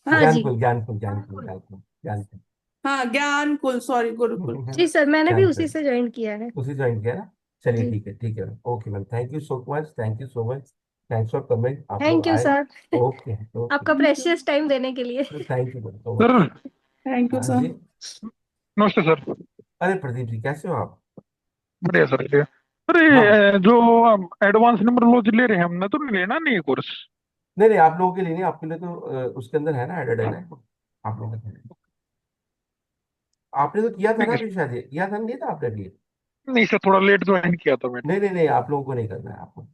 हाँ जी। ज्ञानकुल, ज्ञानकुल, ज्ञानकुल, बिल्कुल। ज्ञानकुल, ज्ञानकुल। हाँ ज्ञान कुल, सॉरी गुरुकुल। जी सर, मैंने भी उसी ज्ञानकुल, से ज्वाइन किया है। उसी ज्वाइन किया ना। चलिए जी। ठीक है, ठीक है ma'am, okay ma'am, thank you so much, thank you so much. Thanks for coming, आप लोग थैंक यू आए। सर। Okay, okay. आपका प्रेशियस टाइम देने के लिए। Thank you so much. Sir. Thank you हाँ सर। जी। नमस्ते सर। अरे प्रदीप जी, कैसे हो आप? बढ़िया सर, बढ़िया। अरे हाँ, जो हम एडवांस न्यूमरोलॉजी ले रहे हैं, हमने तो नहीं लेना नहीं कोर्स? नहीं नहीं, आप लोगों के लिए नहीं, आपके लिए तो उसके अंदर है ना, एडेड है ना। आप लोगों के लिए। आपने तो किया था ठीक ना है अभी, शायद ये किया था, नहीं था आपने अभी? सर। नहीं सर, थोड़ा लेट ज्वाइन किया था मैंने। नहीं नहीं नहीं, आप लोगों को नहीं करना है आपको।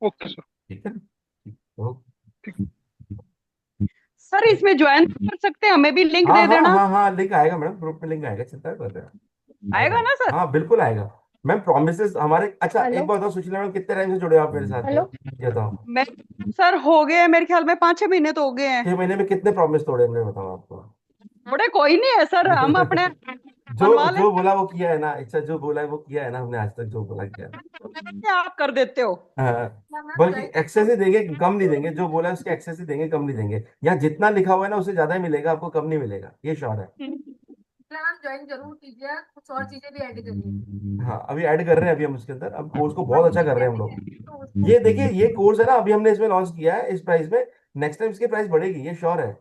Okay sir. ठीक है ना। ठीक, ओके। ठीक। सर इसमें ज्वाइन कर सकते हैं, हमें भी लिंक हाँ दे हाँ देना। हाँ हाँ, लिंक आएगा मैडम, ग्रुप में लिंक आएगा, चिंता कर रहे हैं। आएगा आएगा आएगा। ना सर? हाँ बिल्कुल आएगा। मैम प्रॉमिसेस हमारे, अच्छा एक हेलो। बात बताओ सुशीला मैडम, कितने टाइम से जुड़े हो आप मेरे साथ में, हेलो। ये बताओ। मैं सर हो गए मेरे ख्याल में 5-6 महीने तो हो गए हैं। 6 महीने में कितने प्रॉमिस तोड़े हमने, बताओ आपको। बड़े कोई नहीं है सर, हम अपने जो बनवा जो लेते बोला वो किया है ना, अच्छा जो बोला है वो किया है ना हमने, आज तक जो बोला किया है। हैं, आप कर देते हो। हाँ, क्या मैम बल्कि ज्वाइन एक्सेस ही देंगे, कम नहीं देंगे, जो बोला है उसके एक्सेस ही देंगे, कम नहीं देंगे। यहाँ जितना लिखा हुआ है ना उससे ज्यादा ही मिलेगा आपको, कम नहीं मिलेगा, ये श्योर है। मैम ज्वाइन जरूर कीजिए, कुछ और चीजें भी ऐड करिए। हाँ, अभी ऐड कर रहे हैं, अभी हम उसके अंदर अब कोर्स को बहुत अच्छा कर रहे हैं हम है लोग। तो उसको ये देखिए, ये कोर्स है ना, अभी हमने इसमें लॉन्च किया है इस प्राइस में। नेक्स्ट टाइम इसकी प्राइस बढ़ेगी, ये श्योर है।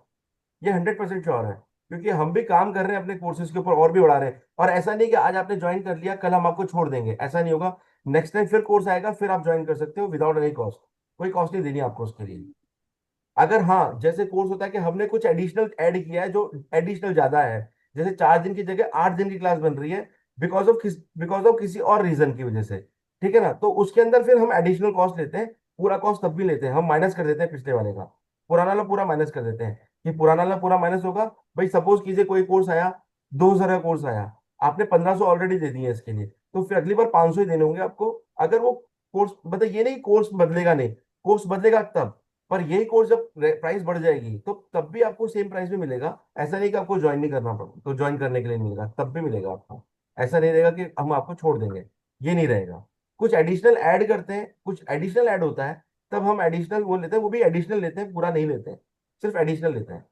ये 100% श्योर है। क्योंकि हम भी काम कर रहे हैं अपने कोर्सेज के ऊपर, और भी बढ़ा रहे हैं। और ऐसा नहीं कि आज आपने ज्वाइन कर लिया कल हम आपको छोड़ देंगे, ऐसा नहीं होगा। नेक्स्ट टाइम फिर कोर्स आएगा, फिर आप ज्वाइन कर सकते हो विदाउट एनी कॉस्ट। कोई कॉस्ट नहीं देनी आपको उसके लिए। अगर हाँ, जैसे कोर्स होता है कि हमने कुछ एडिशनल ऐड किया है, जो एडिशनल ज्यादा है, जैसे 4 दिन की जगह 8 दिन की क्लास बन रही है, बिकॉज ऑफ किसी और रीजन की वजह से। ठीक है ना, तो उसके अंदर फिर हम एडिशनल कॉस्ट लेते हैं। पूरा कॉस्ट तब भी लेते हैं, हम माइनस कर देते हैं पिछले वाले का। पुराना वाला पूरा माइनस कर देते हैं। कि पुराना वाला पूरा माइनस होगा। भाई सपोज कीजिए कोई कोर्स आया, 2,000 का कोर्स आया, आपने 1,500 ऑलरेडी दे दिए इसके लिए, तो फिर अगली बार 500 ही देने होंगे आपको। अगर वो कोर्स, मतलब ये नहीं कोर्स बदलेगा नहीं, कोर्स बदलेगा तब। पर यही कोर्स जब प्राइस बढ़ जाएगी तो तब भी आपको सेम प्राइस में मिलेगा। ऐसा नहीं कि आपको ज्वाइन नहीं करना पड़ेगा, तो ज्वाइन करने के लिए नहीं मिलेगा, तब भी मिलेगा आपको। ऐसा नहीं रहेगा कि हम आपको छोड़ देंगे, ये नहीं रहेगा। कुछ एडिशनल ऐड करते हैं, कुछ एडिशनल ऐड होता है, तब हम एडिशनल वो लेते हैं, वो भी एडिशनल लेते हैं, पूरा नहीं लेते हैं। सिर्फ एडिशनल लेते हैं।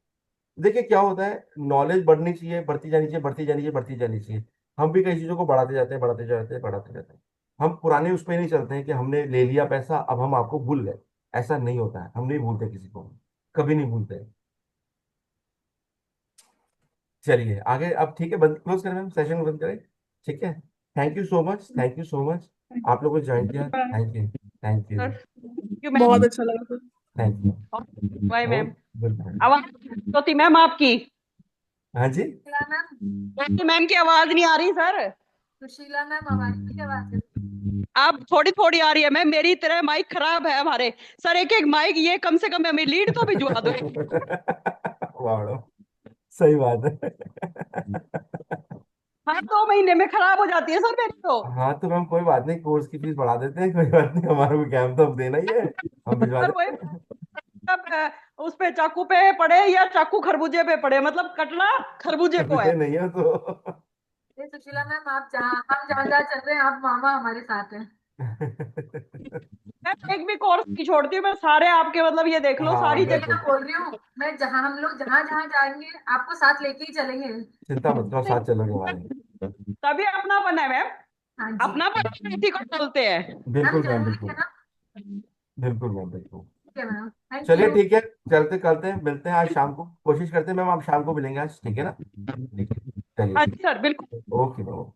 देखिए क्या होता है, नॉलेज बढ़नी चाहिए, बढ़ती जानी चाहिए, बढ़ती जानी चाहिए, बढ़ती जानी चाहिए। हम भी कई चीजों को बढ़ाते जाते हैं, बढ़ाते जाते हैं, बढ़ाते जाते हैं। हम पुराने उस पर नहीं चलते हैं कि हमने ले लिया पैसा अब हम आपको भूल गए। ऐसा नहीं होता है, हम नहीं भूलते किसी को, कभी नहीं भूलते। चलिए आगे, अब ठीक है, बंद क्लोज करें मैम, सेशन बंद करें। ठीक है। Thank you so much, thank you so much. आप लोगों ने ज्वाइन किया, bye. Thank you, thank you, sir thank you ma'am. बहुत अच्छा लगा sir. Thank you. Bye okay, ma'am. Goodbye. आवाज ज्योति मैम आपकी, हाँ जी। मैम, ज्योति मैम की आवाज नहीं आ रही सर। सुशीला मैम हमारी क्या बात है? आप थोड़ी थोड़ी आ रही है मैम, मेरी तरह माइक खराब है हमारे। सर एक एक माइक, ये कम से कम हमें लीड तो भिजवा दो। वाह, सही बात है। हर 2 महीने में खराब हो जाती है सर मेरी तो। हाँ तो मैम कोई बात नहीं, कोर्स की फीस बढ़ा देते हैं, कोई बात नहीं, हमारे को कैम तो अब देना ही है, हम भिजवा सर वही देते हैं। मतलब, उस पे चाकू पे पड़े या चाकू खरबूजे पे पड़े, मतलब कटना खरबूजे को है। मुझे नहीं है तो। ये सुशीला मैम, आप जहाँ हम जहाँ जहाँ चल रहे हैं, आप मामा हमारे साथ हैं। मैं एक भी कोर्स नहीं छोड़ती हूँ, मैं सारे आपके मतलब ये देख लो हाँ सारी मैं जगह। बिल्कुल, बोल रही हूँ, मैं जहाँ हम लोग जहाँ जाएंगे आपको साथ लेके ही चलेंगे। चिंता मत करो, साथ चलोगे हमारे। तभी अपनापन है मैम, हाँ जी। अपनापन इसी को बोलते हैं। मैम बिल्कुल मैम, जरूरी है बिल्कुल ना। बिल्कुल मैम, बिल्कुल। ठीक है मैम, थैंक चलिए यू। ठीक है, चलते करते हैं, मिलते हैं आज शाम को, कोशिश करते हैं मैम, आप शाम को मिलेंगे आज, ठीक है ना? ठीक है, चलिए हाँ ठीक जी सर, बिल्कुल। है, ओके मैम।